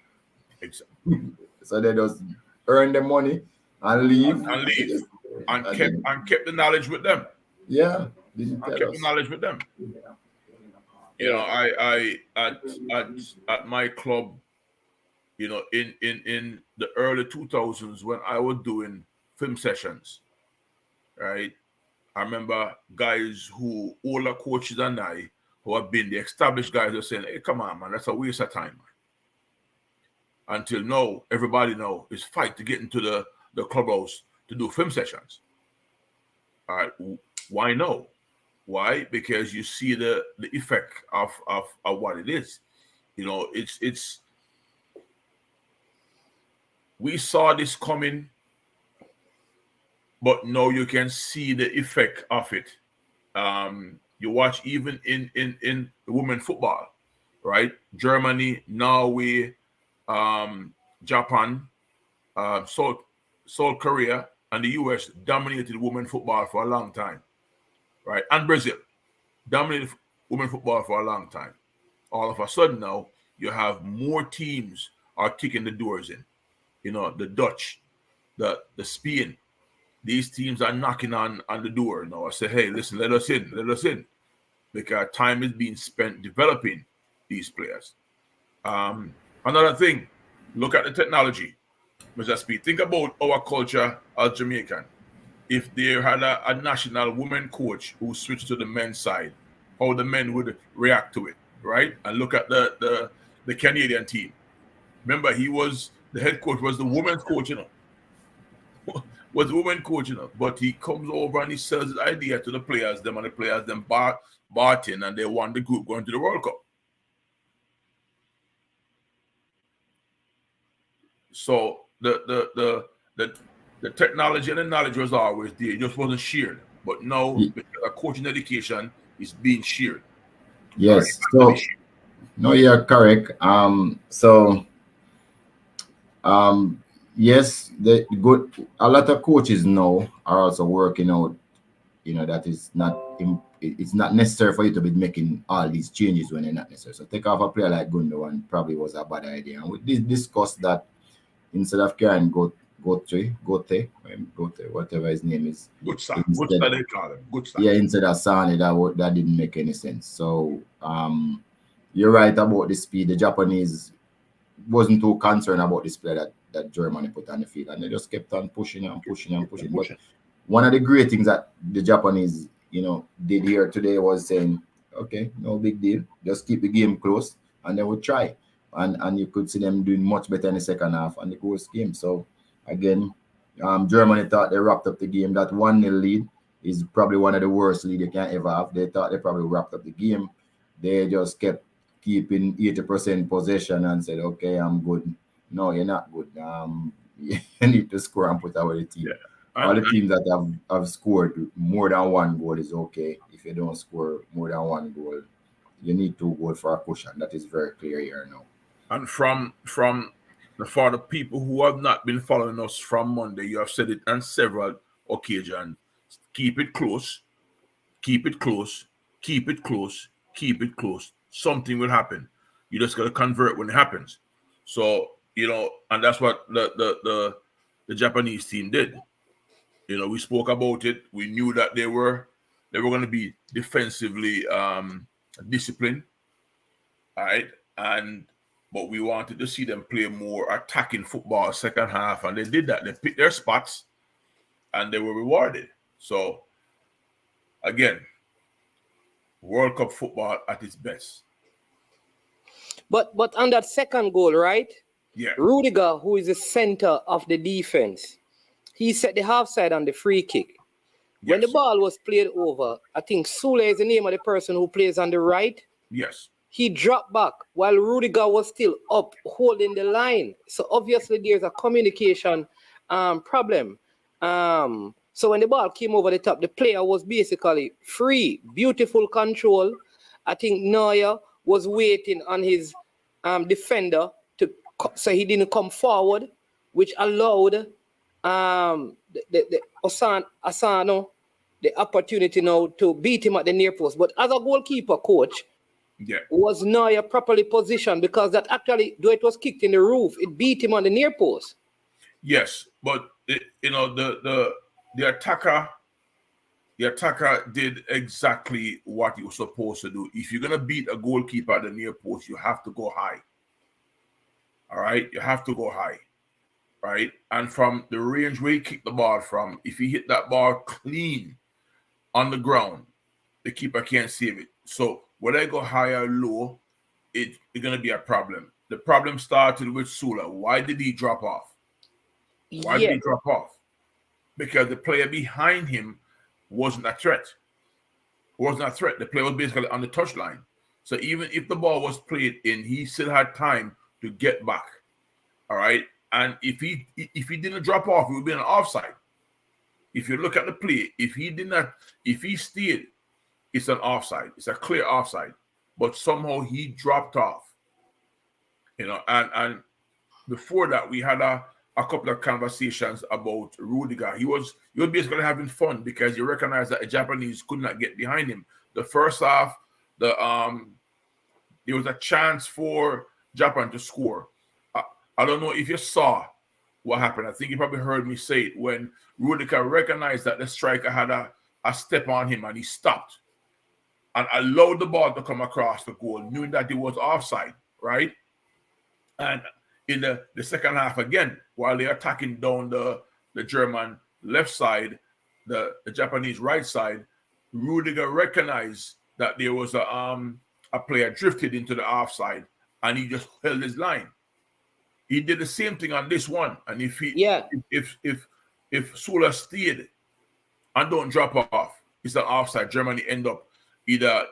Exactly. So they just earn the money and leave. And kept the knowledge with them. Yeah. Didn't tell kept us. the knowledge with them. I at my club, in the early 2000s when I was doing film sessions, right? I remember guys older coaches than I, who have been the established guys, are saying, "Hey, come on, man, that's a waste of time." Until now, everybody know is fight to get into the clubhouse to do film sessions. All right, why no? Why? Because you see the effect of what it is. It's we saw this coming, but now you can see the effect of it. You watch even in women football, right? Germany, Norway, Japan, South Korea, and the US dominated women football for a long time, right? And Brazil dominated women football for a long time. All of a sudden now, you have more teams are kicking the doors in. The Dutch, the Spain, these teams are knocking on the door now. I say, hey, listen, let us in, because time is being spent developing these players. Another thing, look at the technology. Mr. Speed, think about our culture as Jamaican. If they had a national women coach who switched to the men's side, how the men would react to it, right? And look at the Canadian team. Remember, the head coach was the women's coach, was the women coach, but he comes over and he sells his idea to the players, and the players then bought in, and they won the group going to the World Cup. So the technology and the knowledge was always there. It just wasn't shared. But now, a coaching education is being shared. Yes. So, no, you're correct. Yes, a lot of coaches now are also working out, that is it's not necessary for you to be making all these changes when they're not necessary. So take off a player like Gundogan probably was a bad idea. And we discussed that instead of carrying Gote, whatever his name is. Good start. They call him. Good start. Yeah, instead of Sane, that didn't make any sense. So you're right about the speed. The Japanese wasn't too concerned about this player that Germany put on the field, and they just kept on pushing and pushing and pushing. But one of the great things that the Japanese, did here today was saying, okay, no big deal, just keep the game close, and they would try. And you could see them doing much better in the second half and the close game. So again, Germany thought they wrapped up the game. That 1-0 lead is probably one of the worst lead you can ever have. They thought they probably wrapped up the game. They just kept keeping 80% possession and said, okay, I'm good. No, you're not good. You need to score and put away the team. Yeah. All the teams that have scored more than one goal is okay. If you don't score more than one goal, you need 2 goals for a cushion. That is very clear here now. And for the people who have not been following us from Monday, you have said it on several occasions. Keep it close. Keep it close. Keep it close. Keep it close. Something will happen. You just got to convert when it happens. So you know, and that's what the Japanese team did. You know, we spoke about it. We knew that they were going to be defensively disciplined, all right, but we wanted to see them play more attacking football second half, and they did that. They picked their spots, and they were rewarded. So, again, World Cup football at its best. But on that second goal, right? Yeah. Rudiger, who is the center of the defense, he set the half side on the free kick. When the ball was played over, I think Sule is the name of the person who plays on the right. Yes. He dropped back while Rudiger was still up holding the line. So obviously there's a communication problem. So when the ball came over the top, the player was basically free. Beautiful control. I think Neuer was waiting on his defender so he didn't come forward, which allowed the Asano the opportunity now to beat him at the near post. But as a goalkeeper coach, was Neuer properly positioned? Because that actually, though it was kicked in the roof, it beat him on the near post. Yes, but the attacker did exactly what he was supposed to do. If you're gonna beat a goalkeeper at the near post, you have to go high. All right, you have to go high, right? And from the range where he kicked the ball from, if he hit that ball clean on the ground, the keeper can't save it. So whether I go high or low, it's gonna be a problem. The problem started with Sula. Why did he drop off? Why did he drop off? Because the player behind him wasn't a threat. The player was basically on the touchline. So even if the ball was played in, he still had time to get back. All right. And if he didn't drop off, it would be an offside. If you look at the play, if he stayed, it's an offside. It's a clear offside. But somehow he dropped off. You know, and before that, we had a couple of conversations about Rudiger. He was basically having fun because you recognize that the Japanese could not get behind him. The first half, there was a chance for Japan to score. I don't know if you saw what happened. I think you probably heard me say it when Rudiger recognized that the striker had a step on him and he stopped and allowed the ball to come across the goal, knowing that it was offside, right? And in the second half again, while they're attacking down the German left side, the Japanese right side, Rudiger recognized that there was a player drifted into the offside, and he just held his line. He did the same thing on this one, and if Sula stayed and don't drop off, it's an offside. Germany end up either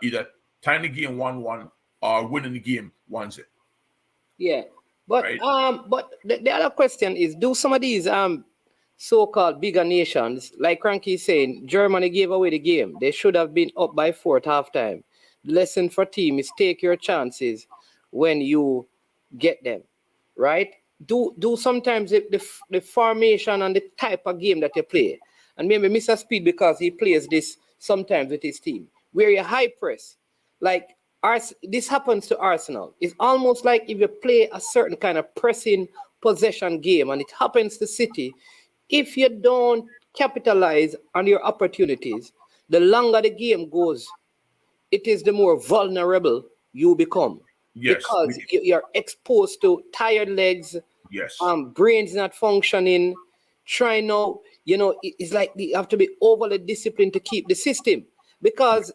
tying the game 1-1 or winning the game 1-0. Yeah. But right. But the other question is, do some of these so-called bigger nations, like Cranky is saying, Germany gave away the game. They should have been up by 4 at halftime. The lesson for team is take your chances when you get them, right? Do sometimes the formation and the type of game that you play. And maybe Mr. Speed, because he plays this sometimes with his team, where you high press, like this happens to Arsenal. It's almost like if you play a certain kind of pressing possession game, and it happens to City, if you don't capitalize on your opportunities, the longer the game goes, it is the more vulnerable you become. Yes. Because you're exposed to tired legs, yes, brains not functioning, trying out, it's like you have to be overly disciplined to keep the system, because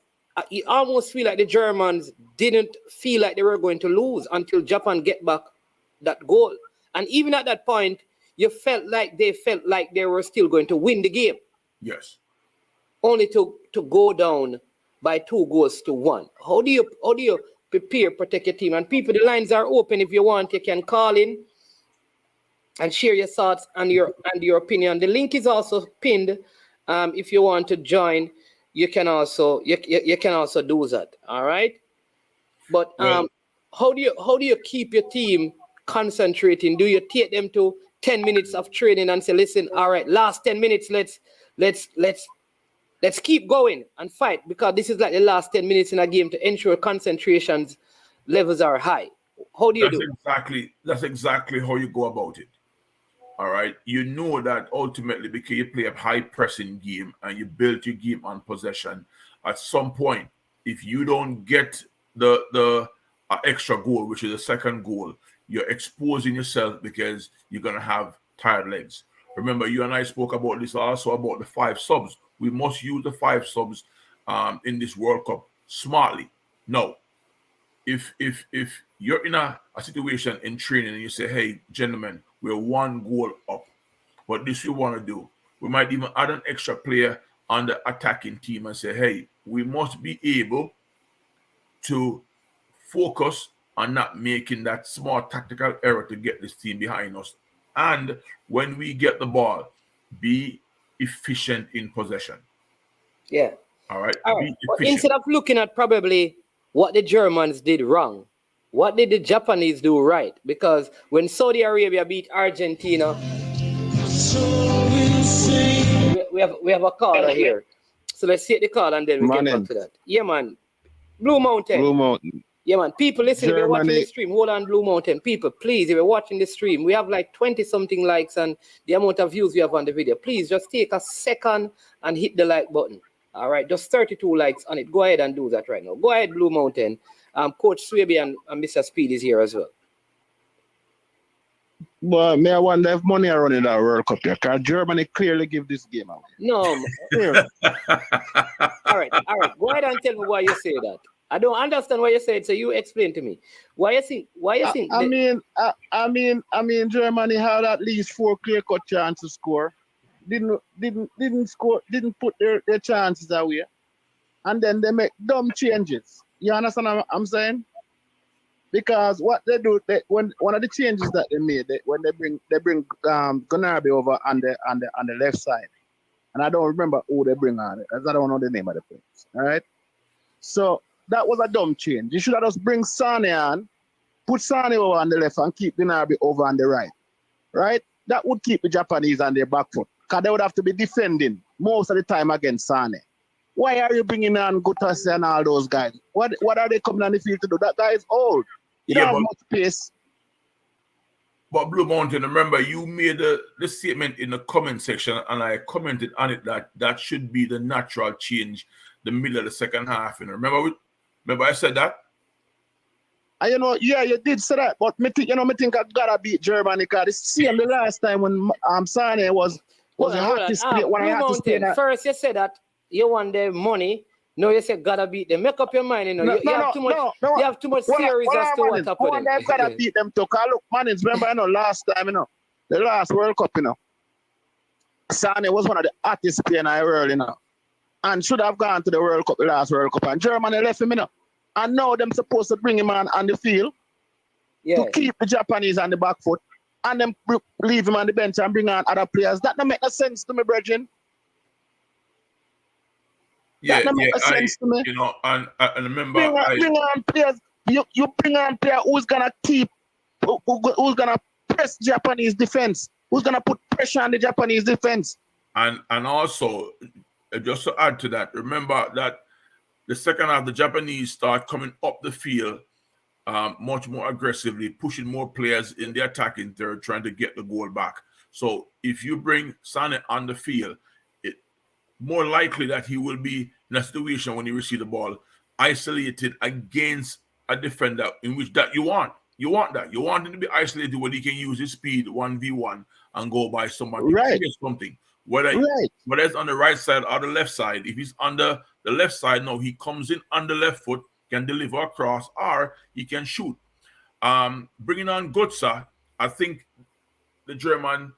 you almost feel like the Germans didn't feel like they were going to lose until Japan get back that goal. And even at that point, you felt like they were still going to win the game. Yes. Only to go down by 2-1. How do you prepare, protect your team? And people, the lines are open. If you want, you can call in and share your thoughts and your opinion. The link is also pinned. If you want to join, you can also do that. All right. But how do you keep your team concentrating? Do you take them to 10 minutes of training and say, listen, all right, last 10 minutes, let's keep going and fight, because this is like the last 10 minutes in a game to ensure concentrations levels are high. How do you do? That's exactly how you go about it. All right. You know that ultimately because you play a high pressing game and you build your game on possession, at some point, if you don't get the extra goal, which is the second goal, you're exposing yourself because you're gonna have tired legs. Remember, you and I spoke about this also about the 5 subs. We must use the 5 subs in this World Cup smartly. No, if you're in a situation in training and you say, hey, gentlemen, we're 1 goal up, what this we want to do, we might even add an extra player on the attacking team and say, hey, we must be able to focus on not making that small tactical error to get this team behind us. And when we get the ball, be efficient in possession. Yeah. All right. All right. But instead of looking at probably what the Germans did wrong, what did the Japanese do right? Because when Saudi Arabia beat Argentina, we have a caller here. So let's take the call and then we get back to that. Yeah, man. Blue Mountain. Yeah, man. People, listen, if you're watching the stream, hold on, Blue Mountain. People, please, if you're watching the stream, we have like 20-something likes and the amount of views we have on the video. Please just take a second and hit the like button. All right, just 32 likes on it. Go ahead and do that right now. Go ahead, Blue Mountain. Coach Swaby and Mr. Speed is here as well. Well, may I wonder if money are running that World Cup here? Because Germany clearly give this game away. No. All right. Go ahead and tell me why you say that. I don't understand why you say it, so you explain to me. Why you think? I mean, Germany had at least 4 clear-cut chances to score. Didn't score. Didn't put their chances away, and then they make dumb changes. You understand what I'm saying? Because what they do, when one of the changes that they made, when they bring Gnabry over on the left side, and I don't remember who they bring on it, as I don't know the name of the players. All right, so that was a dumb change. You should have just bring Sane on, put Sane over on the left, and keep Gnabry over on the right. Right? That would keep the Japanese on their back foot, because they would have to be defending most of the time against Sane. Why are you bringing on Gutasi and all those guys? What are they coming on the field to do? That guy is old. He don't have much pace. But Blue Mountain, remember, you made the statement in the comment section, and I commented on it that should be the natural change, the middle of the second half. And remember I said that? You did say that, but me think I gotta beat Germany because it's same the last time when Sane was the hottest player when I had to say that. First you said that you want the money. No, you said gotta beat them. Make up your mind, you have too much. You have too much theories as to what happened. They've gotta beat them too. Cause look, man, remember last time, the last World Cup, Sane was one of the hottest players in the world, and should have gone to the World Cup, the last World Cup, and Germany left him, And now them supposed to bring him on the field to keep the Japanese on the back foot, and then leave him on the bench and bring on other players. That don't make no sense to me, brethren. Yeah, that don't make no sense to me. And remember, bring on players. You bring on player who's gonna keep, who's gonna press Japanese defense, who's gonna put pressure on the Japanese defense. And also, just to add to that, remember that the second half, the Japanese start coming up the field much more aggressively, pushing more players in the attacking third, trying to get the goal back. So if you bring Sane on the field, it's more likely that he will be in a situation when he receives the ball, isolated against a defender in which that you want. You want that. You want him to be isolated where he can use his speed 1v1 and go by somebody. Right. Something. Whether it's on the right side or the left side. If he's on the left side, no, he comes in on the left foot, can deliver across, or he can shoot. Bringing on Götze, I think the German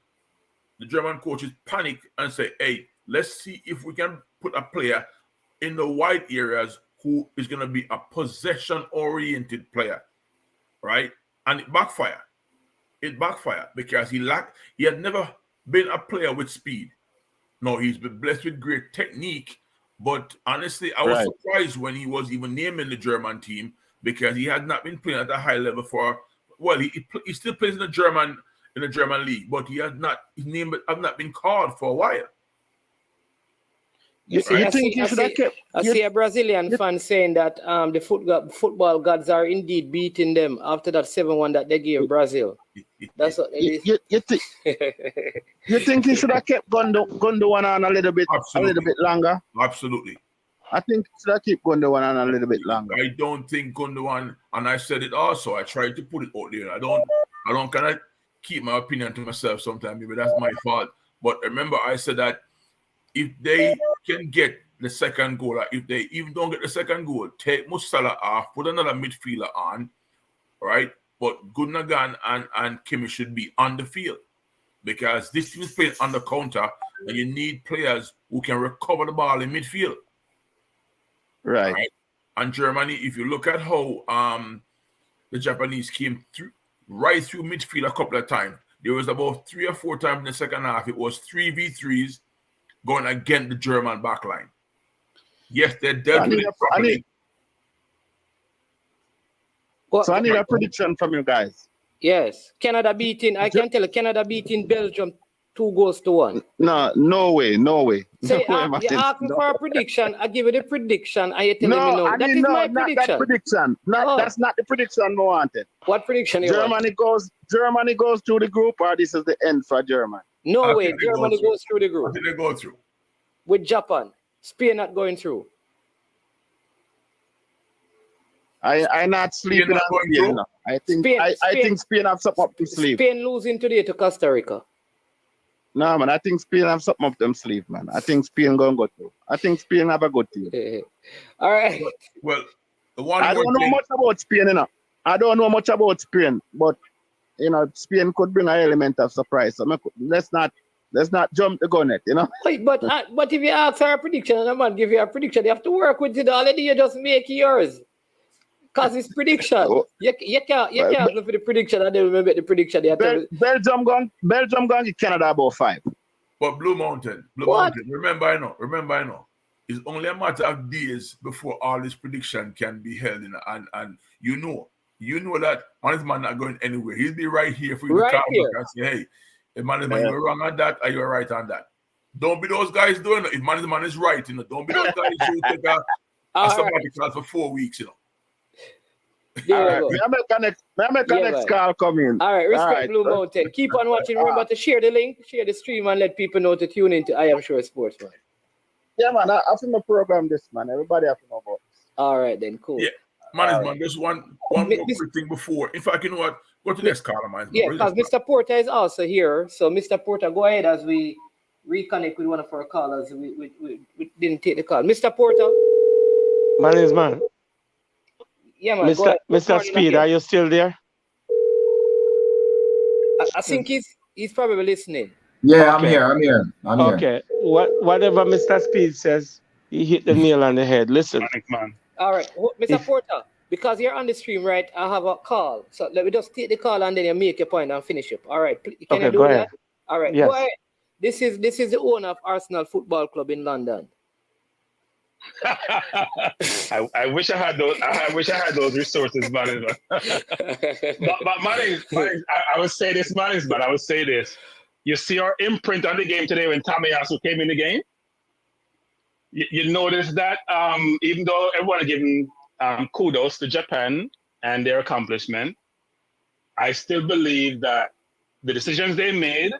coaches panic and say, hey, let's see if we can put a player in the wide areas who is going to be a possession-oriented player, right? And it backfired. It backfired because he had never been a player with speed. No, he's been blessed with great technique, but honestly, I was surprised when he was even named in the German team because he had not been playing at a high level he still plays in the German league, but his name have not been called for a while. You see, You I think see, you I should have see, kept? I see a Brazilian fan saying that the football gods are indeed beating them after that 7-1 that they gave Brazil. That's what it is. You think he should have kept Gundogan on a little bit longer? Absolutely. I think he should have kept Gundogan on a little bit longer. I don't think Gundogan, and I said it also. I tried to put it out there. I don't kind of keep my opinion to myself sometimes. Maybe that's my fault. But remember, I said that if they can get the second goal, or if they even don't get the second goal, take Musiala off, put another midfielder on, right? But Gundogan and Kimmich should be on the field because this team is playing on the counter, and you need players who can recover the ball in midfield. Right. And Germany, if you look at how the Japanese came right through midfield a couple of times, there was about 3 or 4 times in the second half. It was 3v3s going against the German backline. Yes, they dealt with it properly. So I need a prediction from you guys. Yes, Canada beating. I can tell you, Canada beating Belgium 2-1. No way. So you Martin. ask me for a prediction. I give you the prediction. And you telling me no. That is my not prediction. that prediction. That's not the prediction I wanted. What prediction you want? Germany goes through the group, or this is the end for Germany? No way. Germany goes through the I group think they go through. with Japan. Spain not going through. I not sleeping not on going Spain through? now. I think Spain have something up to sleeve. Spain losing today to Costa Rica. No, man, I think Spain have something up them sleeve, man. I think Spain gonna go through. I think Spain have a good team. All right. Well, the one I don't know much about Spain, you know. I don't know much about Spain, but you know, Spain could bring an element of surprise. So let's not jump the gun yet, you know. Wait, but if you ask her a prediction and a man give you a prediction, you have to work with it already. You just make yours. Because it's prediction. You can't look for the prediction and then remember the prediction. Belgium gone get Canada about 5. But Blue Mountain, remember I know. It's only a matter of days before all this prediction can be held in, and you know that man not going anywhere. He'll be right here for you to come back and say, hey, if man you're wrong on that, or you're right on that. Don't be those guys doing it. If man is right, you know, don't be those guys who take a sabbatical for 4 weeks, you know. All right. May I make a next call come in. All right, respect Blue Mountain. Keep on watching. Remember to share the link, share the stream, and let people know to tune into I Am Sure Sports, man. Yeah, man. I think my program this, man. Everybody have to know about this. All right, then. Cool. Yeah. Man, there's one more quick thing before. In fact, you know what? Go to the next caller, man. Yeah, because Mr. Porter is also here. So, Mr. Porter, go ahead as we reconnect with one of our callers. We didn't take the call. Mr. Porter. Man. Yeah, man. Mr. Speed, are you still there? I think he's probably listening. Yeah, Okay. I'm here. Okay. Whatever Mr. Speed says, he hit the nail on the head. Listen. Man. All right, Mr. Porter, because you're on the stream, right? I have a call. So let me just take the call and then you make your point and finish up. All right. Can you do go that? ahead. All right. Yes. Go ahead. This is the owner of Arsenal Football Club in London. I wish I had those. I wish I had those resources, man. But man, I would say this, man. I would say this. You see our imprint on the game today when Tomiyasu came in the game. You notice that even though everyone is giving kudos to Japan and their accomplishment, I still believe that the decisions they made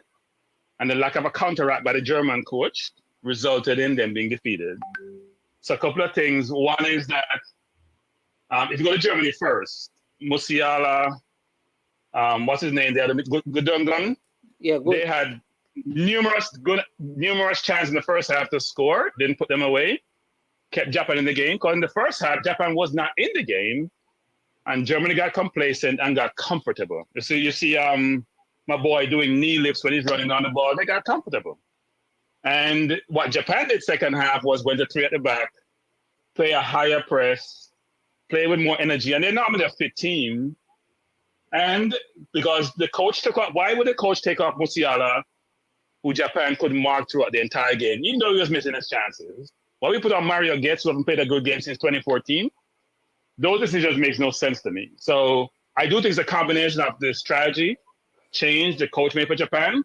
and the lack of a counteract by the German coach resulted in them being defeated. So a couple of things. One is that if you go to Germany first, Musiala, what's his name there, Gundogan? Yeah, good. They had numerous chances in the first half to score, didn't put them away, kept Japan in the game. Because in the first half, Japan was not in the game, and Germany got complacent and got comfortable. You see my boy doing knee lifts when he's running on the ball. They got comfortable. And what Japan did second half was went to 3 at the back, play a higher press, play with more energy. And they're normally a fit team. And because the coach took off, why would the coach take off Musiala, who Japan could mark throughout the entire game, even though he was missing his chances? Why we put on Mario Götze, who haven't played a good game since 2014? Those decisions makes no sense to me. So I do think it's a combination of the strategy change the coach made for Japan,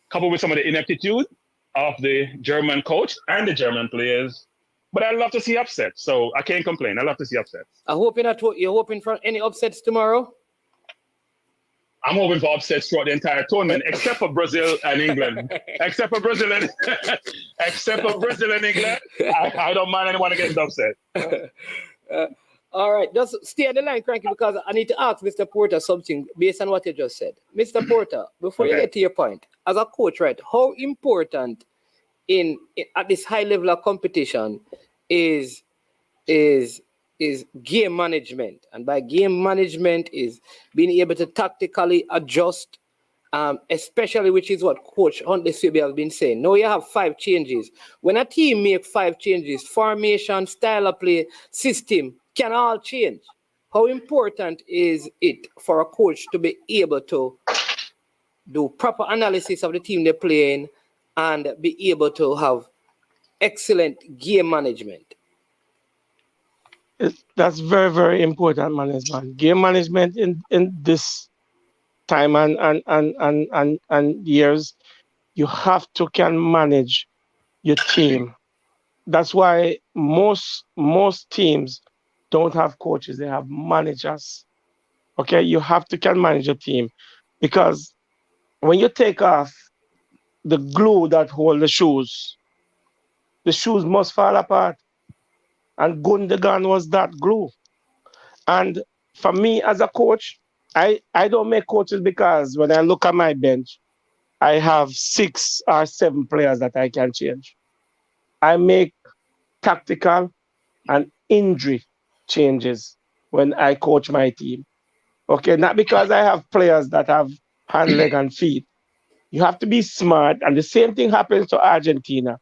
coupled with some of the ineptitude of the German coach and the German players. But I love to see upsets, so I can't complain. I love to see upsets. You're hoping for any upsets tomorrow? I'm hoping for upsets throughout the entire tournament, except for Brazil and England. except for Brazil and England. I don't mind anyone against upset. All right, just stay on the line, Cranky, because I need to ask Mr. Porter something based on what you just said. Mr. Porter, before you get to your point, as a coach, right, how important at this high level of competition is game management? And by game management is being able to tactically adjust, especially which is what Coach Huntley Swiby has been saying. Now you have 5 changes. When a team make 5 changes, formation, style of play, system can all change. How important is it for a coach to be able to do proper analysis of the team they're playing and be able to have excellent game management? That's very, very important management. Game management in this time and years, you have to can manage your team. That's why most teams don't have coaches, they have managers. Okay, you have to can manage your team, because when you take off the glue that hold the shoes must fall apart. And Gundogan was that glue. And for me as a coach, I don't make coaches because when I look at my bench, I have 6 or 7 players that I can change. I make tactical and injury changes when I coach my team. Okay, not because I have players that have hand, leg, and feet. You have to be smart, and the same thing happens to Argentina.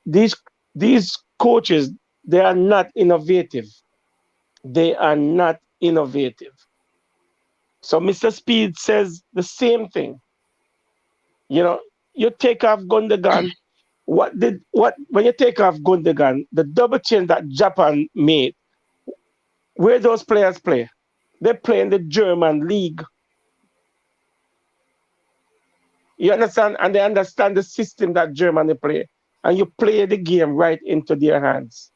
These coaches, they are not innovative. They are not innovative. So Mr. Speed says the same thing. You know, you take off Gundogan. When you take off Gundogan, the double change that Japan made, where those players play? They play in the German league. You understand? And they understand the system that Germany play. And you play the game right into their hands.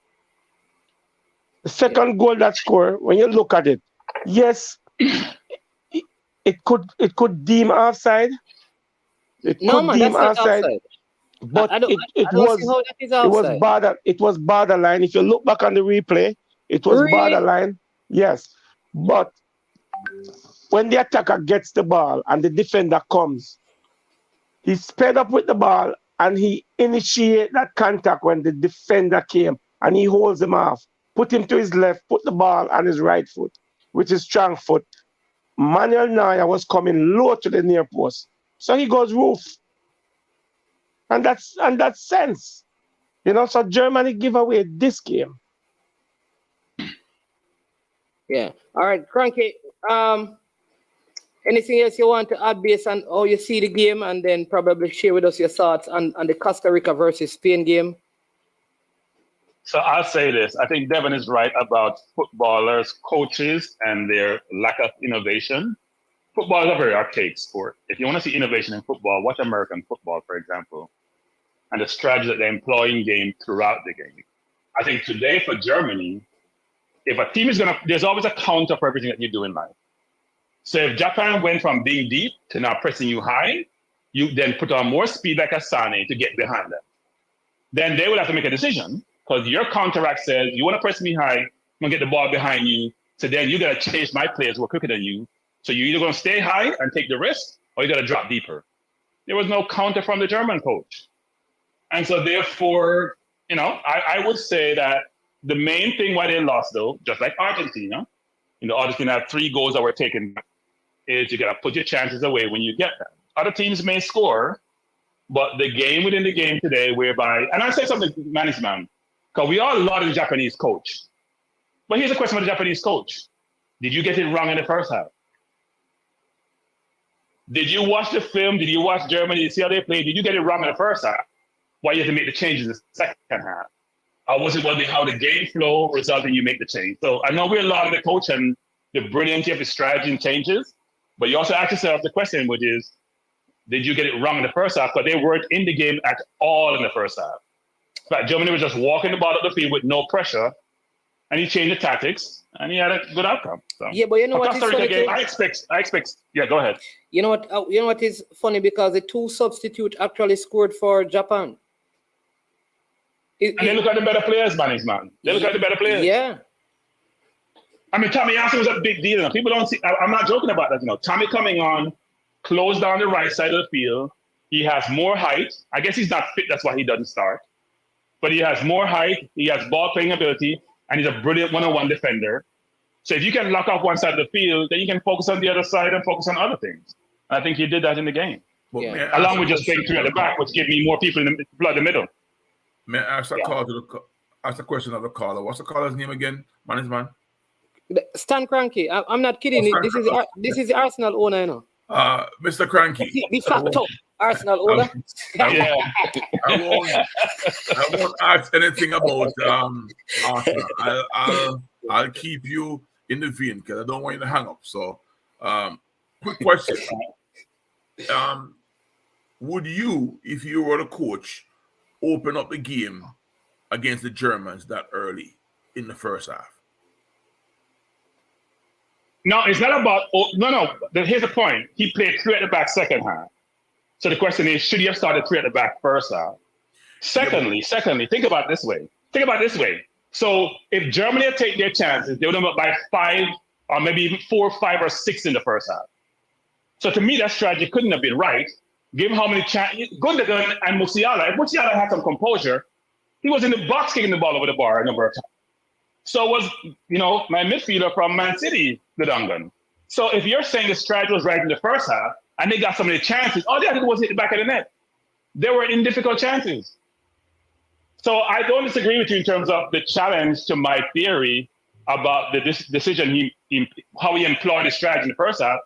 The second goal that scored, when you look at it, yes, it could deem offside. It but it was borderline. If you look back on the replay, it was borderline. Yes, but when the attacker gets the ball and the defender comes, he sped up with the ball and he initiated that contact when the defender came, and he holds him off, put him to his left, put the ball on his right foot, which is strong foot. Manuel Neuer was coming low to the near post, so he goes roof. And that's sense. You know, so Germany give away this game. Yeah. All right, Cranky. Anything else you want to add based on how you see the game, and then probably share with us your thoughts on the Costa Rica versus Spain game? So I'll say this. I think Devin is right about footballers, coaches, and their lack of innovation. Football is a very archaic sport. If you want to see innovation in football, watch American football, for example, and the strategy that they employ in game throughout the game. I think today for Germany, if a team is there's always a counter for everything that you do in life. So if Japan went from being deep to now pressing you high, you then put on more speed like a Sane to get behind them. Then they will have to make a decision, because your counteract says, you want to press me high, I'm going to get the ball behind you. So then you got to chase my players who are quicker than you. So you're either going to stay high and take the risk, or you got to drop deeper. There was no counter from the German coach. And so therefore, you know, I would say that the main thing why they lost, though, just like Argentina, you know, Argentina had 3 goals that were taken, is you got to put your chances away when you get them. Other teams may score, but the game within the game today, whereby, and I say something, management, because we all laud the Japanese coach. But here's a question about the Japanese coach. Did you get it wrong in the first half? Did you watch the film? Did you watch Germany? Did you see how they played? Did you get it wrong in the first half? Why you had to make the changes in the second half? Or was it how the game flow resulted in you make the change? So I know we're lauding the coach and the brilliance of his strategy and changes, but you also ask yourself the question, which is, did you get it wrong in the first half? Because they weren't in the game at all in the first half. In fact, Germany was just walking the ball up the field with no pressure, and he changed the tactics, and he had a good outcome. So. Yeah, but you know what is Costa Rica funny? game, I expect. Yeah, go ahead. You know what is funny, because the two substitute actually scored for Japan. And they look at the better players, man. They look at the better players. Yeah. I mean, Tommy Yasu was a big deal. You know? People don't see. I'm not joking about that. You know, Tommy coming on, closed down the right side of the field. He has more height. I guess he's not fit. That's why he doesn't start. But he has more height. He has ball playing ability, and he's a brilliant one-on-one defender. So if you can lock off one side of the field, then you can focus on the other side and focus on other things. I think he did that in the game, But Yeah. may I along ask with a just playing question? three at the back, which gave me more people in the middle. May I ask a Yeah. call to the ask a question of the caller? What's the caller's name again? Man. Stan Kroenke. I'm not kidding. Oh, This is the Arsenal owner, you know. Mr. Cranky. De facto Arsenal owner. Yeah. I won't ask anything about Arsenal. I'll keep you in the vein because I don't want you to hang up. So, quick question: would you, if you were the coach, open up the game against the Germans that early in the first half? No, it's not about. No. Here's the point. He played three at the back second half. So the question is, should he have started three at the back first half? Secondly, think about it this way. So if Germany had taken their chances, they would have been up by 5 or maybe even 4, 5, or 6 in the first half. So to me, that strategy couldn't have been right. Given how many chances, Gundogan and Musiala, if Musiala had some composure, he was in the box kicking the ball over the bar a number of times. So was, my midfielder from Man City, Gundogan. So if you're saying the strategy was right in the first half, and they got so many chances, all they had to do was hit the back of the net. They were in difficult chances. So I don't disagree with you in terms of the challenge to my theory about the decision, how he employed the strategy in the first half.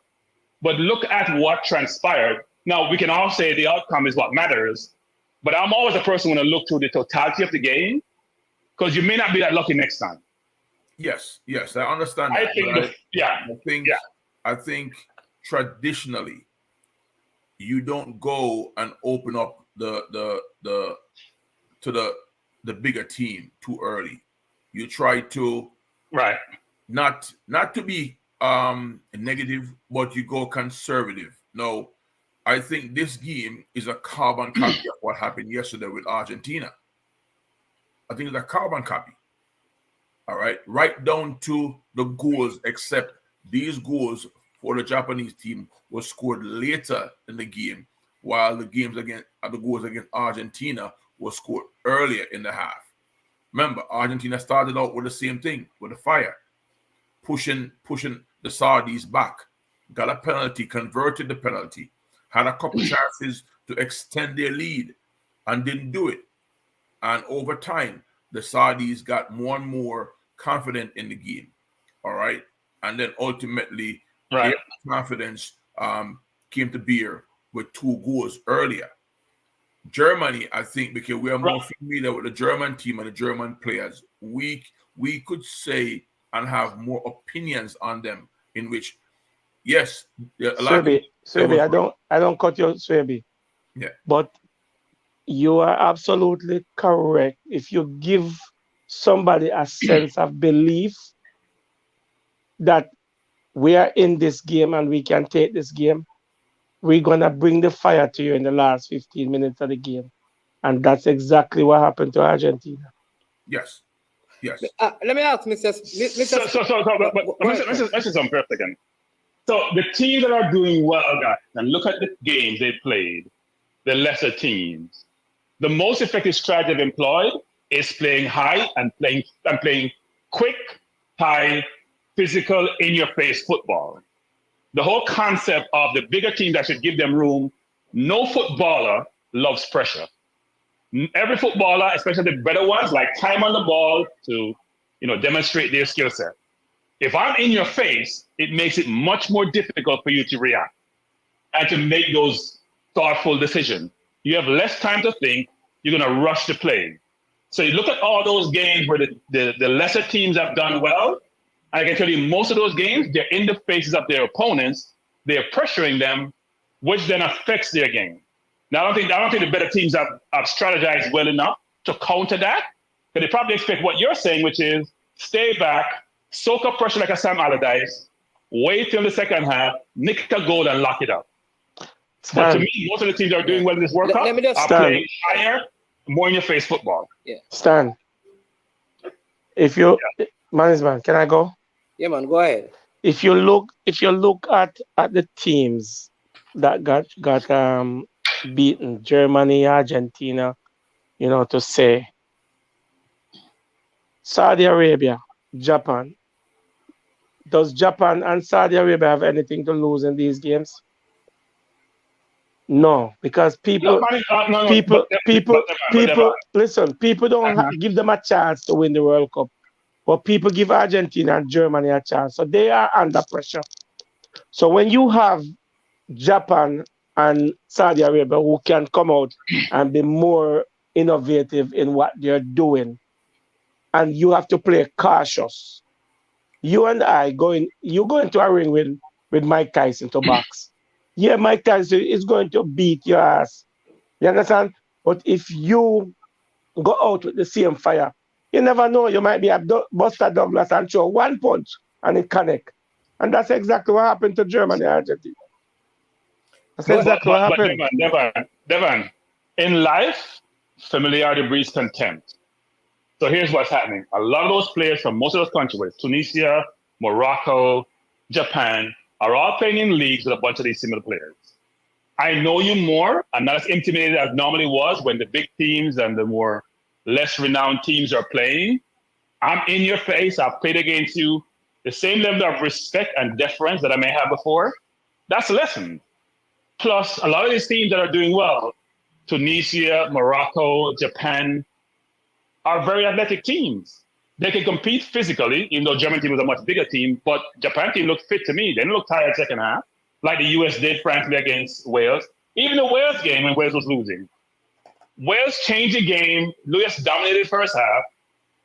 But look at what transpired. Now, we can all say the outcome is what matters, but I'm always a person when I look through the totality of the game, because you may not be that lucky next time. Yes, I understand that. I think traditionally, you don't go and open up the bigger team too early. You try to not to be negative, but you go conservative. No, I think this game is a carbon copy of what happened yesterday with Argentina. I think it's a carbon copy. All right down to the goals, except these goals for the Japanese team was scored later in the game, while the goals against Argentina was scored earlier in the half. Remember, Argentina started out with the same thing, with a fire, pushing the Saudis back, got a penalty, converted the penalty, had a couple chances to extend their lead, and didn't do it. And over time, the Saudis got more and more confident in the game. All right, and then ultimately, their confidence came to bear with 2 goals earlier. Germany, I think, because we are more familiar with the German team and the German players, we could say and have more opinions on them. In which, yes, Swaby, I don't cut you, Swaby. Yeah, but you are absolutely correct. If you give somebody a sense of belief that we are in this game and we can take this game, we're going to bring the fire to you in the last 15 minutes of the game. And that's exactly what happened to Argentina. Yes. Let me ask Mr. Let's jump first again. So the teams that are doing well, guys, and look at the games they played, the lesser teams. The most effective strategy they've employed is playing high and playing quick, high, physical, in-your-face football. The whole concept of the bigger team that should give them room, no footballer loves pressure. Every footballer, especially the better ones, like time on the ball to demonstrate their skill set. If I'm in your face, it makes it much more difficult for you to react and to make those thoughtful decisions. You have less time to think. You're going to rush the play. So you look at all those games where the lesser teams have done well. I can tell you most of those games, they're in the faces of their opponents. They're pressuring them. which then affects their game. Now, I don't think the better teams have strategized well enough to counter that. But they probably expect what you're saying, which is stay back, soak up pressure like a Sam Allardyce, wait till the second half, nick a goal and lock it up. But to me, most of the teams that are doing well in this World Cup are playing higher, more in your face football. Yeah. Stan, if you management, can I go? Yeah, man, go ahead. If you look at the teams that got beaten, Germany, Argentina, to say Saudi Arabia, Japan. Does Japan and Saudi Arabia have anything to lose in these games? No, because people listen, people don't give them a chance to win the World Cup, but people give Argentina and Germany a chance. So they are under pressure. So when you have Japan and Saudi Arabia who can come out and be more innovative in what they're doing, and you have to play cautious. You and I you go into a ring with Mike Tyson to box. Yeah, Mike Tyson is going to beat your ass. You understand? But if you go out with the same fire, you never know. You might be a Buster Douglas and throw one punch and it connect. And that's exactly what happened to Germany and Argentina. That's exactly what happened. Devon, in life, familiarity breeds contempt. So here's what's happening. A lot of those players from most of those countries, whether it's Tunisia, Morocco, Japan, are all playing in leagues with a bunch of these similar players. I know you more. I'm not as intimidated as normally was when the big teams and the more less renowned teams are playing. I'm in your face. I've played against you. The same level of respect and deference that I may have before, that's a lesson. Plus, a lot of these teams that are doing well, Tunisia, Morocco, Japan, are very athletic teams. They can compete physically, even though German team was a much bigger team, but Japan team looked fit to me. They didn't look tired second half, like the US did, frankly, against Wales. Even the Wales game when Wales was losing. Wales changed the game. Lewis dominated first half.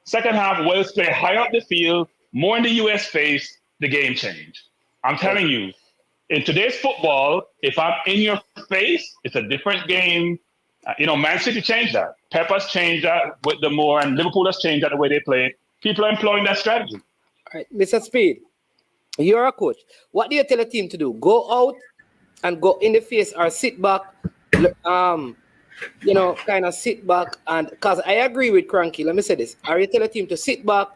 Second half, Wales played higher up the field, more in the US face, the game changed. I'm telling you, in today's football, if I'm in your face, it's a different game. Man City changed that. Pep has changed that with the more, and Liverpool has changed that the way they play. People are employing that strategy. All right, Mr. Speed, you're a coach. What do you tell a team to do? Go out and go in the face or sit back, kind of sit back. And because I agree with Cranky, let me say this. Are you tell a team to sit back,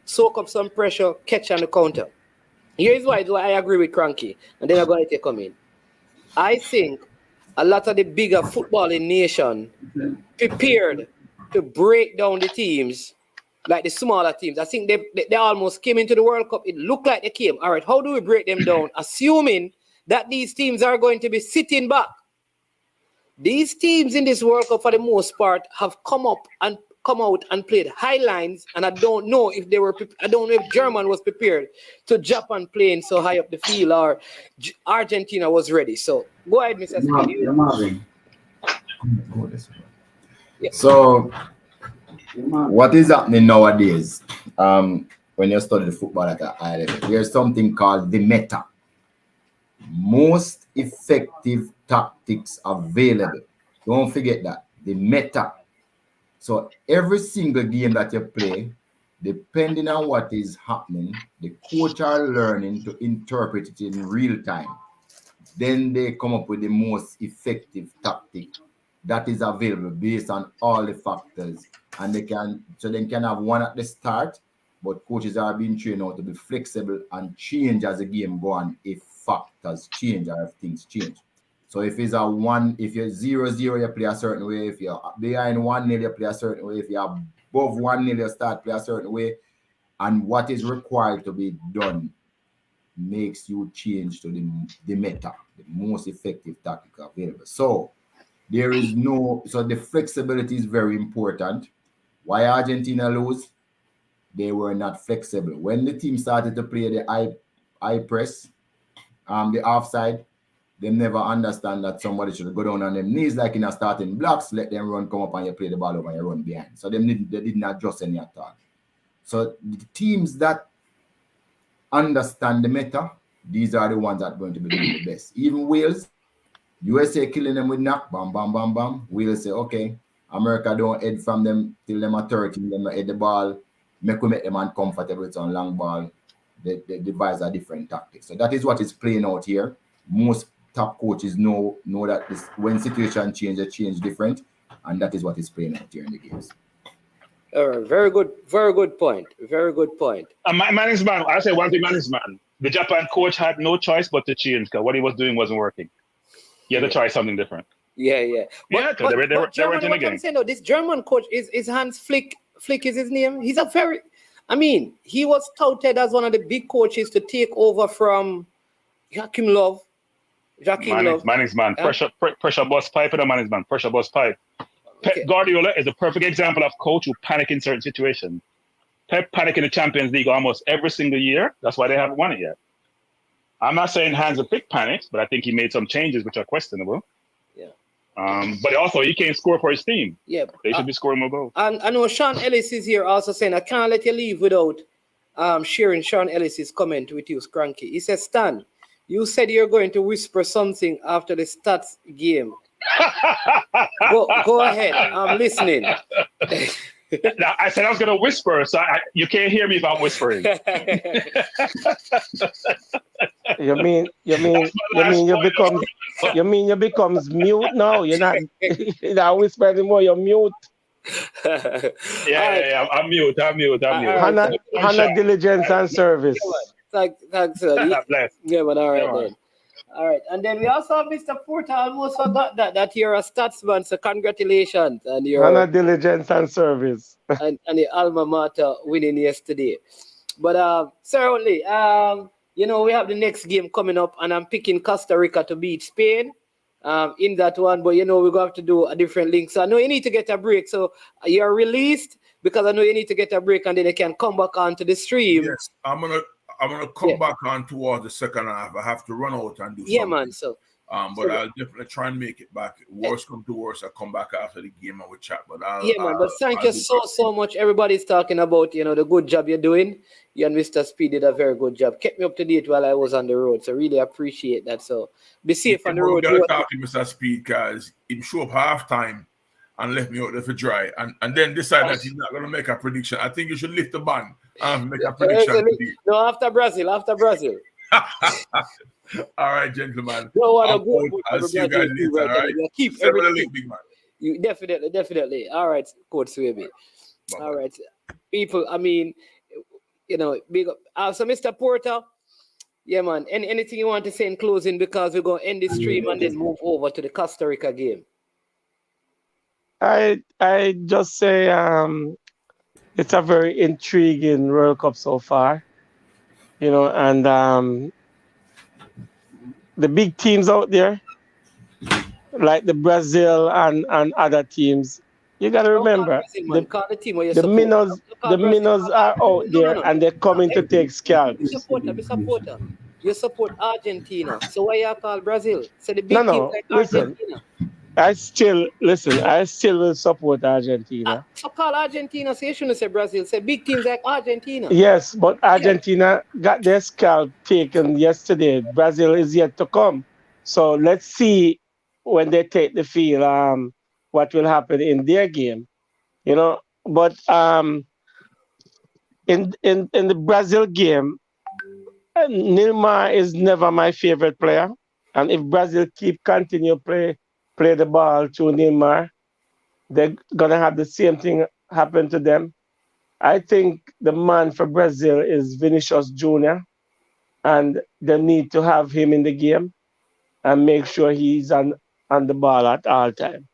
soak up some pressure, catch on the counter? Here's why I agree with Cranky, and then I'm going to come in. I think a lot of the bigger footballing nation prepared to break down the teams, like the smaller teams. I think they almost came into the World Cup. It looked like they came. All right, how do we break them down? Assuming that these teams are going to be sitting back. These teams in this World Cup, for the most part, have come out and played high lines, and I don't know if Germany was prepared to Japan playing so high up the field, or Argentina was ready. So go ahead, Mr. Speedy. So what is happening nowadays, when you study the football at a high level, there's something called the meta. Most effective tactics available. Don't forget that. The meta. So every single game that you play, depending on what is happening, the coach are learning to interpret it in real time. Then they come up with the most effective tactic that is available based on all the factors. And they can have one at the start, but coaches are being trained now to be flexible and change as the game go on if factors change or if things change. So if it's if you're 0-0, you play a certain way. If you're behind 1-0, you play a certain way. If you're above 1-0, you start play a certain way. And what is required to be done makes you change to the meta, the most effective tactic available. So the flexibility is very important. Why Argentina lose? They were not flexible. When the team started to play the high press, the offside, they never understand that somebody should go down on them knees like in a starting blocks, let them run, come up and you play the ball over and you run behind. So they didn't adjust any at all. So the teams that understand the meta, these are the ones that are going to be doing the best. Even Wales, USA killing them with knock, bam, bam, bam, bam. We'll say, okay, America don't head from them till them are 13, them head the ball, make them uncomfortable on long ball. They devise a different tactics. So that is what is playing out here. Most top coaches know that this, when situation change, they change different, and that is what is playing out here in the games. All right, very good point. Very good point. And management, I say one thing, management. The Japan coach had no choice but to change because what he was doing wasn't working. He had to try something different. Yeah. Because they weren't in the game. I'm saying, though, this German coach is Hans Flick. Flick is his name. He's a very, I mean, he was touted as one of the big coaches to take over from Joachim Löw. Management, pressure bust pipe in the management, pressure bust pipe. Okay. Pep Guardiola is a perfect example of coach who panic in certain situations. Pep panic in the Champions League almost every single year. That's why they haven't won it yet. I'm not saying Hans Flick panics, but I think he made some changes which are questionable. Yeah. But also he can't score for his team. Yeah. They should be scoring more goals. And I know Sean Ellis is here also saying, I can't let you leave without sharing Sean Ellis's comment with you, Scranky. He says, Stan, you said you're going to whisper something after the stats game. Go ahead. I'm listening. Now, I said I was going to whisper, so you can't hear me if I'm whispering. You becomes mute now. You're not whispering anymore. You're mute. Yeah. I'm mute. Hannah diligence and service. Thanks, sir. Bless. Yeah, but all right then. All right, and then we also have Mr. Porter. I almost forgot that you're a statsman, so congratulations. And you're Hannah diligence and service. and the alma mater winning yesterday. But certainly, we have the next game coming up, and I'm picking Costa Rica to beat Spain in that one. But we're going to have to do a different link. So I know you need to get a break. So you're released because I know you need to get a break, and then you can come back onto the stream. Yes, I'm gonna come back on towards the second half. I have to run out and do something. Yeah, man. So. But I'll definitely try and make it back. Worst come to worst, I'll come back after the game and we'll chat. But but thank you so much. Everybody's talking about the good job you're doing. You and Mr. Speed did a very good job. Kept me up to date while I was on the road. So really appreciate that. So be safe on the road. You gotta talk to Mr. Speed because he showed up halftime and left me out there for dry, and then decided that he's not gonna make a prediction. I think you should lift the ban and make a prediction. No, after Brazil. All right, gentlemen. I'll see you guys later. All right. Keep everything. Big man. You definitely. All right, Coach Swaby. All right, people. I mean, big up. So, Mr. Porter. Yeah, man. Anything you want to say in closing, because we're gonna end the stream and then move over to the Costa Rica game. I just say it's a very intriguing World Cup so far, and the big teams out there, like the Brazil and other teams, you got to remember the minnows are out there and they're coming to take scalps. Mr. Porter, you support Argentina, so why you call Brazil? So the big teams like Argentina. I still will support Argentina. So call Argentina, so you shouldn't say Brazil. Say big teams like Argentina. Yes, but Argentina got their scalp taken yesterday. Brazil is yet to come. So let's see when they take the field, what will happen in their game. But in the Brazil game, Neymar is never my favorite player. And if Brazil continue play the ball to Neymar, they're going to have the same thing happen to them. I think the man for Brazil is Vinicius Jr., and they need to have him in the game and make sure he's on the ball at all time.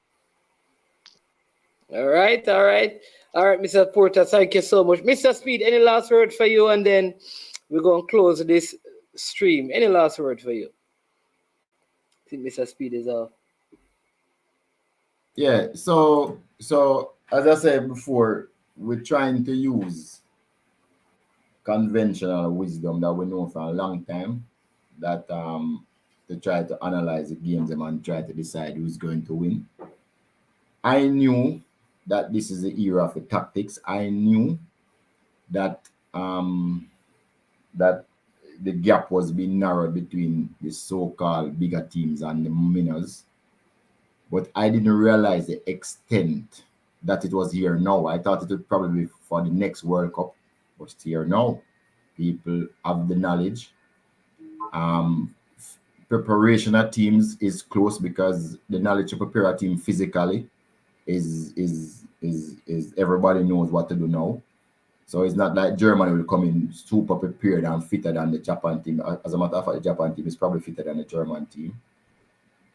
All right, Mr. Porter, thank you so much. Mr. Speed, any last word for you? And then we're going to close this stream. Any last word for you? I think Mr. Speed is off. Yeah, so as I said before, we're trying to use conventional wisdom that we know for a long time, that to try to analyze the games and try to decide who's going to win. I knew that this is the era of the tactics. I knew that that the gap was being narrowed between the so-called bigger teams and the minors. But I didn't realize the extent that it was here now. I thought it would probably be for the next World Cup, but it's here now. People have the knowledge. Preparation of teams is close because the knowledge to prepare a team physically is everybody knows what to do now. So it's not like Germany will come in super prepared and fitter than the Japan team. As a matter of fact, the Japan team is probably fitter than the German team.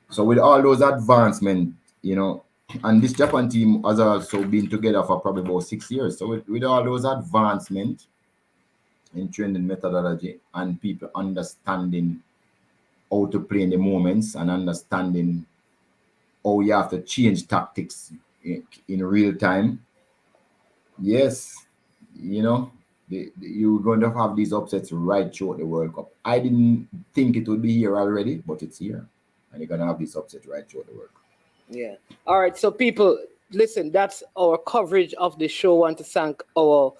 So with all those advancements, you know, and this Japan team has also been together for probably about 6 years. So with all those advancements in training methodology and people understanding how to play in the moments and understanding how you have to change tactics in real time, yes, you know, you're going to have these upsets right throughout the World Cup. I didn't think it would be here already, but it's here. And you're going to have these upsets right throughout the World Cup. Yeah. All right. So people, listen, that's our coverage of the show. I want to thank our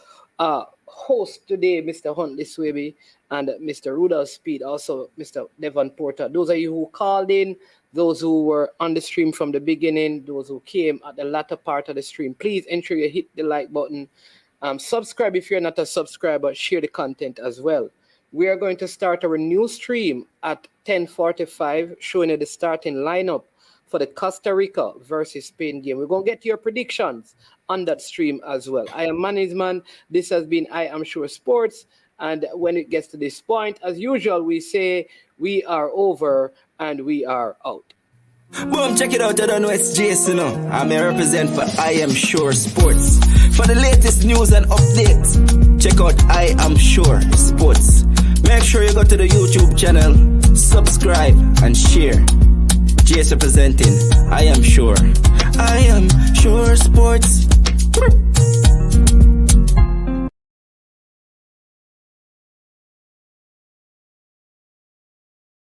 host today, Mr. Huntley Swaby, and Mr. Rudolph Speed, also Mr. Devon Porter. Those of you who called in, those who were on the stream from the beginning, those who came at the latter part of the stream, please ensure you hit the like button. Subscribe if you're not a subscriber. Share the content as well. We are going to start our new stream at 10:45, showing you the starting lineup for the Costa Rica versus Spain game. We're going to get your predictions on that stream as well. I am Manizman. This has been I Am Sure Sports. And when it gets to this point, as usual, we say we are over and we are out. Boom, check it out. I don't know it's Jason. I'm a represent for I Am Sure Sports. For the latest news and updates, check out I Am Sure Sports. Make sure you go to the YouTube channel, subscribe and share. Jason representing I Am Sure. I Am Sure Sports.